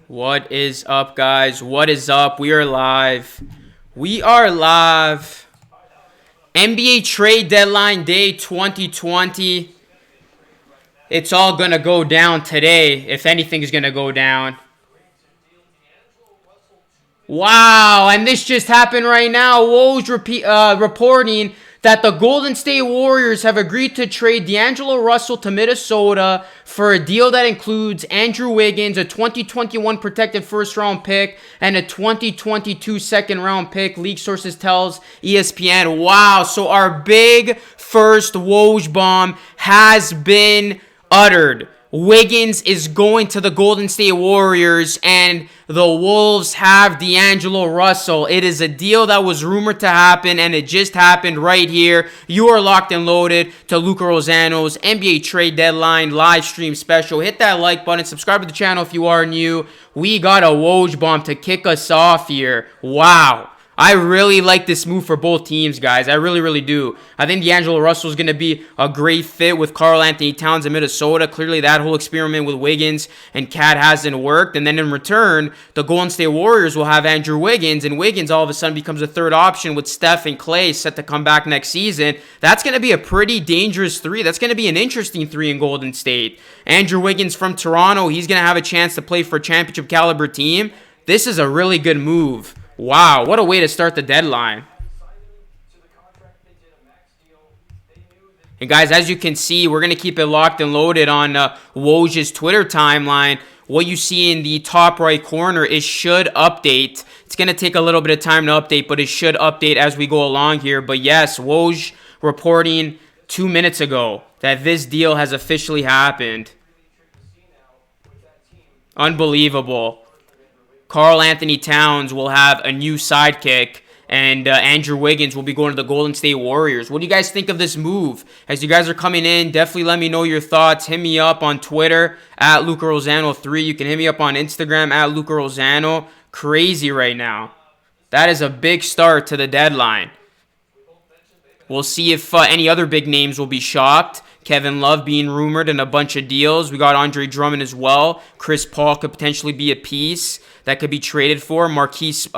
What is up, guys? What is up? We are live. We are live. NBA trade deadline day 2020. It's all going to go down today, if anything is going to go down. Wow, and this just happened right now. Woj reporting that the Golden State Warriors have agreed to trade D'Angelo Russell to Minnesota for a deal that includes Andrew Wiggins, a 2021 protected first-round pick, and a 2022 second-round pick, league sources tells ESPN. Wow, so our big first Woj bomb has been uttered. Wiggins is going to the Golden State Warriors, and the Wolves have D'Angelo Russell. It is a deal that was rumored to happen, and it just happened right here. You are locked and loaded to Luca Rosano's NBA trade deadline live stream special. Hit that like button. Subscribe to the channel if you are new. We got a Woj bomb to kick us off here. Wow. I really like this move for both teams, guys. I really, really do. I think D'Angelo Russell is going to be a great fit with Karl-Anthony Towns in Minnesota. Clearly, that whole experiment with Wiggins and Cat hasn't worked. And then in return, the Golden State Warriors will have Andrew Wiggins. And Wiggins all of a sudden becomes a third option with Steph and Klay set to come back next season. That's going to be a pretty dangerous three. That's going to be an interesting three in Golden State. Andrew Wiggins from Toronto, he's going to have a chance to play for a championship caliber team. This is a really good move. Wow, what a way to start the deadline. And guys, as you can see, we're going to keep it locked and loaded on Woj's Twitter timeline. What you see in the top right corner is should update. It's going to take a little bit of time to update, but it should update as we go along here. But yes, Woj reporting 2 minutes ago that this deal has officially happened. Unbelievable. Karl-Anthony Towns will have a new sidekick, and Andrew Wiggins will be going to the Golden State Warriors. What do you guys think of this move? As you guys are coming in, definitely let me know your thoughts. Hit me up on Twitter at Luca Rosano3. You can hit me up on Instagram at Luca Rosano. Crazy right now. That is a big start to the deadline. We'll see if any other big names will be shopped. Kevin Love being rumored in a bunch of deals. We got Andre Drummond as well. Chris Paul could potentially be a piece that could be traded for. Marcus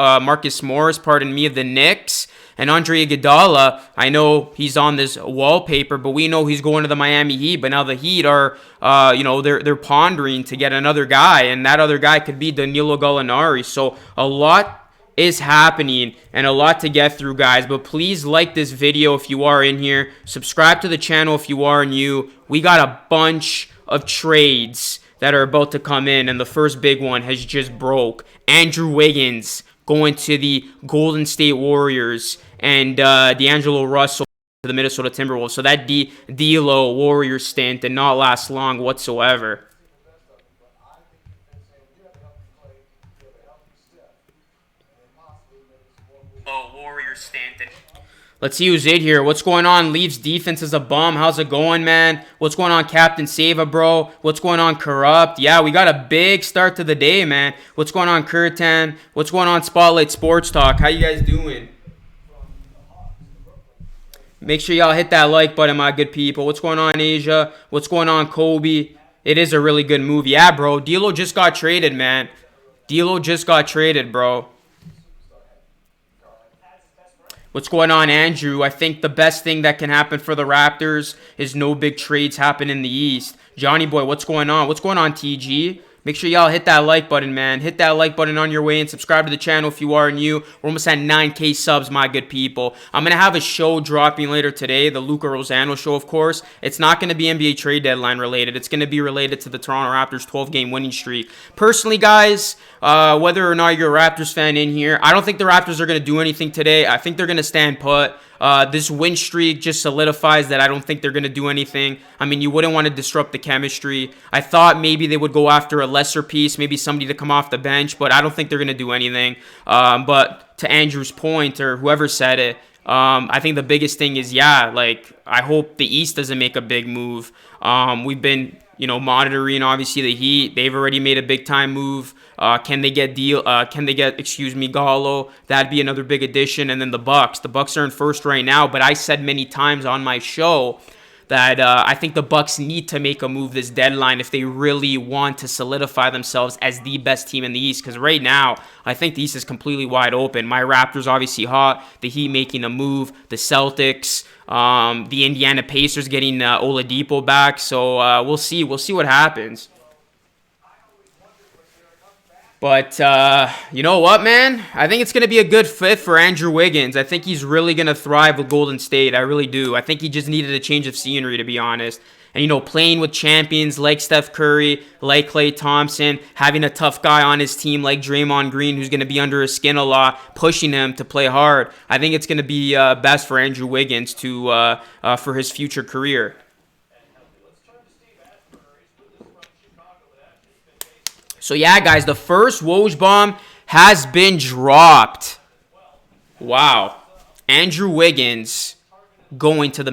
Morris, pardon me, of the Knicks. And Andre Iguodala, I know he's on this wallpaper, but we know he's going to the Miami Heat. But now the Heat are, they're pondering to get another guy, and that other guy could be Danilo Gallinari. So a lot is happening and a lot to get through, guys. But please like this video if you are in here. Subscribe to the channel if you are new. We got a bunch of trades that are about to come in, and the first big one has just broke. Andrew Wiggins going to the Golden State Warriors, and D'Angelo Russell to the Minnesota Timberwolves. So that D'Lo Warrior stint did not last long whatsoever. Let's see who's in here. What's going on? Leafs defense is a bum. How's it going, man? What's going on, Captain Sava, bro? What's going on, Corrupt? Yeah, we got a big start to the day, man. What's going on, Curtan? What's going on, Spotlight Sports Talk? How you guys doing? Make sure y'all hit that like button, my good people. What's going on, Asia? What's going on, Kobe? It is a really good move. Yeah, bro. D'Lo just got traded, man. D'Lo just got traded, bro. What's going on, Andrew? I think the best thing that can happen for the Raptors is no big trades happen in the East. Johnny Boy, what's going on? What's going on, TG? Make sure y'all hit that like button, man. Hit that like button on your way and subscribe to the channel if you are new. We're almost at 9K subs, my good people. I'm going to have a show dropping later today, the Luca Rosano show, of course. It's not going to be NBA trade deadline related. It's going to be related to the Toronto Raptors 12-game winning streak. Personally, guys, whether or not you're a Raptors fan in here, I don't think the Raptors are going to do anything today. I think they're going to stand put. This win streak just solidifies that I don't think they're going to do anything. I mean, you wouldn't want to disrupt the chemistry. I thought maybe they would go after a lesser piece, maybe somebody to come off the bench, but I don't think they're going to do anything. But to Andrew's point, or whoever said it, I think the biggest thing is, I hope the East doesn't make a big move. We've been, monitoring, obviously, the Heat. They've already made a big-time move. Can they get Gallo? That'd be another big addition. And then the Bucks. The Bucks are in first right now, but I said many times on my show that I think the Bucks need to make a move this deadline if they really want to solidify themselves as the best team in the East. Because right now, I think the East is completely wide open. My Raptors obviously hot. The Heat making a move. The Celtics, the Indiana Pacers getting Oladipo back. So we'll see. We'll see what happens. But you know what, man? I think it's going to be a good fit for Andrew Wiggins. I think he's really going to thrive with Golden State. I really do. I think he just needed a change of scenery, to be honest. And, playing with champions like Steph Curry, like Klay Thompson, having a tough guy on his team like Draymond Green who's going to be under his skin a lot, pushing him to play hard. I think it's going to be best for Andrew Wiggins for his future career. So yeah, guys, the first Woj bomb has been dropped. Wow. Andrew Wiggins going to the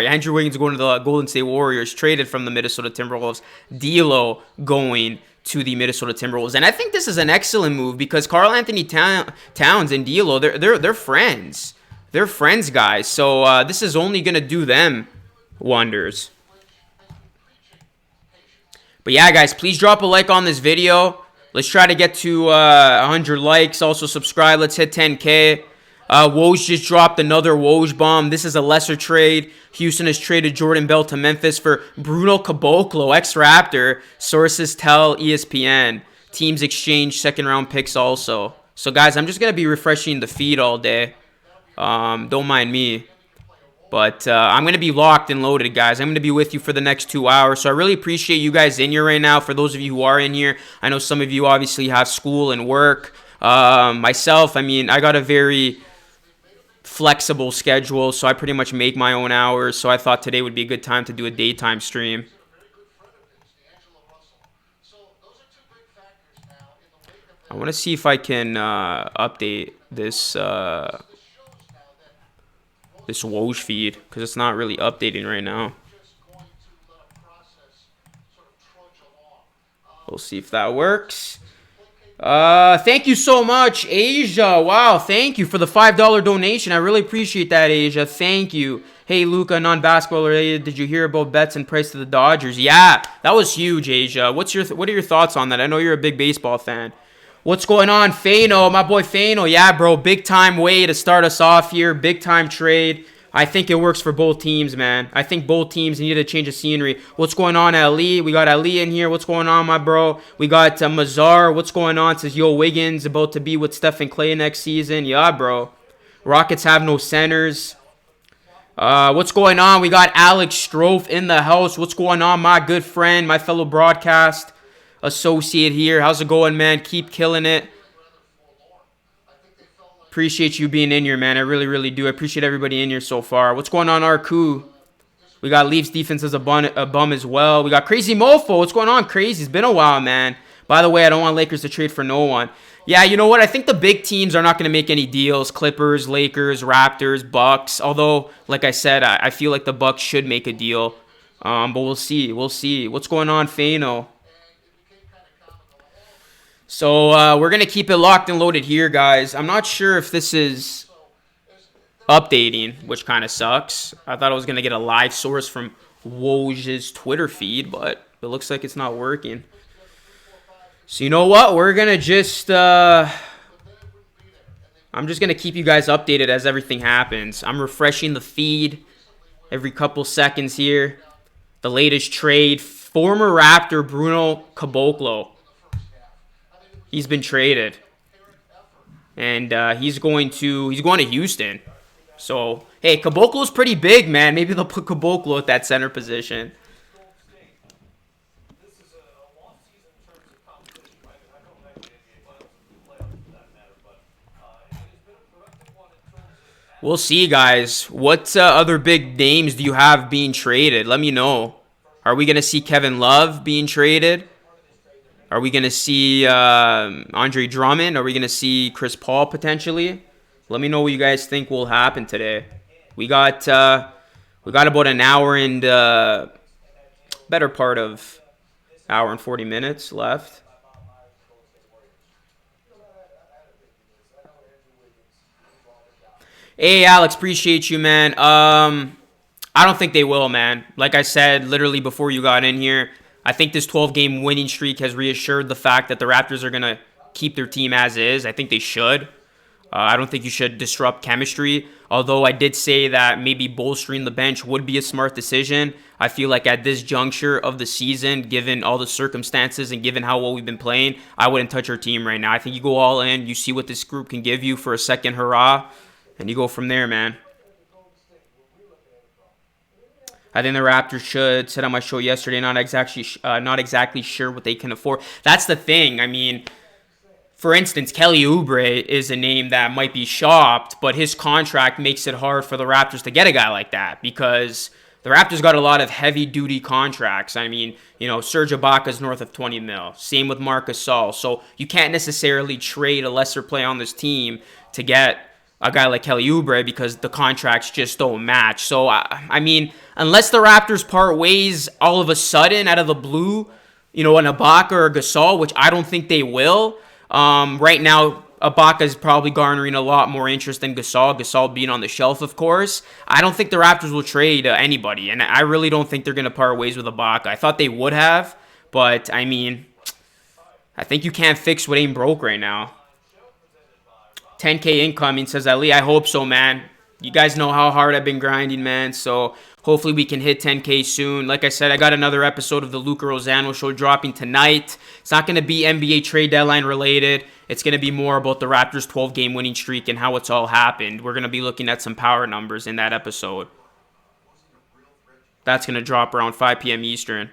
Andrew Wiggins going to the Golden State Warriors, traded from the Minnesota Timberwolves. D'Lo going to the Minnesota Timberwolves. And I think this is an excellent move because Karl Anthony Towns and D'Lo, they're friends. They're friends, guys. So this is only going to do them wonders. But yeah, guys, please drop a like on this video. Let's try to get to 100 likes. Also, subscribe. Let's hit 10K. Woj just dropped another Woj bomb. This is a lesser trade. Houston has traded Jordan Bell to Memphis for Bruno Caboclo, ex-Raptor. Sources tell ESPN. Teams exchange second-round picks also. So, guys, I'm just going to be refreshing the feed all day. Don't mind me. But I'm going to be locked and loaded, guys. I'm going to be with you for the next 2 hours. So I really appreciate you guys in here right now. For those of you who are in here, I know some of you obviously have school and work. Myself, I got a very flexible schedule, so I pretty much make my own hours. So I thought today would be a good time to do a daytime stream. I want to see if I can update this... this Woj feed, because it's not really updating right now. We'll see if that works. Thank you so much, Asia. Wow, thank you for the $5 donation. I really appreciate that, Asia. Thank you. Hey, Luca, non-basketball related. Did you hear about bets and price to the Dodgers? Yeah, that was huge, Asia. What are your thoughts on that? I know you're a big baseball fan. What's going on, Fano? My boy Fano. Yeah, bro. Big time way to start us off here. Big time trade. I think it works for both teams, man. I think both teams need a change of scenery. What's going on, Ali? We got Ali in here. What's going on, my bro? We got Mazar. What's going on? Says, yo, Wiggins about to be with Steph and Klay next season. Yeah, bro. Rockets have no centers. What's going on? We got Alex Strofe in the house. What's going on, my good friend, my fellow broadcast associate here? How's it going, man? Keep killing it. Appreciate you being in here, man. I really, really do. I appreciate everybody in here so far. What's going on, Arku? We got Leafs defense as a bum as well. We got Crazy Mofo. What's going on, Crazy? It's been a while, man. By the way, I don't want Lakers to trade for no one. Yeah, you know what? I think the big teams are not going to make any deals. Clippers, Lakers, Raptors, Bucks. Although, like I said, I feel like the Bucks should make a deal. But we'll see. We'll see. What's going on, Fano? So we're going to keep it locked and loaded here, guys. I'm not sure if this is updating, which kind of sucks. I thought I was going to get a live source from Woj's Twitter feed, but it looks like it's not working. So you know what? We're going to just... I'm just going to keep you guys updated as everything happens. I'm refreshing the feed every couple seconds here. The latest trade, former Raptor Bruno Caboclo. He's been traded, and he's going to Houston. So hey, Caboclo's pretty big, man. Maybe they'll put Caboclo at that center position. We'll see, guys. What other big names do you have being traded? Let me know. Are we gonna see Kevin Love being traded? Are we going to see Andre Drummond? Are we going to see Chris Paul potentially? Let me know what you guys think will happen today. We got about an hour and better part of hour and 40 minutes left. Hey, Alex, appreciate you, man. I don't think they will, man. Like I said, literally before you got in here, I think this 12-game winning streak has reassured the fact that the Raptors are going to keep their team as is. I think they should. I don't think you should disrupt chemistry. Although I did say that maybe bolstering the bench would be a smart decision. I feel like at this juncture of the season, given all the circumstances and given how well we've been playing, I wouldn't touch our team right now. I think you go all in, you see what this group can give you for a second hurrah, and you go from there, man. I think the Raptors should. Said on my show yesterday, not exactly sure what they can afford. That's the thing. I mean, for instance, Kelly Oubre is a name that might be shopped, but his contract makes it hard for the Raptors to get a guy like that because the Raptors got a lot of heavy-duty contracts. I mean, Serge Ibaka's north of 20 mil. Same with Marc Gasol. So you can't necessarily trade a lesser player on this team to get a guy like Kelly Oubre because the contracts just don't match. So, I mean, unless the Raptors part ways all of a sudden out of the blue, an Ibaka or Gasol, which I don't think they will. Right now, Ibaka is probably garnering a lot more interest than Gasol. Gasol being on the shelf, of course. I don't think the Raptors will trade anybody, and I really don't think they're going to part ways with Ibaka. I thought they would have, but, I mean, I think you can't fix what ain't broke right now. 10K incoming, says Ali. I hope so, man. You guys know how hard I've been grinding, man, so hopefully we can hit 10K soon. Like I said, I got another episode of the Luca Rosano Show dropping tonight. It's not going to be NBA trade deadline related. It's going to be more about the Raptors' 12-game winning streak and how it's all happened. We're going to be looking at some power numbers in that episode. That's going to drop around 5 p.m. Eastern.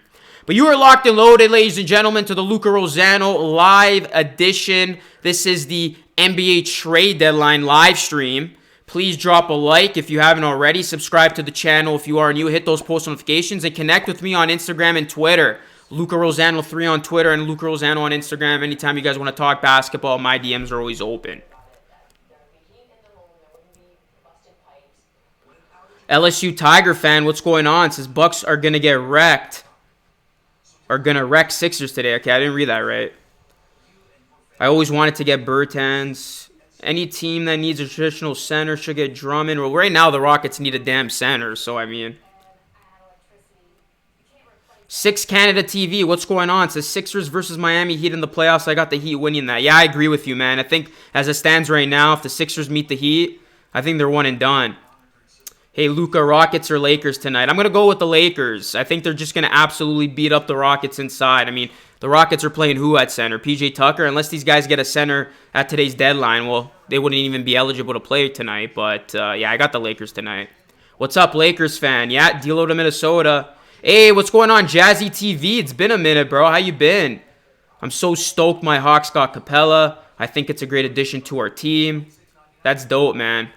But you are locked and loaded, ladies and gentlemen, to the Luca Rosano live edition. This is the NBA trade deadline live stream. Please drop a like if you haven't already. Subscribe to the channel if you are new. Hit those post notifications and connect with me on Instagram and Twitter. Luca Rosano 3 on Twitter and Luca Rosano on Instagram. Anytime you guys want to talk basketball, my DMs are always open. LSU Tiger fan, what's going on? Says Bucks are going to get wrecked. Are going to wreck Sixers today. Okay, I didn't read that right. I always wanted to get Bertans. Any team that needs a traditional center should get Drummond. Well, right now the Rockets need a damn center, so I mean. 6 Canada TV, what's going on? It says Sixers versus Miami Heat in the playoffs. I got the Heat winning that. Yeah, I agree with you, man. I think as it stands right now, if the Sixers meet the Heat, I think they're one and done. Hey, Luka, Rockets or Lakers tonight? I'm going to go with the Lakers. I think they're just going to absolutely beat up the Rockets inside. I mean, the Rockets are playing who at center? PJ Tucker? Unless these guys get a center at today's deadline, well, they wouldn't even be eligible to play tonight. But, yeah, I got the Lakers tonight. What's up, Lakers fan? Yeah, D'Lo to Minnesota. Hey, what's going on, Jazzy TV? It's been a minute, bro. How you been? I'm so stoked my Hawks got Capella. I think it's a great addition to our team. That's dope, man.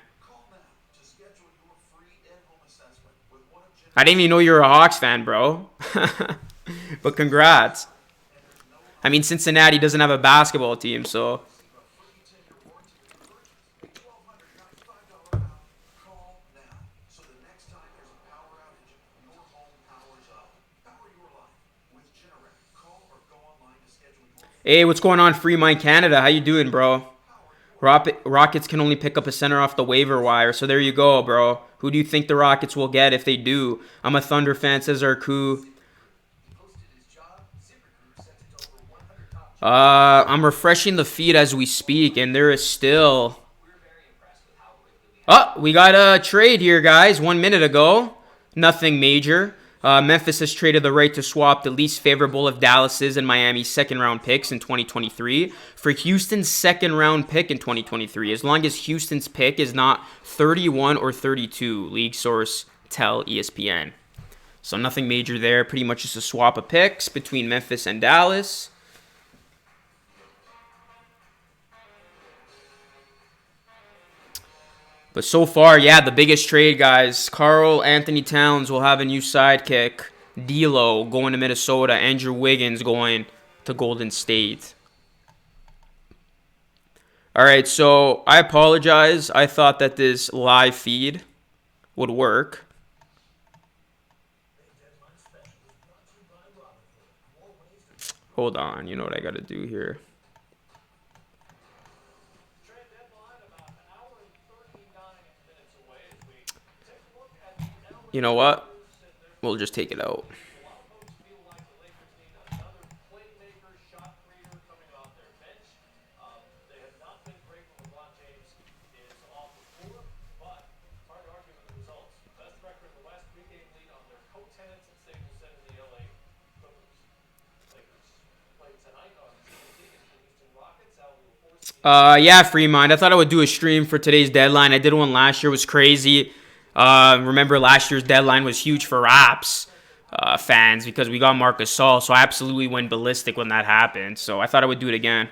I didn't even know you were a Hawks fan, bro. But congrats. I mean, Cincinnati doesn't have a basketball team, so. Hey, what's going on, Free Mind Canada? How you doing, bro? Rockets can only pick up a center off the waiver wire, so there you go, bro. Who do you think the Rockets will get if they do? I'm a Thunder fan, says Arku. I'm refreshing the feed as we speak, and there is still... Oh, we got a trade here, guys, 1 minute ago. Nothing major. Memphis has traded the right to swap the least favorable of Dallas's and Miami's second-round picks in 2023 for Houston's second-round pick in 2023, as long as Houston's pick is not 31 or 32, league source tell ESPN. So nothing major there, pretty much just a swap of picks between Memphis and Dallas. But so far, yeah, the biggest trade, guys. Karl Anthony Towns will have a new sidekick. D'Lo going to Minnesota. Andrew Wiggins going to Golden State. All right, so I apologize. I thought that this live feed would work. Hold on. You know what I got to do here. You know what? We'll just take it out. Yeah, Fremont. I thought I would do a stream for today's deadline. I did one last year. It was crazy. Remember last year's deadline was huge for Raps fans because we got Marcus Gasol. So I absolutely went ballistic when that happened. So I thought I would do it again.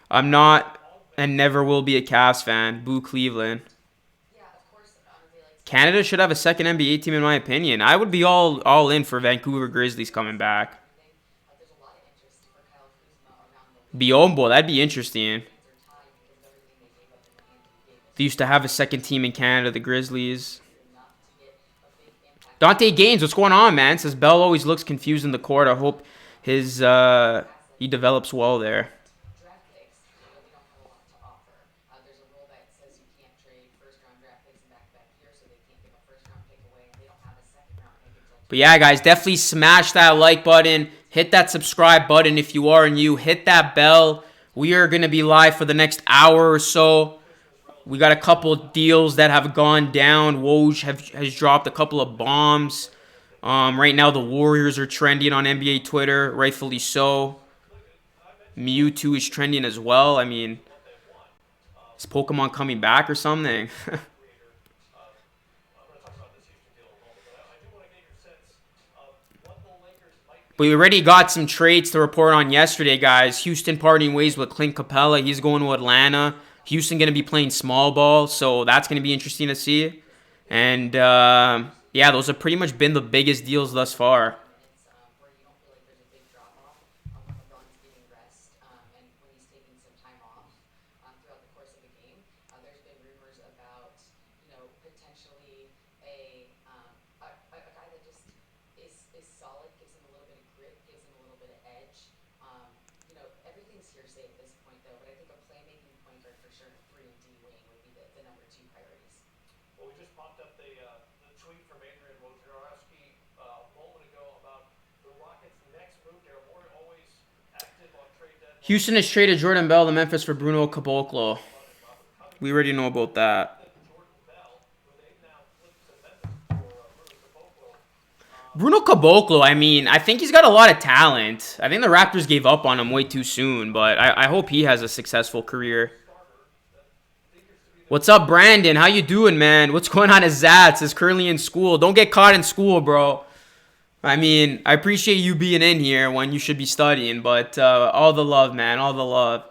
I'm not and never will be a Cavs fan. Boo Cleveland. Canada should have a second NBA team in my opinion. I would be all in for Vancouver Grizzlies coming back. Biombo, that'd be interesting. They used to have a second team in Canada, the Grizzlies. Dante Gaines, what's going on, man? Says Bell always looks confused in the court. I hope he develops well there. But yeah, guys, definitely smash that like button. Hit that subscribe button if you are new. Hit that bell. We are going to be live for the next hour or so. We got a couple deals that have gone down. Woj has dropped a couple of bombs. Right now, the Warriors are trending on NBA Twitter, rightfully so. Mewtwo is trending as well. I mean, is Pokemon coming back or something? But we already got some trades to report on yesterday, guys. Houston parting ways with Clint Capella. He's going to Atlanta. Houston going to be playing small ball, so that's going to be interesting to see. And, yeah, those have pretty much been the biggest deals thus far. Houston has traded Jordan Bell to Memphis for Bruno Caboclo. We already know about that. Bruno Caboclo, I mean, I think he's got a lot of talent. I think the Raptors gave up on him way too soon, but I hope he has a successful career. What's up, Brandon? How you doing, man? What's going on at Zats? Is currently in school. Don't get caught in school, bro. I mean, I appreciate you being in here when you should be studying, but all the love, man, all the love.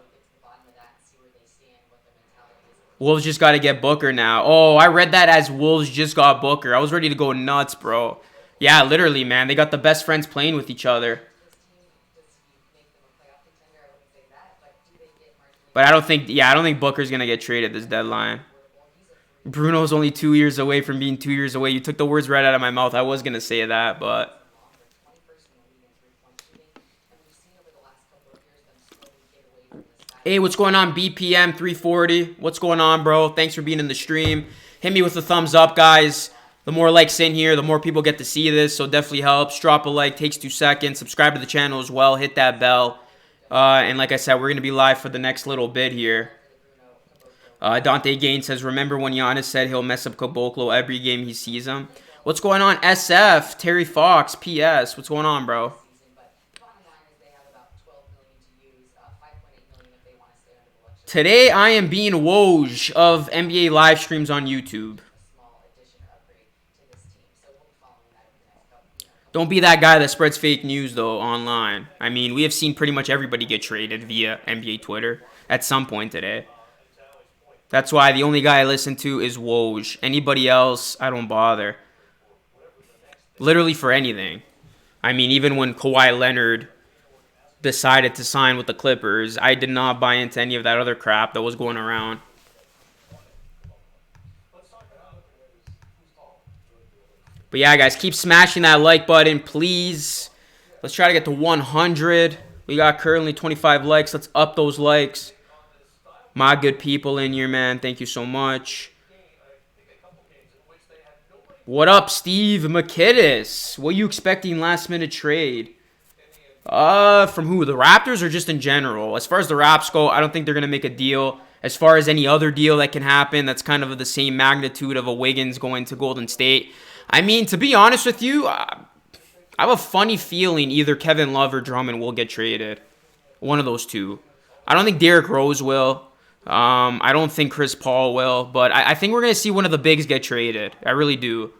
Wolves just got to get Booker now. Oh, I read that as Wolves just got Booker. I was ready to go nuts, bro. Yeah, literally, man. They got the best friends playing with each other. But I don't think Booker's going to get traded this deadline. Bruno's only 2 years away from being 2 years away. You took the words right out of my mouth. I was going to say that, but... Hey, what's going on, BPM 340? What's going on, bro? Thanks for being in the stream. Hit me with a thumbs up, guys. The more likes in here, the more people get to see this, so definitely helps. Drop a like, takes 2 seconds. Subscribe to the channel as well. Hit that bell. And like I said, we're going to be live for the next little bit here. Dante Gaines says, remember when Giannis said he'll mess up Caboclo every game he sees him? What's going on, SF? Terry Fox, PS. What's going on, bro? Today, I am being Woj of NBA live streams on YouTube. Don't be that guy that spreads fake news, though, online. I mean, we have seen pretty much everybody get traded via NBA Twitter at some point today. That's why the only guy I listen to is Woj. Anybody else, I don't bother. Literally for anything. I mean, even when Kawhi Leonard decided to sign with the Clippers, I did not buy into any of that other crap that was going around. But yeah, guys, keep smashing that like button, please. Let's try to get to 100. We got currently 25 likes. Let's up those likes. My good people in here, man. Thank you so much. What up, Steve McKittis? What are you expecting last minute trade? From who? The Raptors or just in general? As far as the Raps go, I don't think they're gonna make a deal. As far as any other deal that can happen, that's kind of the same magnitude of a Wiggins going to Golden State. I mean, to be honest with you, I have a funny feeling either Kevin Love or Drummond will get traded. One of those two. I don't think Derrick Rose will. I don't think Chris Paul will. But I think we're going to see one of the bigs get traded. I really do.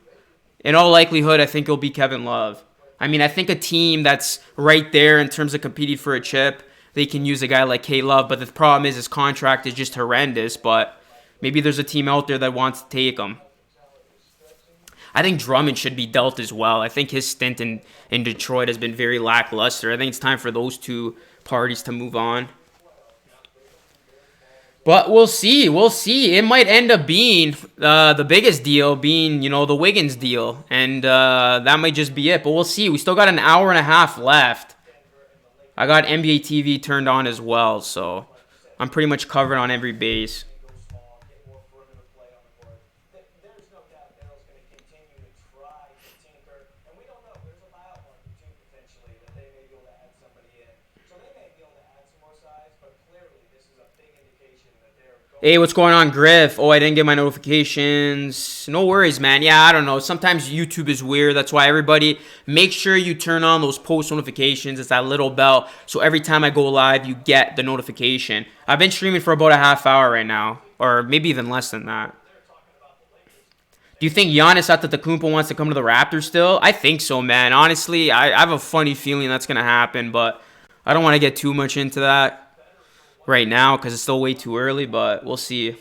In all likelihood, I think it'll be Kevin Love. I mean, I think a team that's right there in terms of competing for a chip, they can use a guy like K-Love. But the problem is his contract is just horrendous. But maybe there's a team out there that wants to take him. I think Drummond should be dealt as well. I think his stint in Detroit has been very lackluster. I think it's time for those two parties to move on. But we'll see. We'll see. It might end up being the biggest deal being, the Wiggins deal. And that might just be it. But we'll see. We still got an hour and a half left. I got NBA TV turned on as well. So I'm pretty much covered on every base. Hey, what's going on, Griff? Oh, I didn't get my notifications. No worries, man. Yeah, I don't know. Sometimes YouTube is weird. That's why everybody, make sure you turn on those post notifications. It's that little bell. So every time I go live, you get the notification. I've been streaming for about a half hour right now. Or maybe even less than that. Do you think Giannis Antetokounmpo wants to come to the Raptors still? I think so, man. Honestly, I have a funny feeling that's going to happen. But I don't want to get too much into that right now because it's still way too early, but we'll see.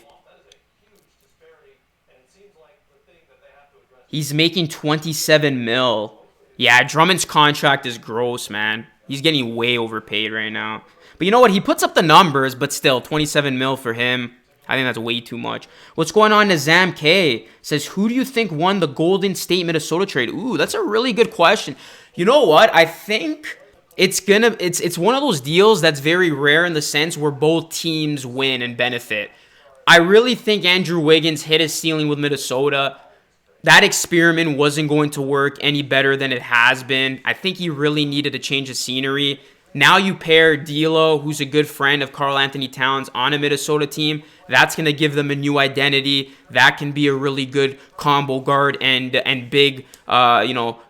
He's making 27 mil. Yeah, Drummond's contract is gross, man. He's getting way overpaid right now. But you know what? He puts up the numbers, but still, 27 mil for him. I think that's way too much. What's going on? Nizam K says, who do you think won the Golden State Minnesota trade? Ooh, that's a really good question. You know what? I think it's one of those deals that's very rare in the sense where both teams win and benefit. I really think Andrew Wiggins hit his ceiling with Minnesota. That experiment wasn't going to work any better than it has been. I think he really needed a change of scenery. Now you pair D'Lo, who's a good friend of Karl Anthony Towns, on a Minnesota team. That's going to give them a new identity. That can be a really good combo guard and big,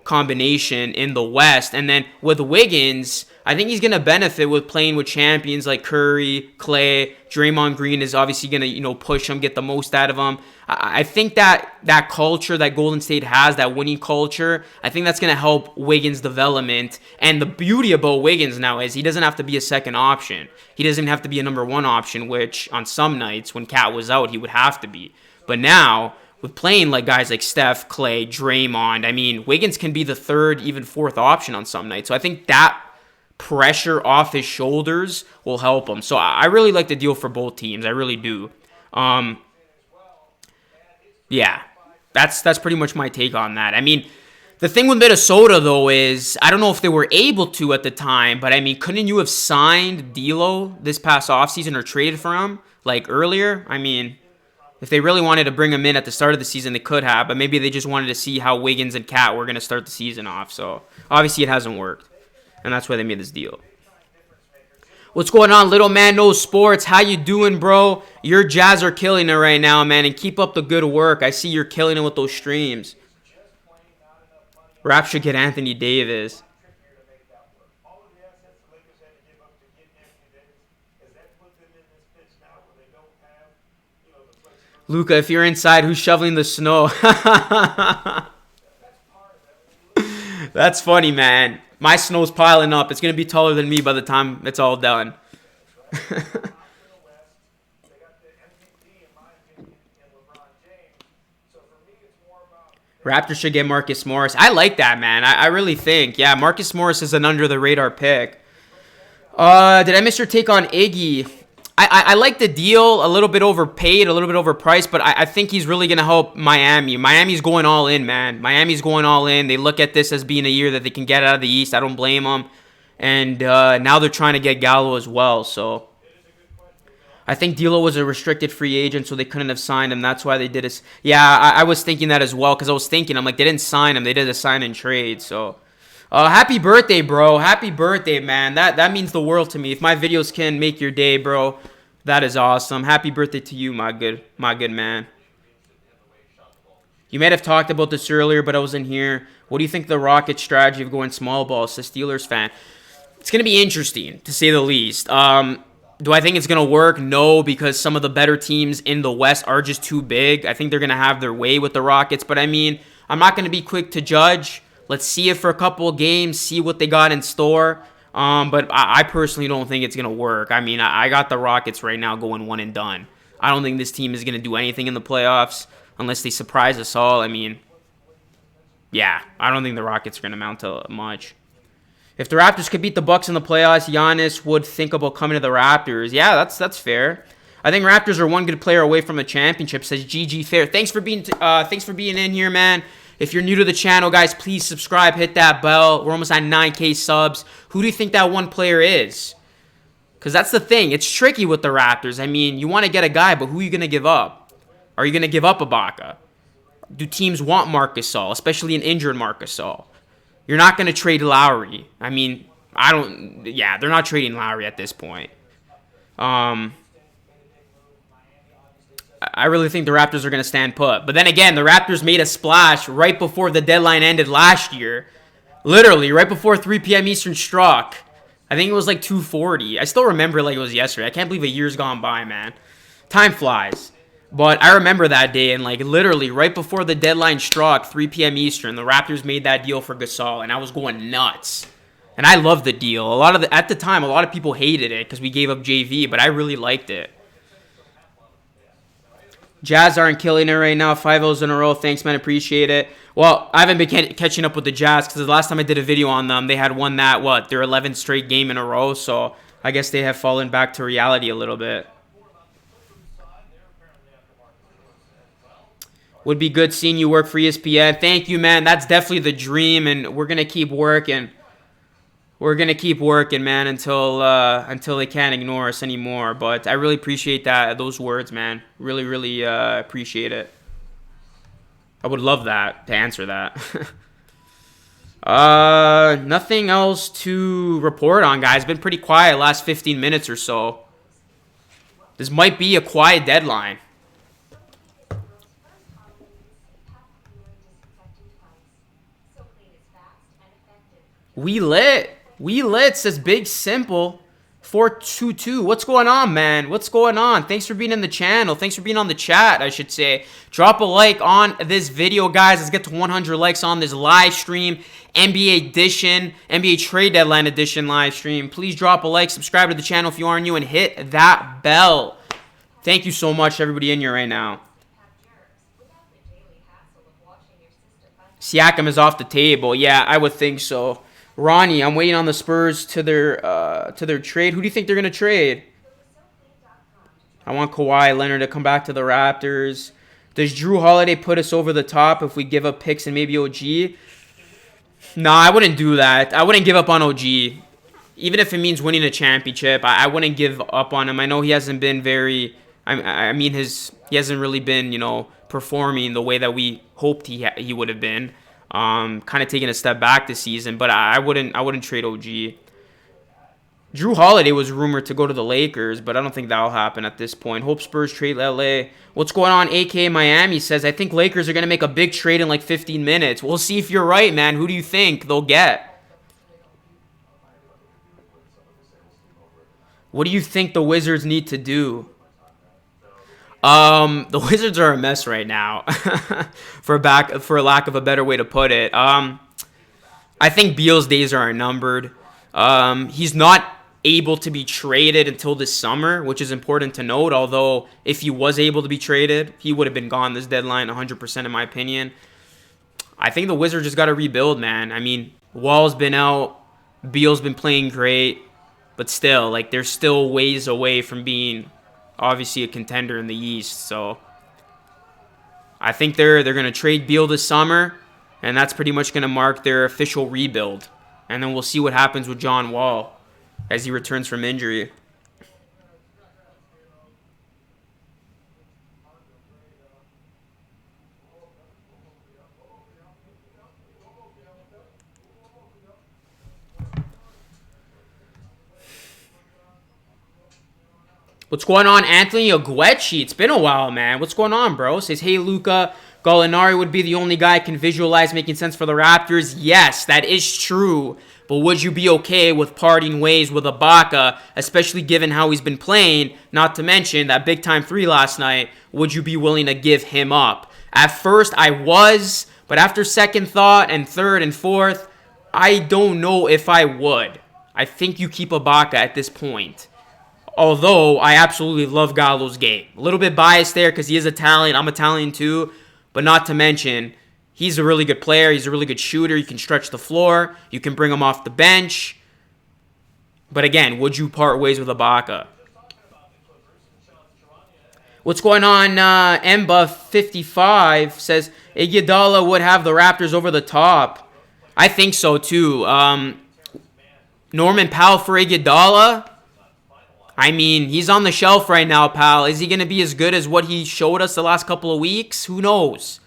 combination in the West. And then with Wiggins, I think he's going to benefit with playing with champions like Curry, Clay. Draymond Green is obviously going to, push him, get the most out of him. I think that culture that Golden State has, that winning culture, I think that's going to help Wiggins' development. And the beauty about Wiggins now is he doesn't have to be a second option. He doesn't have to be a number one option, which on some nights when Cat was out, he would have to be. But now, with playing like guys like Steph, Clay, Draymond, I mean, Wiggins can be the third, even fourth option on some nights. So I think that pressure off his shoulders will help him. So I really like the deal for both teams. I really do. Yeah, that's pretty much my take on that. I mean, the thing with Minnesota, though, is I don't know if they were able to at the time, but I mean, couldn't you have signed D'Lo this past offseason or traded for him like earlier? I mean, if they really wanted to bring him in at the start of the season, they could have, but maybe they just wanted to see how Wiggins and Cat were going to start the season off. So obviously it hasn't worked, and that's why they made this deal. What's going on, Little Man Knows Sports? How you doing, bro? Your Jazz are killing it right now, man, and keep up the good work. I see you're killing it with those streams. Rap should get Anthony Davis. Luka, if you're inside, who's shoveling the snow? That's funny, man. My snow's piling up. It's going to be taller than me by the time it's all done. Raptors should get Marcus Morris. I like that, man. I really think. Yeah, Marcus Morris is an under-the-radar pick. Did I miss your take on Iggy? I like the deal, a little bit overpaid, a little bit overpriced, but I think he's really going to help Miami. Miami's going all in, man. Miami's going all in. They look at this as being a year that they can get out of the East. I don't blame them. And now they're trying to get Gallo as well. So I think D'Lo was a restricted free agent, so they couldn't have signed him. That's why they did it. Yeah, I was thinking that as well, because I was thinking, I'm like, they didn't sign him. They did a sign and trade, so. Happy birthday, bro. Happy birthday, man. That means the world to me. If my videos can make your day, bro, that is awesome. Happy birthday to you, my good man. You might have talked about this earlier, but I wasn't here. What do you think of the Rockets' strategy of going small ball? It's a Steelers fan. It's going to be interesting, to say the least. Do I think it's going to work? No, because some of the better teams in the West are just too big. I think they're going to have their way with the Rockets. But, I mean, I'm not going to be quick to judge. Let's see it for a couple of games, see what they got in store. But I personally don't think it's going to work. I mean, I got the Rockets right now going one and done. I don't think this team is going to do anything in the playoffs unless they surprise us all. I mean, yeah, I don't think the Rockets are going to amount to much. If the Raptors could beat the Bucks in the playoffs, Giannis would think about coming to the Raptors. Yeah, that's fair. I think Raptors are one good player away from a championship, says GG Fair. Thanks for being in here, man. If you're new to the channel, guys, please subscribe, hit that bell. We're almost at 9K subs. Who do you think that one player is? Because that's the thing. It's tricky with the Raptors. I mean, you want to get a guy, but who are you going to give up? Are you going to give up Ibaka? Do teams want Marc Gasol, especially an injured Marc Gasol? You're not going to trade Lowry. I mean, they're not trading Lowry at this point. I really think the Raptors are going to stand put. But then again, the Raptors made a splash right before the deadline ended last year. Literally, right before 3 p.m. Eastern struck. I think it was like 2:40. I still remember like it was yesterday. I can't believe a year's gone by, man. Time flies. But I remember that day, and like literally right before the deadline struck, 3 p.m. Eastern, the Raptors made that deal for Gasol, and I was going nuts. And I loved the deal. At the time, a lot of people hated it because we gave up JV, but I really liked it. Jazz aren't killing it right now. 5-0s in a row. Thanks, man. Appreciate it. Well, I haven't been catching up with the Jazz because the last time I did a video on them, they had won their 11th straight game in a row. So I guess they have fallen back to reality a little bit. Would be good seeing you work for ESPN. Thank you, man. That's definitely the dream, and we're going to keep working. We're going to keep working, man, until they can't ignore us anymore. But I really appreciate those words, man. Really, really appreciate it. I would love that, to answer that. Nothing else to report on, guys. It's been pretty quiet last 15 minutes or so. This might be a quiet deadline. We lit, says Big Simple. 422. What's going on, man? What's going on? Thanks for being in the channel. Thanks for being on the chat, I should say. Drop a like on this video, guys. Let's get to 100 likes on this live stream. NBA edition, NBA trade deadline edition live stream. Please drop a like, subscribe to the channel if you are new, and hit that bell. Thank you so much, everybody in here right now. Siakam is off the table. Yeah, I would think so. Ronnie, I'm waiting on the Spurs to their trade. Who do you think they're going to trade? I want Kawhi Leonard to come back to the Raptors. Does Drew Holiday put us over the top if we give up picks and maybe OG? No, I wouldn't do that. I wouldn't give up on OG. Even if it means winning a championship, I wouldn't give up on him. I know he hasn't been very... he hasn't really been, performing the way that we hoped he would have been. Kind of taking a step back this season, but I wouldn't trade OG. Drew Holiday was rumored to go to the Lakers, but I don't think that'll happen at this point. Hope Spurs trade LA. What's going on? AK Miami says, I think Lakers are going to make a big trade in like 15 minutes. We'll see if you're right, man. Who do you think they'll get? What do you think the Wizards need to do? The Wizards are a mess right now, for lack of a better way to put it. I think Beal's days are numbered. He's not able to be traded until this summer, which is important to note. Although, if he was able to be traded, he would have been gone this deadline, 100% in my opinion. I think the Wizards just got to rebuild, man. I mean, Wall's been out, Beal's been playing great, but still, like, they're still ways away from being obviously a contender in the East. So I think they're going to trade Beal this summer, and that's pretty much going to mark their official rebuild. And then we'll see what happens with John Wall as he returns from injury. What's going on, Anthony Aguechi? It's been a while, man. What's going on, bro? Says, hey, Luca, Gallinari would be the only guy I can visualize making sense for the Raptors. Yes, that is true. But would you be okay with parting ways with Ibaka, especially given how he's been playing? Not to mention that big-time 3 last night. Would you be willing to give him up? At first, I was, but after second thought and third and fourth, I don't know if I would. I think you keep Ibaka at this point. Although, I absolutely love Gallo's game. A little bit biased there because he is Italian. I'm Italian too. But not to mention, he's a really good player. He's a really good shooter. You can stretch the floor. You can bring him off the bench. But again, would you part ways with Ibaka? What's going on? Emba55 says, Iguodala would have the Raptors over the top. I think so too. Norman Powell for Iguodala? I mean, he's on the shelf right now, pal. Is he going to be as good as what he showed us the last couple of weeks? Who knows?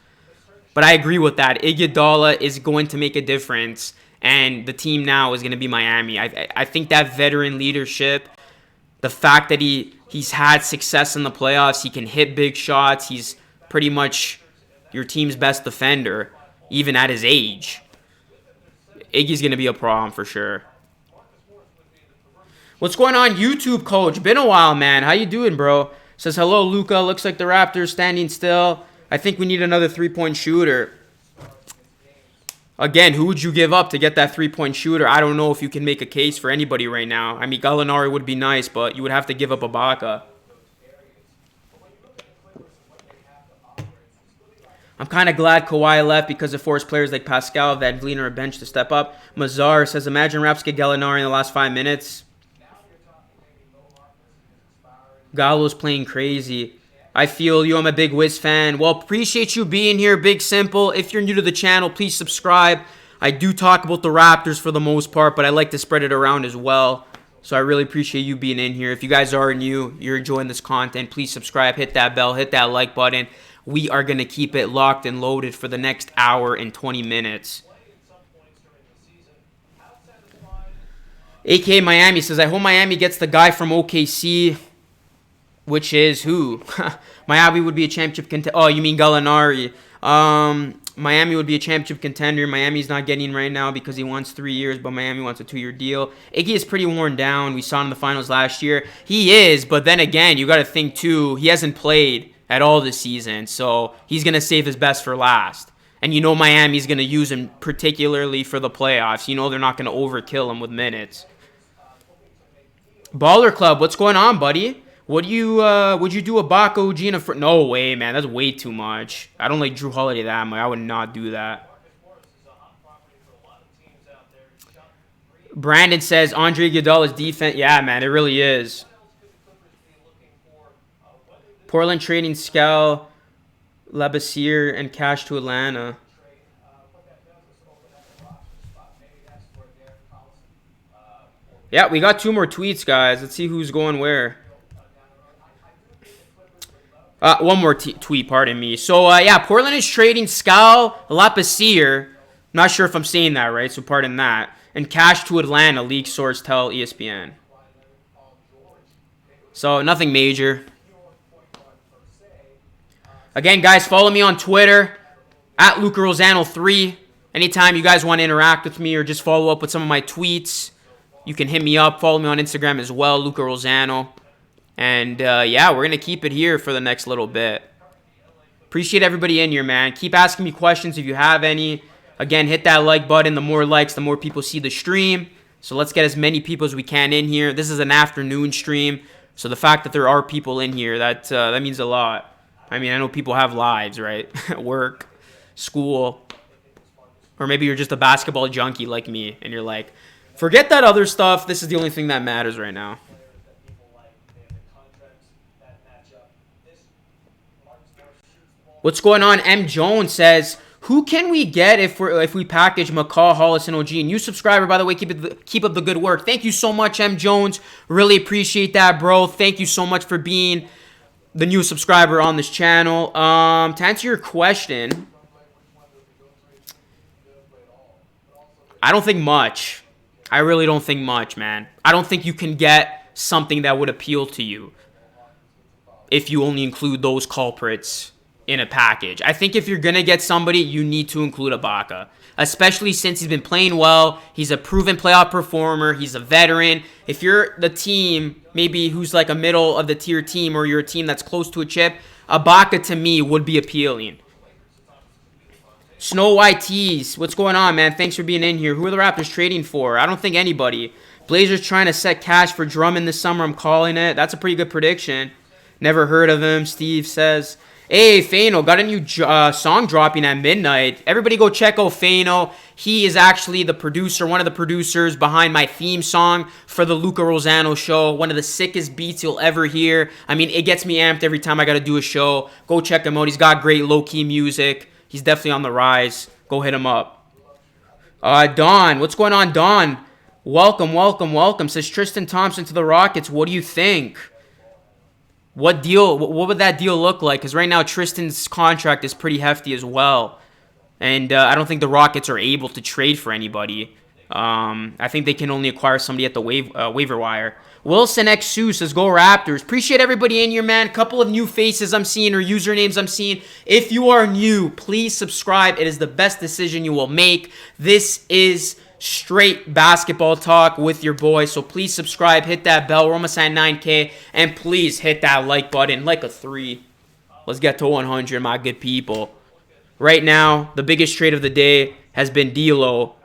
But I agree with that. Iguodala is going to make a difference, and the team now is going to be Miami. I think that veteran leadership, the fact that he's had success in the playoffs, he can hit big shots, he's pretty much your team's best defender, even at his age. Iggy's going to be a problem for sure. What's going on, YouTube coach? Been a while, man. How you doing, bro? Says, hello, Luca. Looks like the Raptors standing still. I think we need another three-point shooter. Again, who would you give up to get that three-point shooter? I don't know if you can make a case for anybody right now. I mean, Gallinari would be nice, but you would have to give up Ibaka. I'm kind of glad Kawhi left because it forced players like Pascal, Van Vliet, or a bench to step up. Mazar says, imagine Raps get Gallinari in the last 5 minutes. Gallo's playing crazy. I feel you. I'm a big Wiz fan. Well, appreciate you being here, Big Simple. If you're new to the channel, please subscribe. I do talk about the Raptors for the most part, but I like to spread it around as well. So I really appreciate you being in here. If you guys are new, you're enjoying this content, please subscribe, hit that bell, hit that like button. We are going to keep it locked and loaded for the next hour and 20 minutes. AK Miami says, I hope Miami gets the guy from OKC. Which is who? Miami would be a championship contender. Oh, you mean Gallinari. Miami would be a championship contender. Miami's not getting right now because he wants 3 years, but Miami wants a 2-year deal. Iggy is pretty worn down. We saw him in the finals last year. He is, but then again, you got to think too, he hasn't played at all this season, so he's going to save his best for last. And you know Miami's going to use him particularly for the playoffs. You know they're not going to overkill him with minutes. Baller Club, what's going on, buddy? Would you do Ibaka, Gina for? No way, man. That's way too much. I don't like Drew Holiday that much. I would not do that. Brandon says Andre Iguodala's defense. Yeah, man, it really is. Portland trading Scal, Labissiere, and cash to Atlanta. Yeah, we got 2 more tweets, guys. Let's see who's going where. One more tweet, pardon me. So, yeah, Portland is trading Scal Labissiere. Not sure if I'm saying that right, so pardon that. And cash to Atlanta, league source tell ESPN. So, nothing major. Again, guys, follow me on Twitter, at LucaRosano3. Anytime you guys want to interact with me or just follow up with some of my tweets, you can hit me up. Follow me on Instagram as well, Luca Rosano. And, yeah, we're going to keep it here for the next little bit. Appreciate everybody in here, man. Keep asking me questions if you have any. Again, hit that like button. The more likes, the more people see the stream. So let's get as many people as we can in here. This is an afternoon stream. So the fact that there are people in here, that means a lot. I mean, I know people have lives, right? Work, school. Or maybe you're just a basketball junkie like me. And you're like, forget that other stuff. This is the only thing that matters right now. What's going on? M. Jones says, who can we get if we package McCall, Hollis, and OG? New subscriber, by the way, keep up the good work. Thank you so much, M. Jones. Really appreciate that, bro. Thank you so much for being the new subscriber on this channel. To answer your question, I don't think much. I really don't think much, man. I don't think you can get something that would appeal to you. if you only include those culprits in a package. I think if you're going to get somebody, you need to include Ibaka, especially since he's been playing well. He's a proven playoff performer. He's a veteran. If you're the team, maybe who's like a middle of the tier team, or you're a team that's close to a chip, Ibaka to me would be appealing. Snow White Tees, what's going on, man? Thanks for being in here. Who are the Raptors trading for? I don't think anybody. Blazers trying to set cash for Drummond this summer. I'm calling it. That's a pretty good prediction. Never heard of him, Steve says. Hey, Fano, got a new song dropping at midnight. Everybody go check out Fano. He is actually the producer, one of the producers behind my theme song for the Luca Rosano show. One of the sickest beats you'll ever hear. I mean, it gets me amped every time I got to do a show. Go check him out. He's got great low-key music. He's definitely on the rise. Go hit him up. Don, what's going on, Don? Welcome. Says Tristan Thompson to the Rockets. What do you think? What deal? What would that deal look like? Because right now Tristan's contract is pretty hefty as well, and I don't think the Rockets are able to trade for anybody. I think they can only acquire somebody at the waiver wire. Wilson X Sue says, "Go Raptors." Appreciate everybody in here, man. Couple of new faces I'm seeing, or usernames I'm seeing. If you are new, please subscribe. It is the best decision you will make. This is straight basketball talk with your boy, so please subscribe, hit that bell. We're almost at 9K, and please hit that like button, like a 3. Let's get to 100, my good people. Right now, the biggest trade of the day has been D'Lo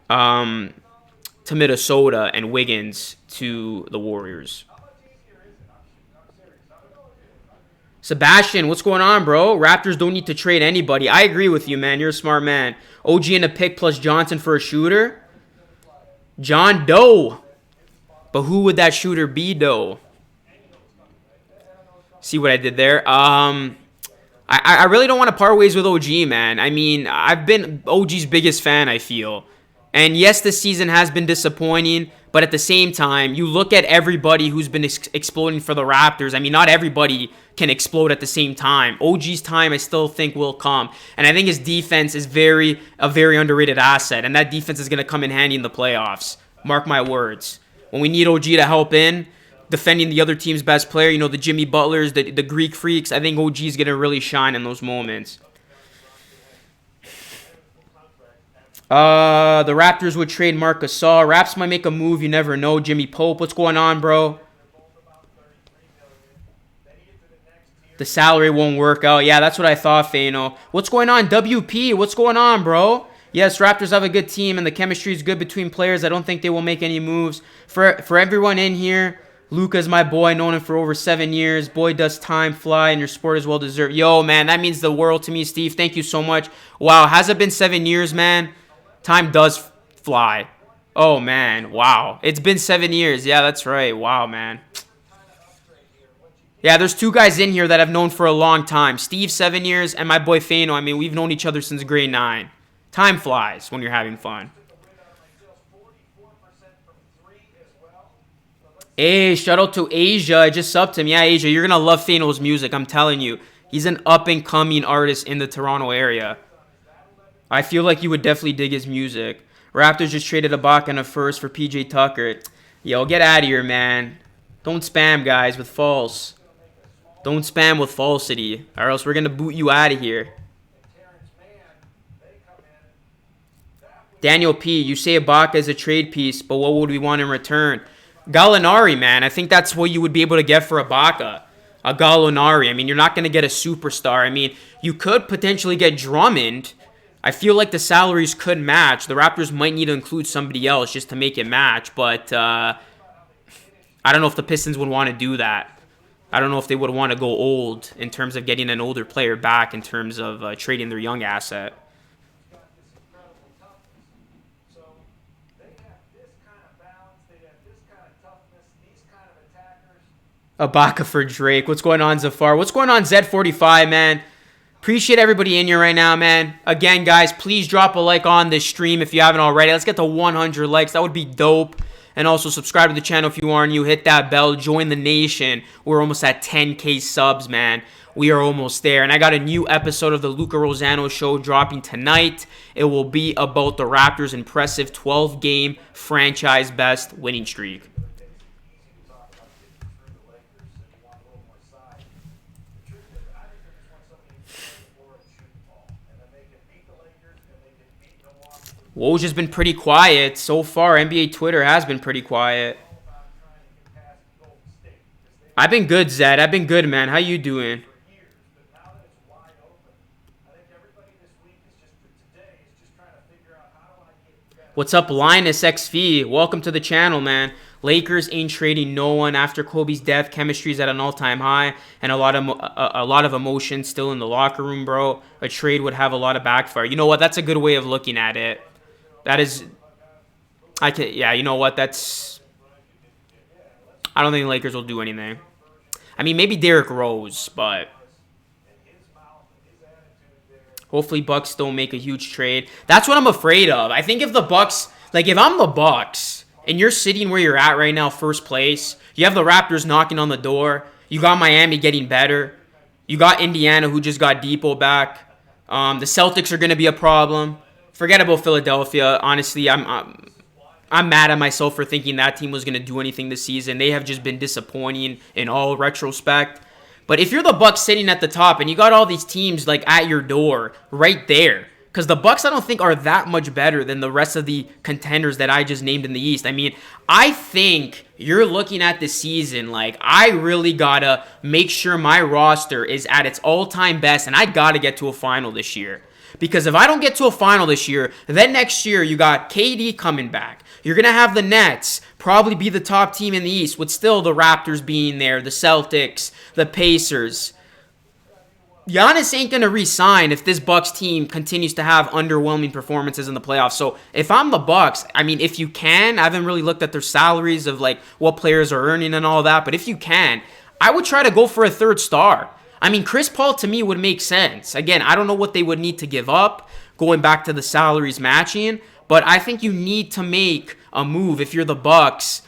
to Minnesota and Wiggins to the Warriors. Sebastian, what's going on, bro? Raptors don't need to trade anybody. I agree with you, man. You're a smart man. OG and a pick plus Johnson for a shooter? John Doe. But who would that shooter be, though? See what I did there? I really don't want to part ways with OG, man. I mean, I've been OG's biggest fan, I feel. And yes, this season has been disappointing, but at the same time, you look at everybody who's been exploding for the Raptors. I mean, not everybody can explode at the same time. OG's time, I still think, will come. And I think his defense is a very underrated asset, and that defense is going to come in handy in the playoffs. Mark my words. When we need OG to help in, defending the other team's best player, you know, the Jimmy Butlers, the Greek Freaks, I think OG's going to really shine in those moments. The Raptors would trade Marc Gasol. Raps might make a move. You never know. Jimmy Pope, what's going on, bro? The salary won't work out. Yeah, that's what I thought, Fano. What's going on, WP? What's going on, bro? Yes, Raptors have a good team, and the chemistry is good between players. I don't think they will make any moves. For everyone in here, Luca's my boy. Known him for over 7 years. Boy, does time fly, and your sport is well deserved. Yo, man, that means the world to me, Steve. Thank you so much. Wow, has it been 7 years, man? Time does fly. Oh, man. Wow. It's been 7 years. Yeah, that's right. Wow, man. Yeah, there's 2 guys in here that I've known for a long time. Steve, 7 years, and my boy Fano. I mean, we've known each other since grade 9. Time flies when you're having fun. Hey, shout out to Asia. I just subbed him. Yeah, Asia, you're going to love Fano's music. I'm telling you. He's an up-and-coming artist in the Toronto area. I feel like you would definitely dig his music. Raptors just traded Ibaka and a first for PJ Tucker. Yo, get out of here, man. Don't spam, guys, with false. Don't spam with falsity, or else we're going to boot you out of here. Daniel P., you say Ibaka is a trade piece, but what would we want in return? Gallinari, man. I think that's what you would be able to get for Ibaka. A Gallinari. I mean, you're not going to get a superstar. I mean, you could potentially get Drummond. I feel like the salaries could match. The Raptors might need to include somebody else just to make it match, but I don't know if the Pistons would want to do that. I don't know if they would want to go old in terms of getting an older player back in terms of trading their young asset. Ibaka for Drake. What's going on, Zafar? What's going on, Z45, man? Appreciate everybody in here right now, man. Again, guys, please drop a like on this stream if you haven't already. Let's get to 100 likes. That would be dope. And also subscribe to the channel if you are new. Hit that bell. Join the nation. We're almost at 10K subs, man. We are almost there. And I got a new episode of the Luca Rosano show dropping tonight. It will be about the Raptors' impressive 12-game franchise best winning streak. Woj has been pretty quiet so far. NBA Twitter has been pretty quiet. I've been good, Zed. I've been good, man. How you doing? What's up, Linus XV? Welcome to the channel, man. Lakers ain't trading no one after Kobe's death. Chemistry's at an all-time high, and a lot of emotion still in the locker room, bro. A trade would have a lot of backfire. You know what? That's a good way of looking at it. That is, yeah. You know what? I don't think the Lakers will do anything. I mean, maybe Derrick Rose, but hopefully Bucks don't make a huge trade. That's what I'm afraid of. I think if the Bucks, like if I'm the Bucks and you're sitting where you're at right now, first place, you have the Raptors knocking on the door. You got Miami getting better. You got Indiana who just got Depot back. The Celtics are going to be a problem. Forget about Philadelphia. Honestly, I'm mad at myself for thinking that team was going to do anything this season. They have just been disappointing in all retrospect. But if you're the Bucks sitting at the top and you got all these teams like at your door right there, because the Bucks I don't think are that much better than the rest of the contenders that I just named in the East. I mean, I think you're looking at the season like I really gotta make sure my roster is at its all-time best, and I gotta get to a final this year. Because if I don't get to a final this year, then next year you got KD coming back. You're going to have the Nets probably be the top team in the East, with still the Raptors being there, the Celtics, the Pacers. Giannis ain't going to re-sign if this Bucks team continues to have underwhelming performances in the playoffs. So if I'm the Bucks, I mean, if you can, I haven't really looked at their salaries of like what players are earning and all that, but if you can, I would try to go for a third star. I mean, Chris Paul to me would make sense. Again, I don't know what they would need to give up, going back to the salaries matching, but I think you need to make a move if you're the Bucks.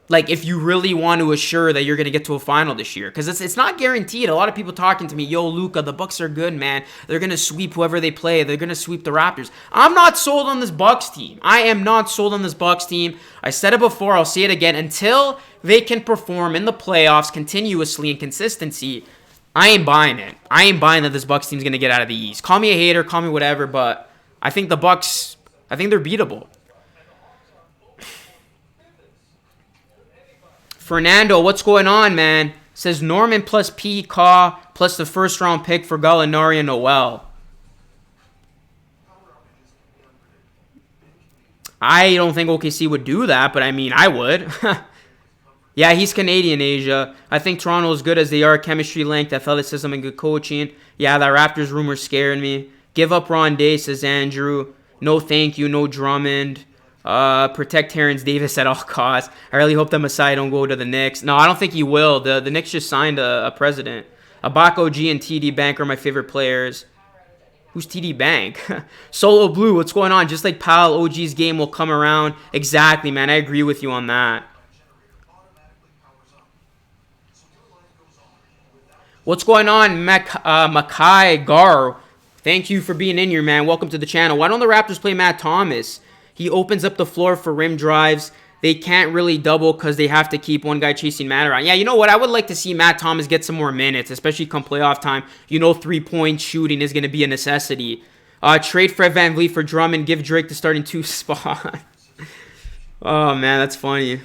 Like, if you really want to assure that you're going to get to a final this year. Because it's not guaranteed. A lot of people talking to me, yo, Luka, the Bucks are good, man. They're going to sweep whoever they play. They're going to sweep the Raptors. I'm not sold on this Bucks team. I am not sold on this Bucks team. I said it before. I'll say it again. Until they can perform in the playoffs continuously and consistency, I ain't buying it. I ain't buying that this Bucks team's going to get out of the East. Call me a hater. Call me whatever. But I think the Bucks, I think they're beatable. Fernando, what's going on, man? Says Norman plus P. Kaw plus the first round pick for Gallinari and Noel. I don't think OKC would do that, but I mean, I would. Yeah, he's Canadian, Asia. I think Toronto is good as they are. Chemistry, length, athleticism, and good coaching. Yeah, that Raptors rumor scared me. Give up Ron Day, says Andrew. No thank you, no Drummond. Protect Terrence Davis at all costs. I really hope that Masai don't go to the Knicks. No, I don't think he will. The Knicks just signed a president. Abako G and TD Bank are my favorite players. Who's TD Bank? Solo Blue, what's going on? Just like Pal, OG's game will come around. Exactly, man. I agree with you on that. What's going on, Makai Gar? Thank you for being in here, man. Welcome to the channel. Why don't the Raptors play Matt Thomas? He opens up the floor for rim drives. They can't really double because they have to keep one guy chasing Matt around. Yeah, you know what? I would like to see Matt Thomas get some more minutes, especially come playoff time. You know, three-point shooting is going to be a necessity. Trade Fred VanVleet for Drummond. Give Drake the starting 2 spot. Oh, man, that's funny.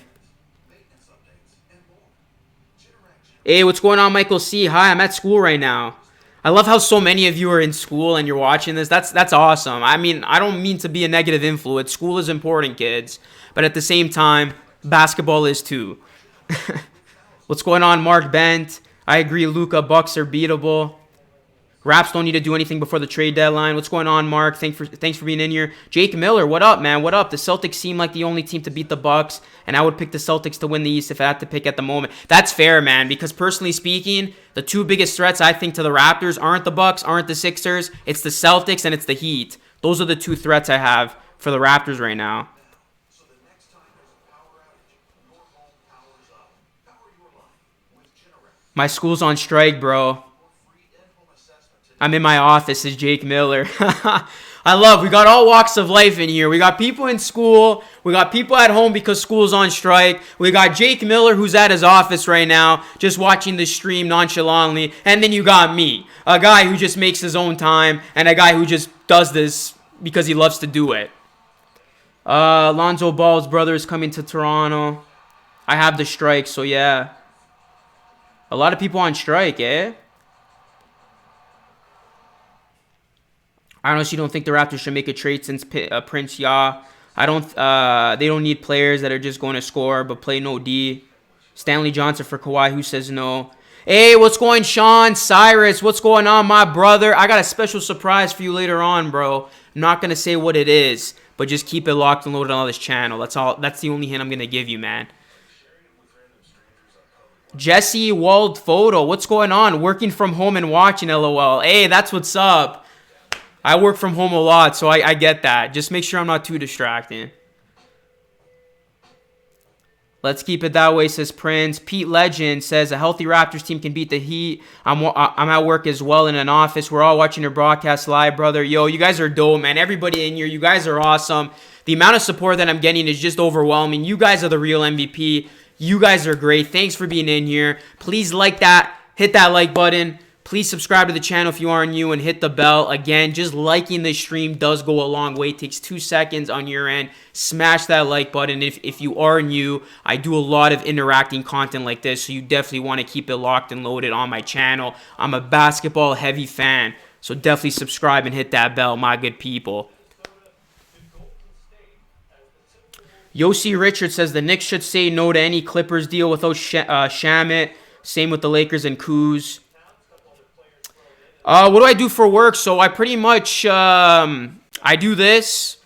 Hey, what's going on, Michael C? Hi, I'm at school right now. I love how so many of you are in school and you're watching this. That's awesome. I mean, I don't mean to be a negative influence. School is important, kids. But at the same time, basketball is too. What's going on, Mark Bent? I agree, Luka. Bucks are beatable. Raps don't need to do anything before the trade deadline. What's going on, Mark? Thanks for being in here. Jake Miller, what up, man? What up? The Celtics seem like the only team to beat the Bucks, and I would pick the Celtics to win the East if I had to pick at the moment. That's fair, man, because personally speaking, the two biggest threats I think to the Raptors aren't the Bucks, aren't the Sixers. It's the Celtics and it's the Heat. Those are the two threats I have for the Raptors right now. My school's on strike, bro. I'm in my office, is Jake Miller. We got all walks of life in here. We got people in school. We got people at home because school's on strike. We got Jake Miller, who's at his office right now, just watching the stream nonchalantly. And then you got me, a guy who just makes his own time and a guy who just does this because he loves to do it. Lonzo Ball's brother is coming to Toronto. I have the strike, so yeah. A lot of people on strike, eh? I honestly don't think the Raptors should make a trade since Prince Ya. I don't. They don't need players that are just going to score but play no D. Stanley Johnson for Kawhi, who says no. Hey, what's going, Sean? Cyrus, what's going on, my brother? I got a special surprise for you later on, bro. I'm not gonna say what it is, but just keep it locked and loaded on this channel. That's all. That's the only hint I'm gonna give you, man. Jesse Wald Photo, what's going on? Working from home and watching, LOL. Hey, that's what's up. I work from home a lot, so I get that. Just make sure I'm not too distracting. Let's keep it that way, says Prince. Pete Legend says a healthy Raptors team can beat the Heat. I'm at work as well in an office. We're all watching your broadcast live, brother. Yo, you guys are dope, man. Everybody in here, you guys are awesome. The amount of support that I'm getting is just overwhelming. You guys are the real MVP. You guys are great. Thanks for being in here. Please like that. Hit that like button. Please subscribe to the channel if you are new and hit the bell. Again, just liking the stream does go a long way. It takes 2 seconds on your end. Smash that like button if you are new. I do a lot of interacting content like this, so you definitely want to keep it locked and loaded on my channel. I'm a basketball heavy fan, so definitely subscribe and hit that bell, my good people. Yossi Richard says the Knicks should say no to any Clippers deal without Shamet. Same with the Lakers and Kuz. What do I do for work? So I pretty much, I do this.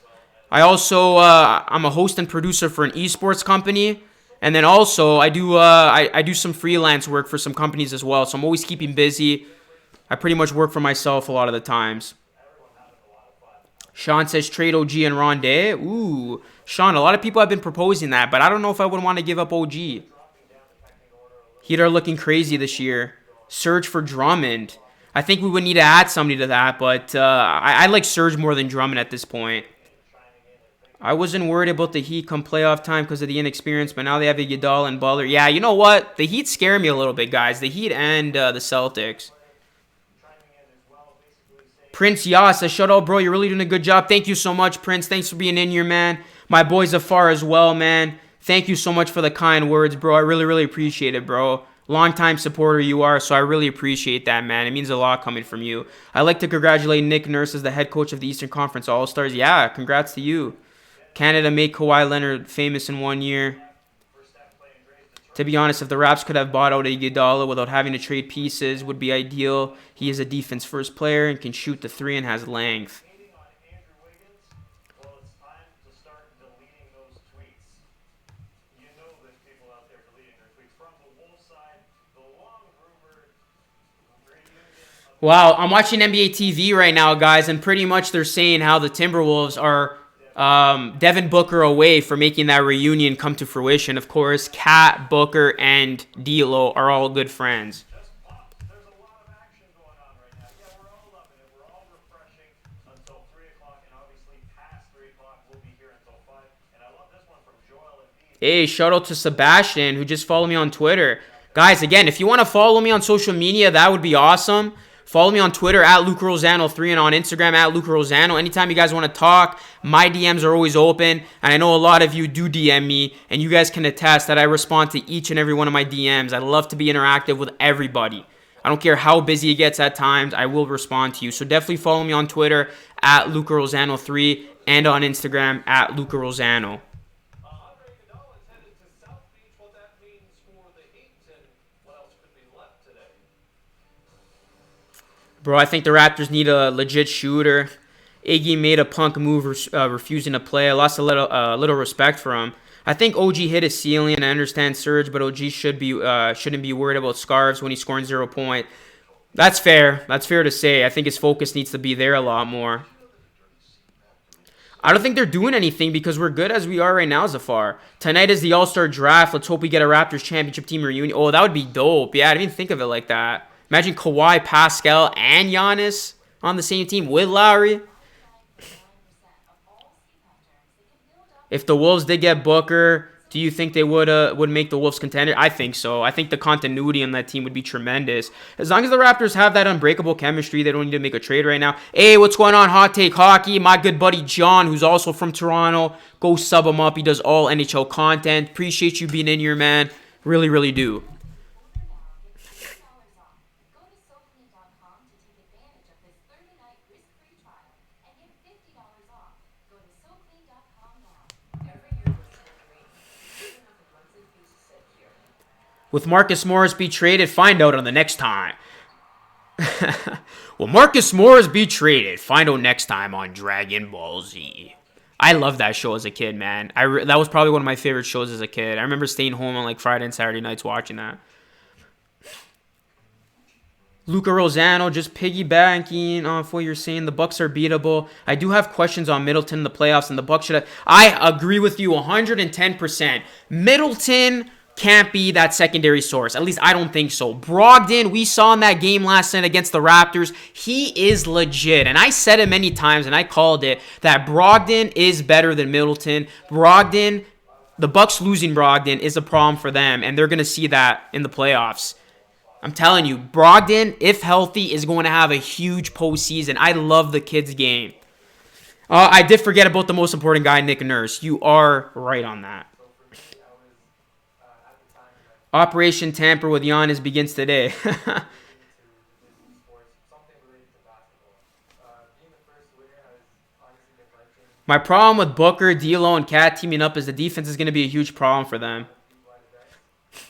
I also, I'm a host and producer for an esports company. And then also I do some freelance work for some companies as well. So I'm always keeping busy. I pretty much work for myself a lot of the times. Sean says trade OG and Rondé. Ooh, Sean, a lot of people have been proposing that, but I don't know if I would want to give up OG. Heat are looking crazy this year. Surge for Drummond. I think we would need to add somebody to that, but I like Surge more than Drummond at this point. I wasn't worried about the Heat come playoff time because of the inexperience, but now they have Iguodala and Butler. Yeah, you know what? The Heat scare me a little bit, guys. The Heat and the Celtics. Prince Yas says, shut up, bro. You're really doing a good job. Thank you so much, Prince. Thanks for being in here, man. My boys afar as well, man. Thank you so much for the kind words, bro. I really, really appreciate it, bro. Long-time supporter you are, so I really appreciate that, man. It means a lot coming from you. I'd like to congratulate Nick Nurse as the head coach of the Eastern Conference All-Stars. Yeah, congrats to you. Canada made Kawhi Leonard famous in 1 year. To be honest, if the Raps could have bought out Iguodala without having to trade pieces, would be ideal. He is a defense-first player and can shoot the three and has length. Wow, I'm watching NBA TV right now, guys, and pretty much they're saying how the Timberwolves are Devin Booker away for making that reunion come to fruition. Of course, Cat, Booker, and D'Lo are all good friends. Hey, shout out to Sebastian, who just followed me on Twitter. Guys, again, if you want to follow me on social media, that would be awesome. Follow me on Twitter at LucaRosano3 and on Instagram at LucaRosano. Anytime you guys want to talk, my DMs are always open. And I know a lot of you do DM me, and you guys can attest that I respond to each and every one of my DMs. I love to be interactive with everybody. I don't care how busy it gets at times, I will respond to you. So definitely follow me on Twitter at LucaRosano3 and on Instagram at LucaRosano. Bro, I think the Raptors need a legit shooter. Iggy made a punk move refusing to play. I lost a little respect for him. I think OG hit his ceiling, and I understand Surge, but OG shouldn't be worried about scarves when he's scoring 0 point. That's fair. That's fair to say. I think his focus needs to be there a lot more. I don't think they're doing anything because we're good as we are right now, Zafar. Tonight is the All-Star Draft. Let's hope we get a Raptors championship team reunion. Oh, that would be dope. Yeah, I didn't even think of it like that. Imagine Kawhi, Pascal, and Giannis on the same team with Lowry. If the Wolves did get Booker, Do you think they would make the Wolves contender? I think so. I think the continuity on that team would be tremendous. As long as the Raptors have that unbreakable chemistry, they don't need to make a trade right now. Hey, what's going on, Hot Take Hockey? My good buddy John, who's also from Toronto. Go sub him up. He does all NHL content. Appreciate you being in here, man. Really, really do. Will Marcus Morris be traded? Find out on the next time. Will Marcus Morris be traded? Find out next time on Dragon Ball Z. I loved that show as a kid, man. That was probably one of my favorite shows as a kid. I remember staying home on like Friday and Saturday nights watching that. Luca Rosano, just piggybacking off what you're saying. The Bucks are beatable. I do have questions on Middleton in the playoffs, and the Bucks should have. I agree with you 110%. Middleton can't be that secondary source. At least I don't think so. Brogdon, we saw in that game last night against the Raptors, he is legit. And I said it many times, and I called it, that Brogdon is better than Middleton. Brogdon, the Bucks losing Brogdon is a problem for them, and they're going to see that in the playoffs. I'm telling you, Brogdon, if healthy, is going to have a huge postseason. I love the kid's game. I did forget about the most important guy, Nick Nurse. You are right on that. Operation Tamper with Giannis begins today. My problem with Booker, D'Lo, and Cat teaming up is the defense is going to be a huge problem for them.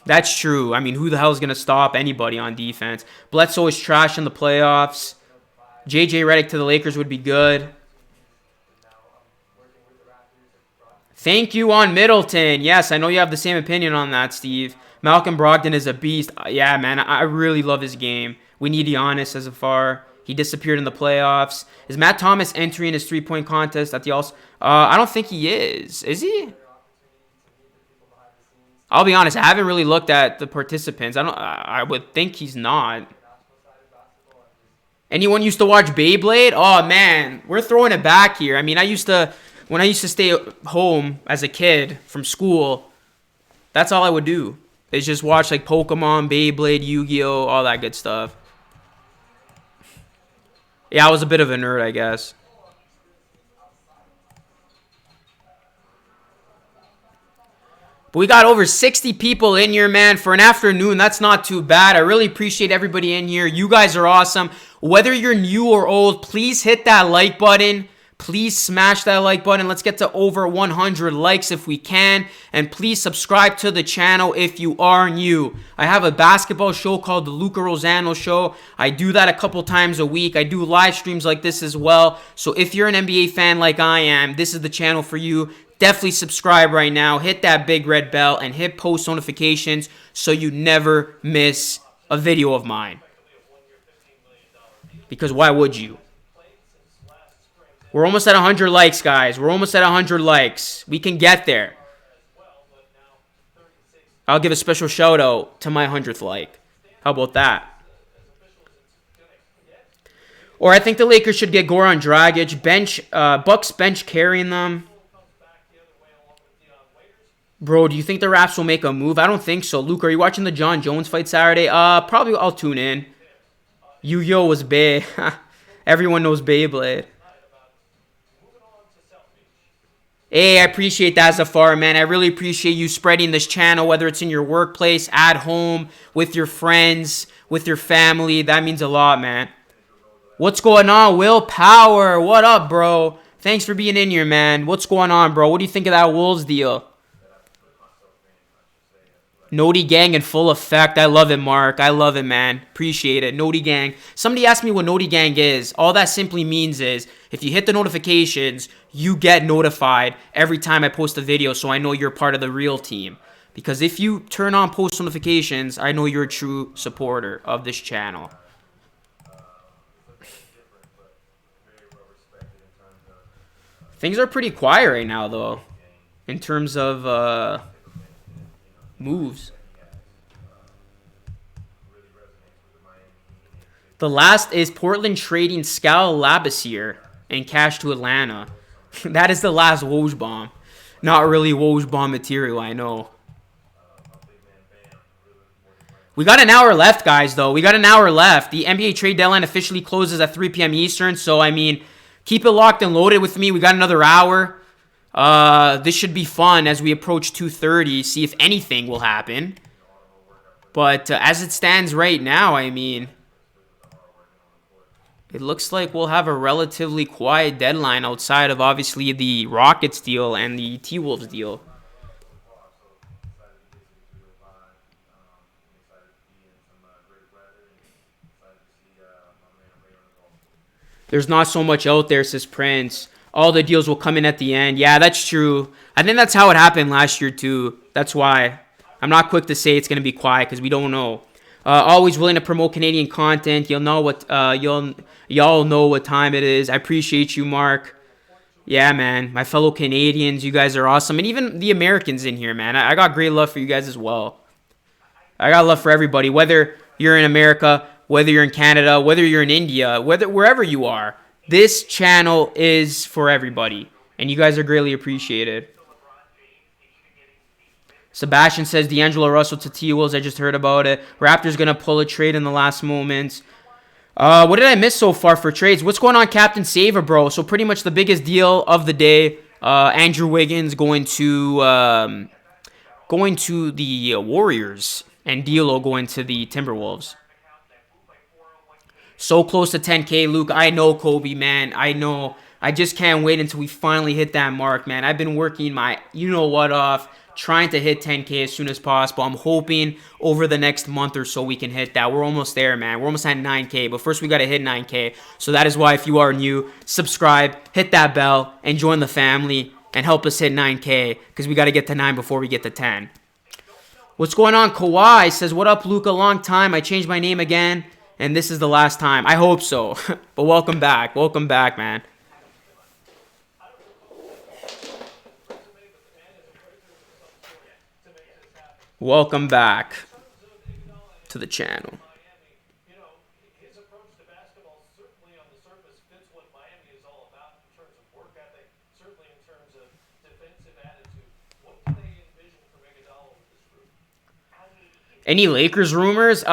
That's true. I mean, who the hell is going to stop anybody on defense? Bledsoe is trash in the playoffs. JJ Redick to the Lakers would be good. Thank you on Middleton. Yes, I know you have the same opinion on that, Steve. Malcolm Brogdon is a beast. Yeah, man, I really love his game. We need Giannis as a far. He disappeared in the playoffs. Is Matt Thomas entering his three-point contest at the All? I don't think he is. Is he? I'll be honest. I haven't really looked at the participants. I would think he's not. Anyone used to watch Beyblade? Oh man, we're throwing it back here. I mean, when I used to stay home as a kid from school, that's all I would do. Is just watch like Pokemon, Beyblade, Yu-Gi-Oh, all that good stuff. Yeah, I was a bit of a nerd, I guess. But we got over 60 people in here, man, for an afternoon. That's not too bad. I really appreciate everybody in here. You guys are awesome. Whether you're new or old, please hit that like button. Please smash that like button. Let's get to over 100 likes if we can. And please subscribe to the channel if you are new. I have a basketball show called The Luca Rosano Show. I do that a couple times a week. I do live streams like this as well. So if you're an NBA fan like I am, this is the channel for you. Definitely subscribe right now. Hit that big red bell and hit post notifications so you never miss a video of mine. Because why would you? We're almost at 100 likes, guys. We're almost at 100 likes. We can get there. I'll give a special shout out to my 100th like. How about that? Or I think the Lakers should get Goran Dragic. Bucks bench carrying them. Bro, do you think the Raps will make a move? I don't think so. Luke, are you watching the John Jones fight Saturday? Probably I'll tune in. Yu-Gi-Oh was Bay. Everyone knows Beyblade. Hey, I appreciate that, Zafar, man. I really appreciate you spreading this channel, whether it's in your workplace, at home, with your friends, with your family. That means a lot, man. What's going on, Will Power? What up, bro? Thanks for being in here, man. What's going on, bro? What do you think of that Wolves deal? Noti Gang in full effect. I love it, Mark. I love it, man. Appreciate it. Noti Gang. Somebody asked me what Noti Gang is. All that simply means is if you hit the notifications, you get notified every time I post a video, so I know you're part of the real team. Because if you turn on post notifications, I know you're a true supporter of this channel. Things are pretty quiet right now, though, in terms of moves. The last is Portland trading Skal Labissiere and cash to Atlanta. That is the last Woj bomb. Not really Woj bomb material, I know. We got an hour left, guys, though. We got an hour left. The NBA trade deadline officially closes at 3 p.m. Eastern, so, I mean, keep it locked and loaded with me. We got another hour. This should be fun as we approach 2:30, see if anything will happen. But as it stands right now, I mean, it looks like we'll have a relatively quiet deadline outside of, obviously, the Rockets deal and the T-Wolves deal. There's not so much out there, says Prince. All the deals will come in at the end. Yeah, that's true. I think that's how it happened last year, too. That's why I'm not quick to say it's going to be quiet because we don't know. Always willing to promote Canadian content. You'll know what y'all know what time it is. I appreciate you, Mark. Yeah, man. My fellow Canadians, you guys are awesome. And even the Americans in here, man. I got great love for you guys as well. I got love for everybody, whether you're in America, whether you're in Canada, whether you're in India, wherever you are. This channel is for everybody, and you guys are greatly appreciated. Sebastian says D'Angelo Russell to T-Wolves. I just heard about it. Raptors going to pull a trade in the last moments. What did I miss so far for trades? What's going on, Captain Saver, bro? So pretty much the biggest deal of the day. Andrew Wiggins going to the Warriors, and D'Lo going to the Timberwolves. So close to 10K, Luke. I know, Kobe, man. I know. I just can't wait until we finally hit that mark, man. I've been working my you-know-what off, trying to hit 10K as soon as possible. I'm hoping over the next month or so we can hit that. We're almost there, man. We're almost at 9K, but first we got to hit 9K. So that is why if you are new, subscribe, hit that bell, and join the family and help us hit 9K because we got to get to 9 before we get to 10. What's going on? Kawhi says, what up, Luke? A long time. I changed my name again. And this is the last time. I hope so. But welcome back. Welcome back, man. Welcome back to the channel. Any Lakers rumors?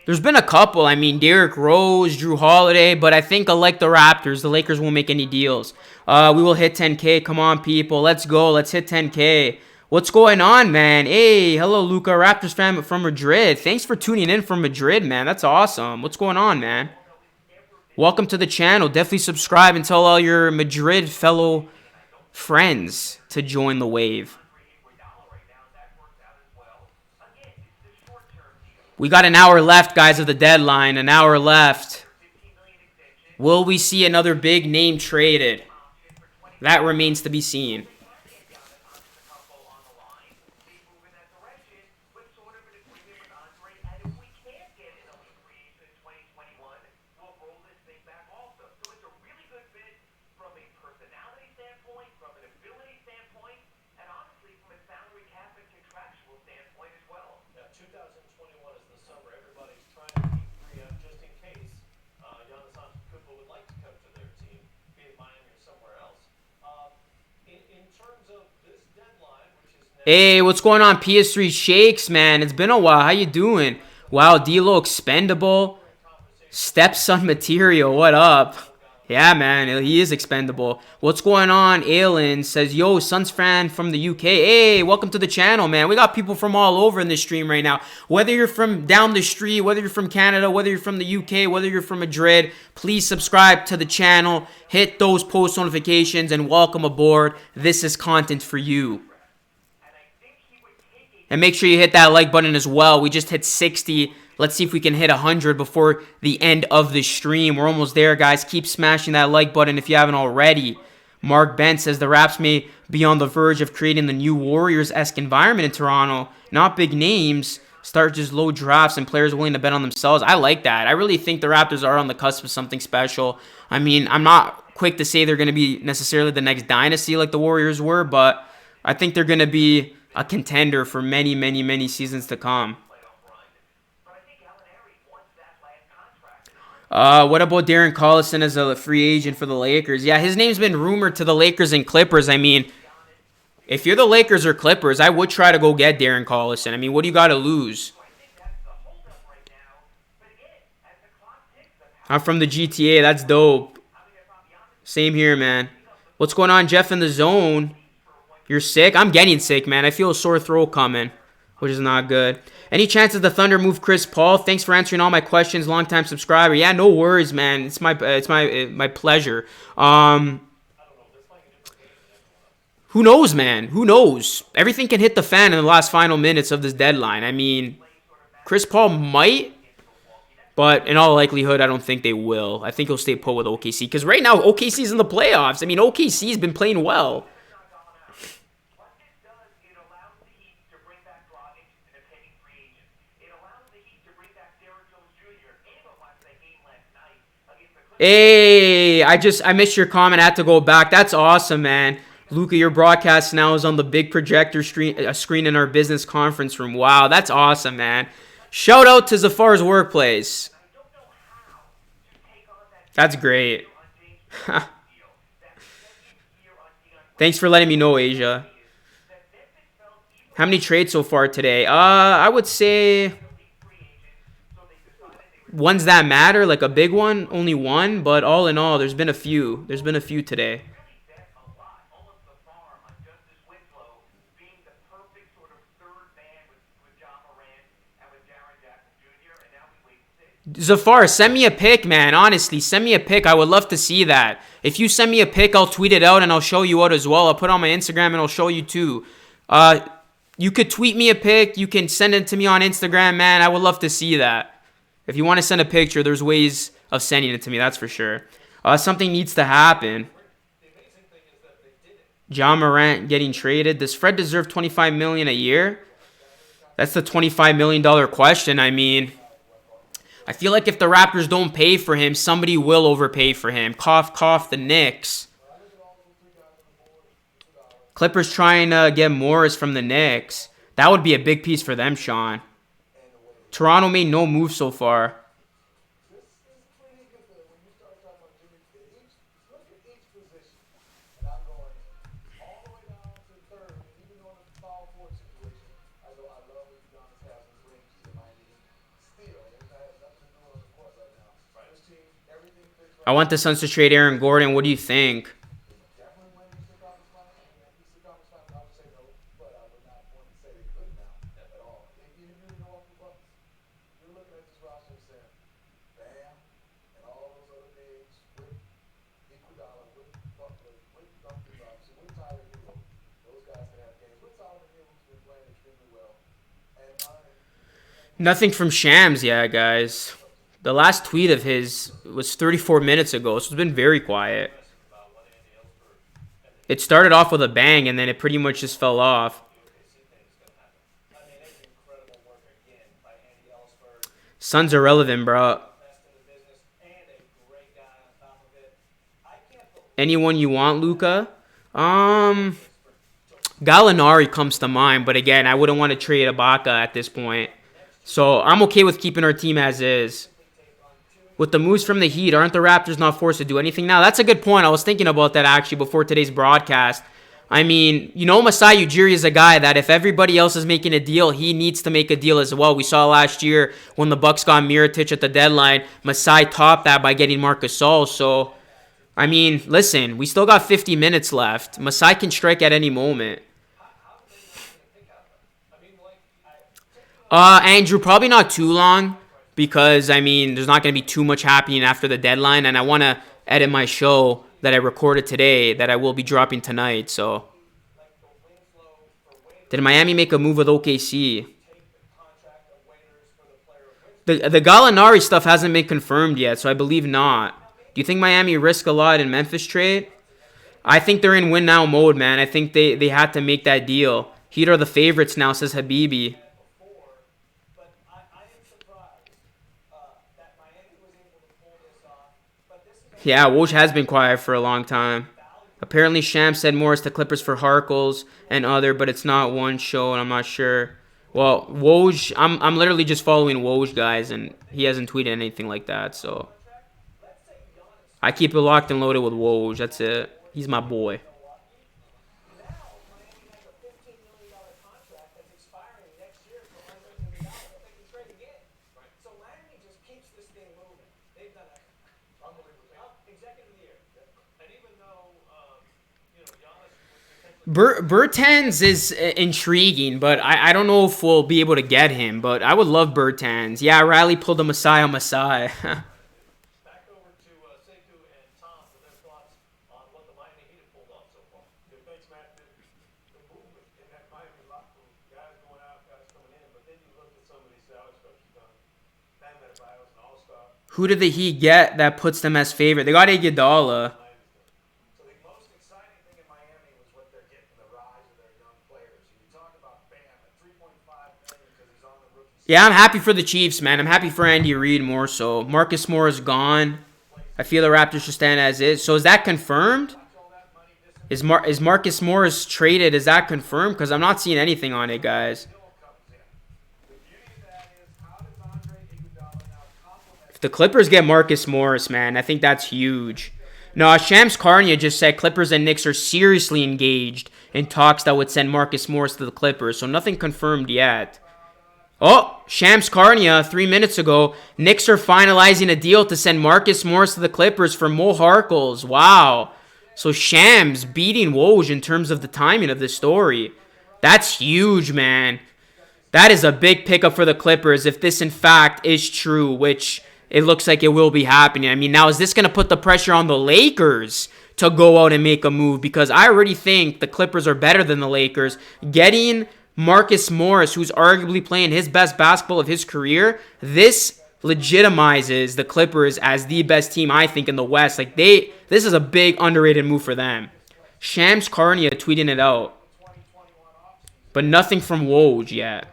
There's been a couple. I mean, Derrick Rose, Drew Holiday, but I think like the Raptors, the Lakers won't make any deals. We will hit 10K. Come on, people. Let's go. Let's hit 10K. What's going on, man? Hey, hello, Luca, Raptors fan from Madrid. Thanks for tuning in from Madrid, man. That's awesome. What's going on, man? Welcome to the channel. Definitely subscribe and tell all your Madrid fellow friends to join the wave. We got an hour left, guys, of the deadline. An hour left. Will we see another big name traded? That remains to be seen. Hey, what's going on, PS3 Shakes, man? It's been a while. How you doing? Wow, D'Lo expendable. Stepson material. What up? Yeah, man, he is expendable. What's going on? Aylin says, yo, Suns fan from the UK. Hey, welcome to the channel, man. We got people from all over in this stream right now. Whether you're from down the street, whether you're from Canada, whether you're from the UK, whether you're from Madrid, please subscribe to the channel. Hit those post notifications and welcome aboard. This is content for you. And make sure you hit that like button as well. We just hit 60. Let's see if we can hit 100 before the end of the stream. We're almost there, guys. Keep smashing that like button if you haven't already. Mark Bent says the Raps may be on the verge of creating the new Warriors-esque environment in Toronto. Not big names. Start just low drafts and players willing to bet on themselves. I like that. I really think the Raptors are on the cusp of something special. I mean, I'm not quick to say they're going to be necessarily the next dynasty like the Warriors were, but I think they're going to be a contender for many, many, many seasons to come. What about Darren Collison as a free agent for the Lakers? Yeah, his name's been rumored to the Lakers and Clippers. I mean, if you're the Lakers or Clippers, I would try to go get Darren Collison. I mean, what do you got to lose? I'm from the GTA. That's dope. Same here, man. What's going on, Jeff in the zone? You're sick? I'm getting sick, man. I feel a sore throat coming, which is not good. Any chances the Thunder move Chris Paul? Thanks for answering all my questions, longtime subscriber. Yeah, no worries, man. It's my pleasure. Who knows, man? Who knows? Everything can hit the fan in the last final minutes of this deadline. I mean, Chris Paul might, but in all likelihood, I don't think they will. I think he'll stay put with OKC because right now OKC's in the playoffs. I mean, OKC's been playing well. Hey, I missed your comment. I had to go back. That's awesome, man. Luca, your broadcast now is on the big projector screen in our business conference room. Wow, that's awesome, man. Shout out to Zafar's workplace. That's great. Thanks for letting me know, Asia. How many trades so far today? I would say ones that matter, like a big one, only one, but all in all, there's been a few. There's been a few today. Zafar, send me a pic, man. Honestly, send me a pic. I would love to see that. If you send me a pic, I'll tweet it out and I'll show you out as well. I'll put it on my Instagram and I'll show you too. You could tweet me a pic. You can send it to me on Instagram, man. I would love to see that. If you want to send a picture, there's ways of sending it to me. That's for sure. Something needs to happen. Ja Morant getting traded. Does Fred deserve $25 million a year? That's the $25 million question. I mean, I feel like if the Raptors don't pay for him, somebody will overpay for him. Cough, cough, the Knicks. Clippers trying to get Morris from the Knicks. That would be a big piece for them, Sean. Toronto made no move so far. I want the Suns to trade Aaron Gordon. What do you think? Nothing from Shams yet, guys. The last tweet of his was 34 minutes ago, so it's been very quiet. It started off with a bang, and then it pretty much just fell off. Suns are relevant, bro. Anyone you want, Luca? Gallinari comes to mind, but again, I wouldn't want to trade Ibaka at this point. So I'm okay with keeping our team as is. With the moves from the Heat, aren't the Raptors not forced to do anything now? That's a good point. I was thinking about that actually before today's broadcast. I mean, you know, Masai Ujiri is a guy that if everybody else is making a deal, he needs to make a deal as well. We saw last year when the Bucks got Mirotic at the deadline, Masai topped that by getting Marc Gasol. So, I mean, listen, we still got 50 minutes left. Masai can strike at any moment. Andrew, probably not too long because, I mean, there's not going to be too much happening after the deadline, and I want to edit my show that I recorded today that I will be dropping tonight, so. Did Miami make a move with OKC? The Gallinari stuff hasn't been confirmed yet, so I believe not. Do you think Miami risked a lot in Memphis trade? I think they're in win-now mode, man. I think they had to make that deal. Heat are the favorites now, says Habibi. Yeah, Woj has been quiet for a long time. Apparently, Shams said Morris to Clippers for Harkles and other, but it's not one show, and I'm not sure. Well, Woj, I'm literally just following Woj, guys, and he hasn't tweeted anything like that, so. I keep it locked and loaded with Woj. That's it. He's my boy. Bertans is intriguing, but I don't know if we'll be able to get him. But I would love Bertans. Yeah, Riley pulled a Messiah. Who did the Heat get that puts them as favorite? They got Iguodala. Yeah, I'm happy for the Chiefs, man. I'm happy for Andy Reid more so. Marcus Morris gone. I feel the Raptors should stand as is. So is that confirmed? Is Marcus Morris traded? Is that confirmed? Because I'm not seeing anything on it, guys. If the Clippers get Marcus Morris, man, I think that's huge. No, Shams Charania just said Clippers and Knicks are seriously engaged in talks that would send Marcus Morris to the Clippers. So nothing confirmed yet. Oh, Shams Charania 3 minutes ago. Knicks are finalizing a deal to send Marcus Morris to the Clippers for Mo Harkless. Wow. So Shams beating Woj in terms of the timing of this story. That's huge, man. That is a big pickup for the Clippers if this in fact is true, which it looks like it will be happening. I mean, now is this going to put the pressure on the Lakers to go out and make a move? Because I already think the Clippers are better than the Lakers. Getting Marcus Morris, who's arguably playing his best basketball of his career, this legitimizes the Clippers as the best team, I think, in the West. Like, this is a big underrated move for them. Shams Charania tweeting it out. But nothing from Woj yet.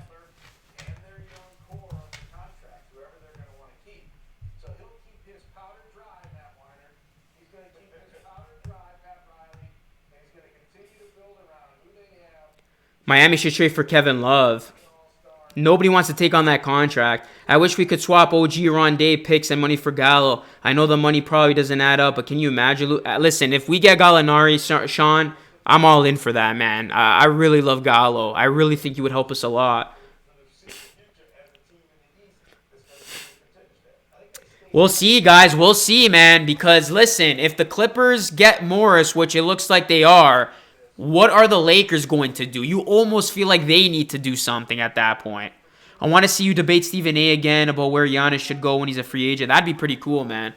Miami should trade for Kevin Love. Nobody wants to take on that contract. I wish we could swap OG Rondé picks and money for Gallo. I know the money probably doesn't add up, but can you imagine? Listen, if we get Gallinari, Sean, I'm all in for that, man. I really love Gallo. I really think he would help us a lot. We'll see, guys. We'll see, man. Because, listen, if the Clippers get Morris, which it looks like they are, what are the Lakers going to do? You almost feel like they need to do something at that point. I want to see you debate Stephen A again about where Giannis should go when he's a free agent. That'd be pretty cool, man.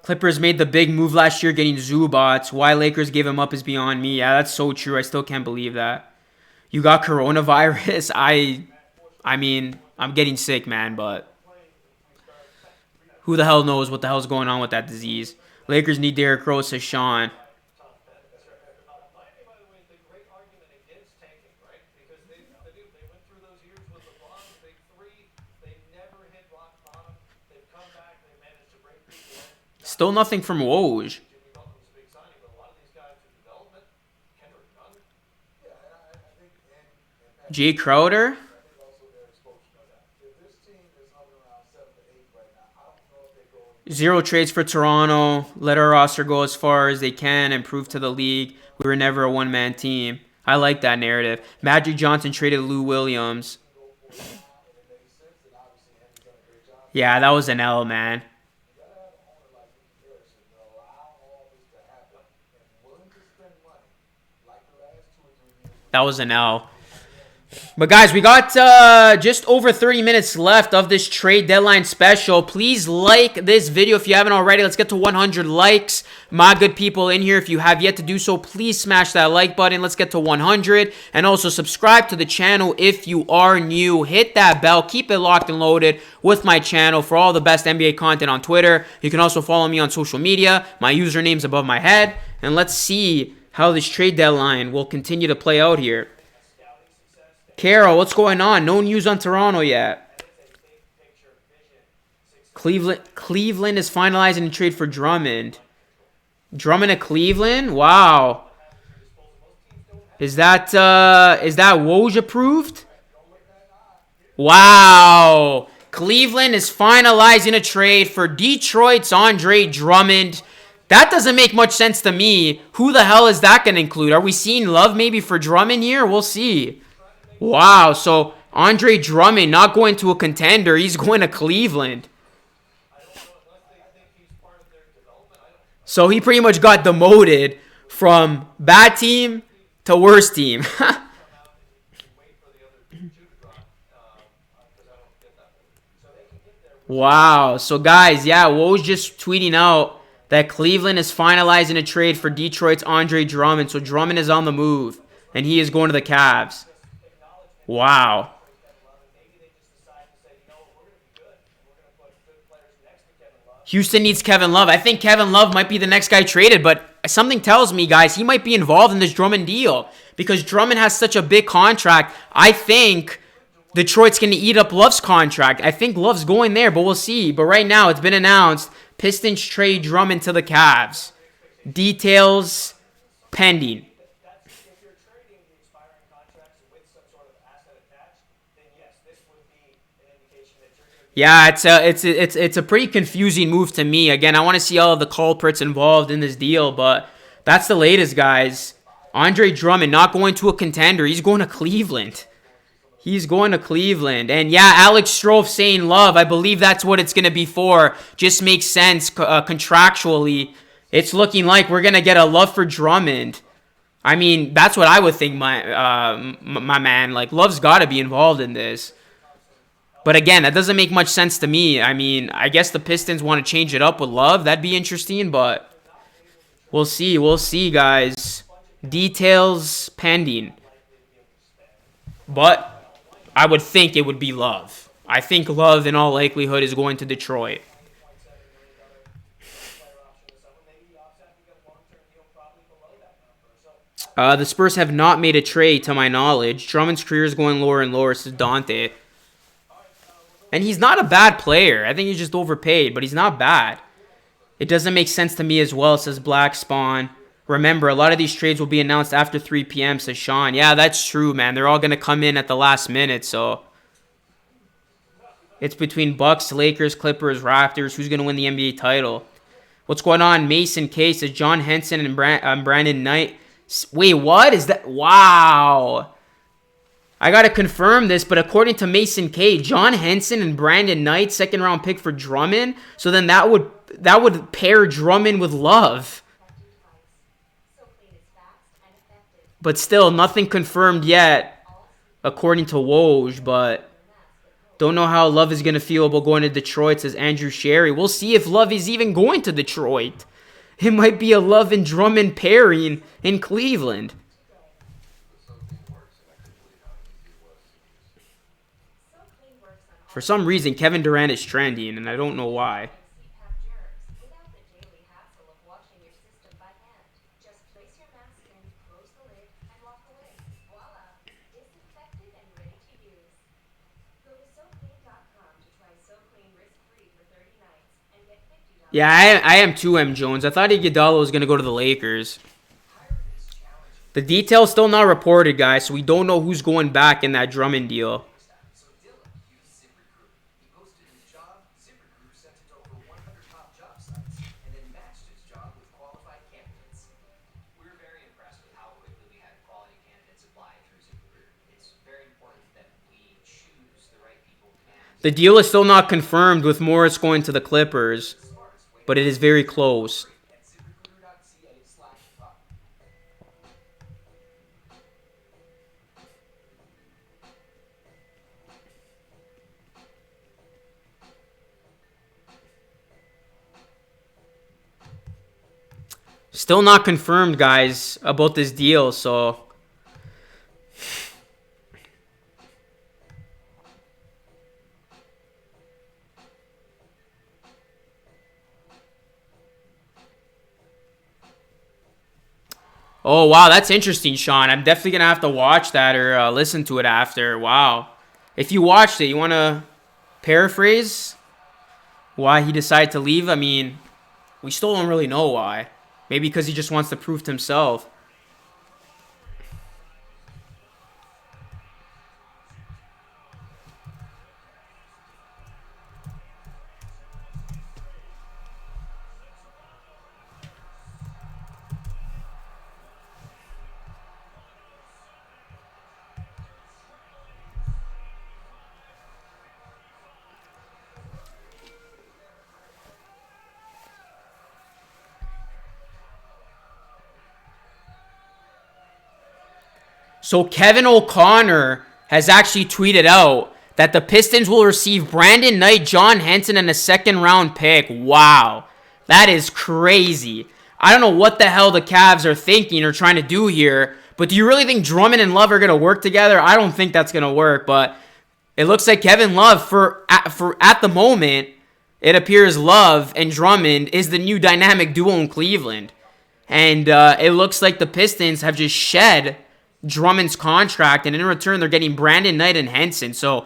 Clippers made the big move last year getting Zubats. Why Lakers gave him up is beyond me. Yeah, that's so true. I still can't believe that. You got coronavirus. I mean, I'm getting sick, man, but who the hell knows what the hell's going on with that disease? Lakers need Derrick Rose, says Sean. Still nothing from Woj. Jay Crowder. Zero trades for Toronto. Let our roster go as far as they can and prove to the league we were never a one-man team. I like that narrative. Magic Johnson traded Lou Williams. Yeah, that was an L, man. That was an L. But guys, we got just over 30 minutes left of this trade deadline special. Please like this video if you haven't already. Let's get to 100 likes. My good people in here, if you have yet to do so, please smash that like button. Let's get to 100. And also subscribe to the channel if you are new. Hit that bell. Keep it locked and loaded with my channel for all the best NBA content on Twitter. You can also follow me on social media. My username's above my head. And let's see how this trade deadline will continue to play out here. Carol, what's going on? No news on Toronto yet. Cleveland is finalizing a trade for Drummond. Drummond at Cleveland? Wow. Is that Woj approved? Wow. Cleveland is finalizing a trade for Detroit's Andre Drummond. That doesn't make much sense to me. Who the hell is that going to include? Are we seeing love maybe for Drummond here? We'll see. Wow, so Andre Drummond not going to a contender. He's going to Cleveland. So he pretty much got demoted from bad team to worst team. Wow. So guys, yeah, Woj just tweeting out that Cleveland is finalizing a trade for Detroit's Andre Drummond. So Drummond is on the move, and he is going to the Cavs. Wow. Houston needs Kevin Love. I think Kevin Love might be the next guy traded, but something tells me, guys, he might be involved in this Drummond deal because Drummond has such a big contract. I think Detroit's going to eat up Love's contract. I think Love's going there, but we'll see. But right now, it's been announced, Pistons trade Drummond to the Cavs. Details pending. Yeah, it's a pretty confusing move to me. Again, I want to see all of the culprits involved in this deal, but that's the latest, guys. Andre Drummond not going to a contender. He's going to Cleveland. He's going to Cleveland. And yeah, Alex Strofe saying Love. I believe that's what it's going to be for. Just makes sense contractually. It's looking like we're going to get a Love for Drummond. I mean, that's what I would think, my man. Like, Love's got to be involved in this. But again, that doesn't make much sense to me. I mean, I guess the Pistons want to change it up with Love. That'd be interesting, but we'll see. We'll see, guys. Details pending. But I would think it would be Love. I think Love, in all likelihood, is going to Detroit. The Spurs have not made a trade, to my knowledge. Drummond's career is going lower and lower, says Dante. And he's not a bad player. I think he's just overpaid, but he's not bad. It doesn't make sense to me as well, says Black Spawn. Remember, a lot of these trades will be announced after 3 p.m., says Sean. Yeah, that's true, man. They're all going to come in at the last minute, so it's between Bucks, Lakers, Clippers, Raptors. Who's going to win the NBA title? What's going on? Mason K says John Henson and Brandon Knight. Wait, what is that? Wow. I got to confirm this, but according to Mason K, John Henson and Brandon Knight, second round pick for Drummond. So then that would pair Drummond with Love. But still, nothing confirmed yet, according to Woj. But don't know how Love is going to feel about going to Detroit, says Andrew Sherry. We'll see if Love is even going to Detroit. It might be a Love and Drummond pairing in Cleveland. For some reason, Kevin Durant is trending, and I don't know why. Yeah, I am too, M. Jones. I thought Iguodala was going to go to the Lakers. The details still not reported, guys, so we don't know who's going back in that Drummond deal. The deal is still not confirmed with Morris going to the Clippers, but it is very close. Still not confirmed, guys, about this deal, so Oh, wow, that's interesting, Sean. I'm definitely going to have to watch that or listen to it after. Wow. If you watched it, you want to paraphrase why he decided to leave? I mean, we still don't really know why. Maybe because he just wants to prove to himself. So Kevin O'Connor has actually tweeted out that the Pistons will receive Brandon Knight, John Henson, and a second round pick. Wow. That is crazy. I don't know what the hell the Cavs are thinking or trying to do here, but do you really think Drummond and Love are going to work together? I don't think that's going to work, but it looks like Kevin Love, for at the moment, it appears Love and Drummond is the new dynamic duo in Cleveland. And it looks like the Pistons have just shed Drummond's contract, and in return, they're getting Brandon Knight and Henson. So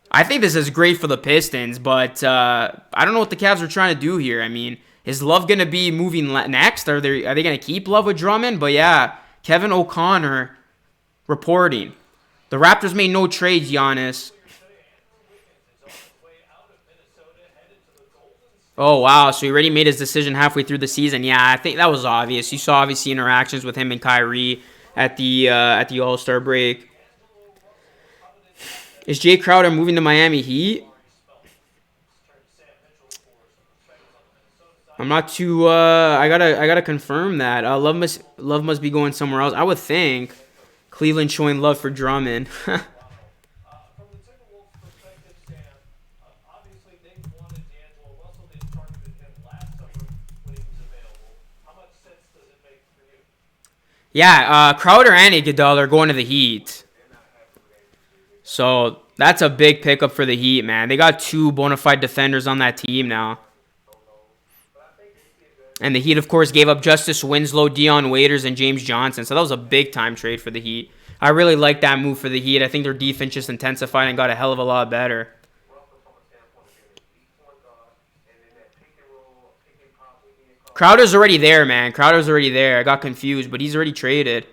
I think this is great for the Pistons, but I don't know what the Cavs are trying to do here. I mean, is Love going to be moving next? Are they going to keep Love with Drummond? But yeah, Kevin O'Connor reporting. The Raptors made no trades, Giannis. Oh, wow. So he already made his decision halfway through the season. Yeah, I think that was obvious. You saw, obviously, interactions with him and Kyrie at the All-Star break. Is Jay Crowder moving to Miami Heat? I'm not too. I gotta confirm that. Love must be going somewhere else. I would think Cleveland showing love for Drummond. Yeah, Crowder and Iguodala are going to the Heat. So that's a big pickup for the Heat, man. They got two bona fide defenders on that team now. And the Heat, of course, gave up Justice Winslow, Dion Waiters, and James Johnson. So that was a big-time trade for the Heat. I really like that move for the Heat. I think their defense just intensified and got a hell of a lot better. Crowder's already there, man. Crowder's already there. I got confused, but he's already traded.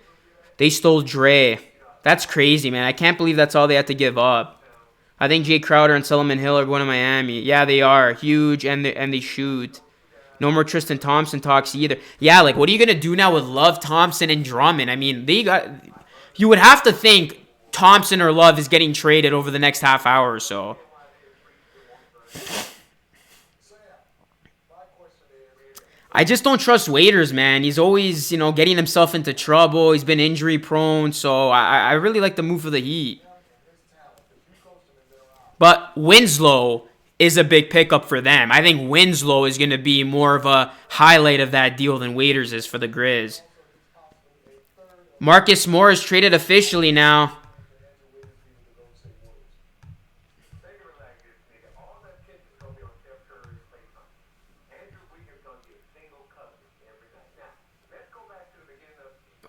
They stole Dre. That's crazy, man. I can't believe that's all they had to give up. I think Jay Crowder and Solomon Hill are going to Miami. Yeah, they are. Huge, and they shoot. No more Tristan Thompson talks either. Yeah, like, what are you going to do now with Love, Thompson, and Drummond? I mean, you would have to think Thompson or Love is getting traded over the next half hour or so. I just don't trust Waiters, man. He's always, getting himself into trouble. He's been injury prone, so I really like the move for the Heat. But Winslow is a big pickup for them. I think Winslow is going to be more of a highlight of that deal than Waiters is for the Grizz. Marcus Morris traded officially now.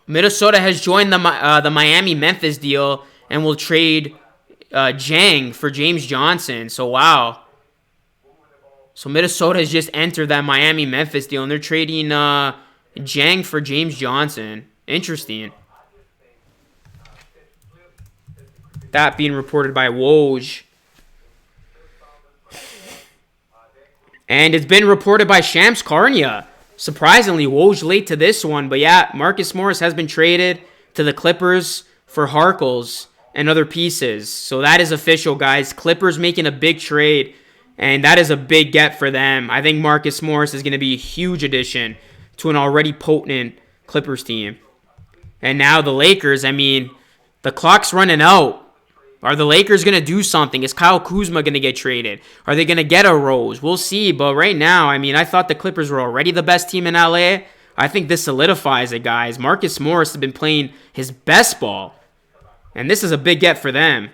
Minnesota has joined the Miami-Memphis deal and will trade Jang for James Johnson. So, wow. So, Minnesota has just entered that Miami-Memphis deal, and they're trading Jang for James Johnson. Interesting. That being reported by Woj. And it's been reported by Shams Karnia. Surprisingly, Woj late to this one. But yeah, Marcus Morris has been traded to the Clippers for Harkles and other pieces. So that is official, guys. Clippers making a big trade, and that is a big get for them. I think Marcus Morris is going to be a huge addition to an already potent Clippers team. And now the Lakers, I mean, the clock's running out. Are the Lakers going to do something? Is Kyle Kuzma going to get traded? Are they going to get a Rose? We'll see. But right now, I mean, I thought the Clippers were already the best team in LA. I think this solidifies it, guys. Marcus Morris has been playing his best ball. And this is a big get for them.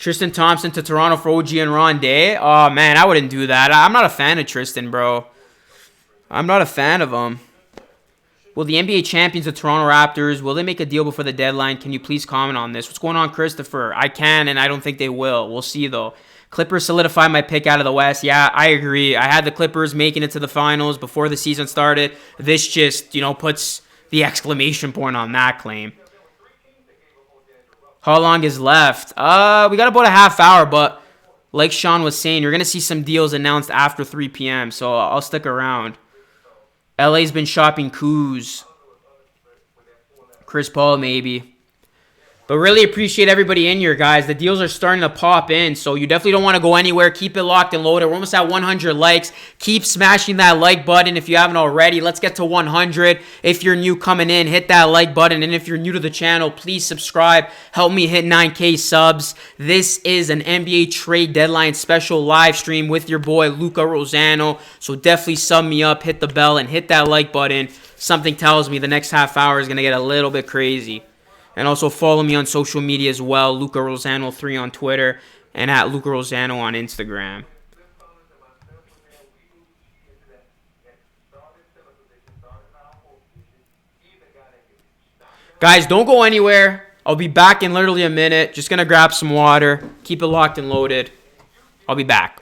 Tristan Thompson to Toronto for OG and Rondé. Oh, man, I wouldn't do that. I'm not a fan of Tristan, bro. I'm not a fan of him. Will the NBA champions, the Toronto Raptors, will they make a deal before the deadline? Can you please comment on this? What's going on, Christopher? I can, and I don't think they will. We'll see, though. Clippers solidify my pick out of the West. Yeah, I agree. I had the Clippers making it to the finals before the season started. This just, puts the exclamation point on that claim. How long is left? We got about a half hour, but like Sean was saying, you're going to see some deals announced after 3 p.m., so I'll stick around. LA's been shopping Kuz. Chris Paul, maybe. But really appreciate everybody in here, guys. The deals are starting to pop in, so you definitely don't want to go anywhere. Keep it locked and loaded. We're almost at 100 likes. Keep smashing that like button if you haven't already. Let's get to 100. If you're new coming in, hit that like button. And if you're new to the channel, please subscribe. Help me hit 9K subs. This is an NBA trade deadline special live stream with your boy, Luca Rosano. So definitely sub me up, hit the bell, and hit that like button. Something tells me the next half hour is going to get a little bit crazy. And also follow me on social media as well, Luca Rosano 3 on Twitter and at Luca Rosano on Instagram. Guys, don't go anywhere. I'll be back in literally a minute. Just going to grab some water. Keep it locked and loaded. I'll be back.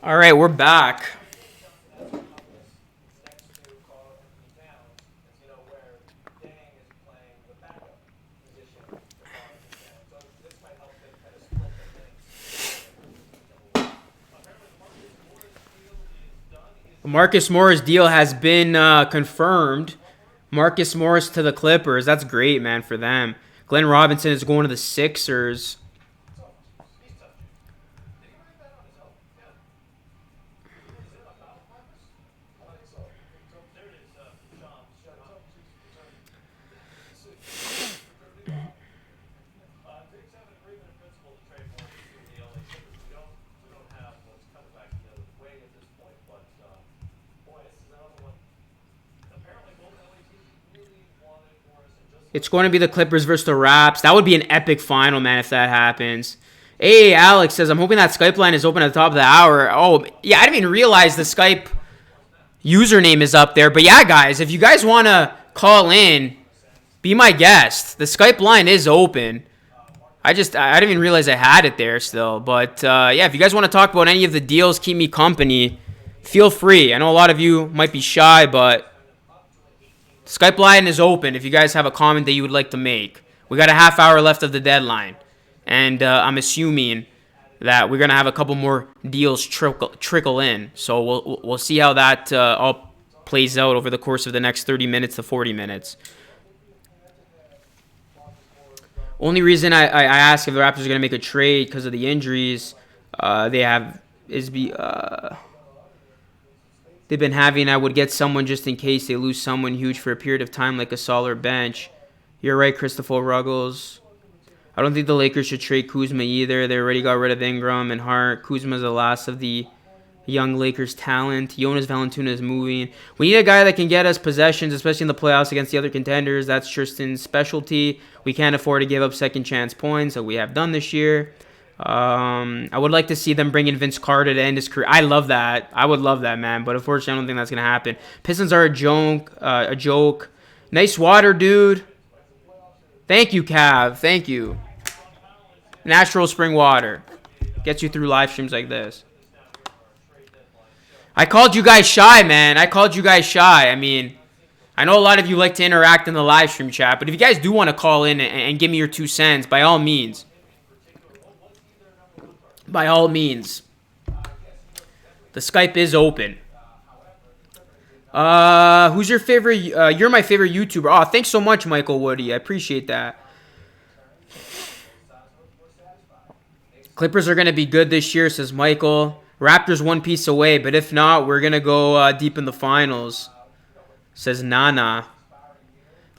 All right, we're back. Marcus Morris deal has been confirmed. Marcus Morris to the Clippers. That's great, man, for them. Glenn Robinson is going to the Sixers. It's going to be the Clippers versus the Raps. That would be an epic final, man, if that happens. Hey, Alex says, I'm hoping that Skype line is open at the top of the hour. Oh, yeah, I didn't even realize the Skype username is up there. But yeah, guys, if you guys want to call in, be my guest. The Skype line is open. I didn't even realize I had it there still. But yeah, if you guys want to talk about any of the deals, keep me company, feel free. I know a lot of you might be shy, but Skype line is open if you guys have a comment that you would like to make. We got a half hour left of the deadline, and I'm assuming that we're gonna have a couple more deals trickle in. So we'll see how that all plays out over the course of the next 30 minutes to 40 minutes. Only reason I ask if the Raptors are gonna make a trade because of the injuries they've been having. I would get someone just in case they lose someone huge for a period of time, like a solid bench. You're right, Christopher Ruggles. I don't think the Lakers should trade Kuzma either. They already got rid of Ingram and Hart. Kuzma's the last of the young Lakers talent. Jonas Valanciunas is moving. We need a guy that can get us possessions, especially in the playoffs against the other contenders. That's Tristan's specialty. We can't afford to give up second chance points that we have done this year. I would like to see them bring in Vince Carter to end his career. I love that. I would love that, man. But unfortunately, I don't think that's going to happen. Pistons are a joke. Nice water, dude. Thank you, Cav. Thank you. Natural spring water. Gets you through live streams like this. I called you guys shy, man. I called you guys shy. I mean, I know a lot of you like to interact in the live stream chat, but if you guys do want to call in and give me your 2 cents, by all means. By all means. The Skype is open. Who's your favorite? You're my favorite YouTuber. Oh, thanks so much, Michael Woody. I appreciate that. Clippers are going to be good this year, says Michael. Raptors 1 piece away, but if not, we're going to go deep in the finals, says Nana.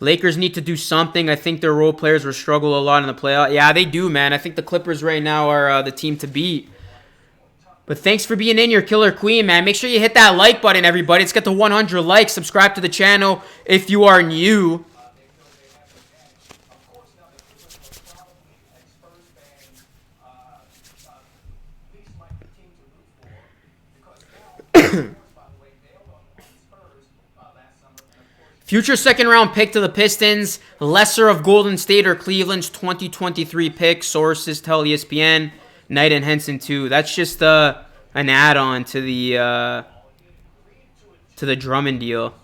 Lakers need to do something. I think their role players will struggle a lot in the playoff. Yeah, they do, man. I think the Clippers right now are the team to beat. But thanks for being in your Killer Queen, man. Make sure you hit that like button, everybody. Let's get to 100 likes. Subscribe to the channel if you are new. Future second round pick to the Pistons. Lesser of Golden State or Cleveland's 2023 pick. Sources tell ESPN. Knight and Henson too. That's just an add-on to the Drummond deal.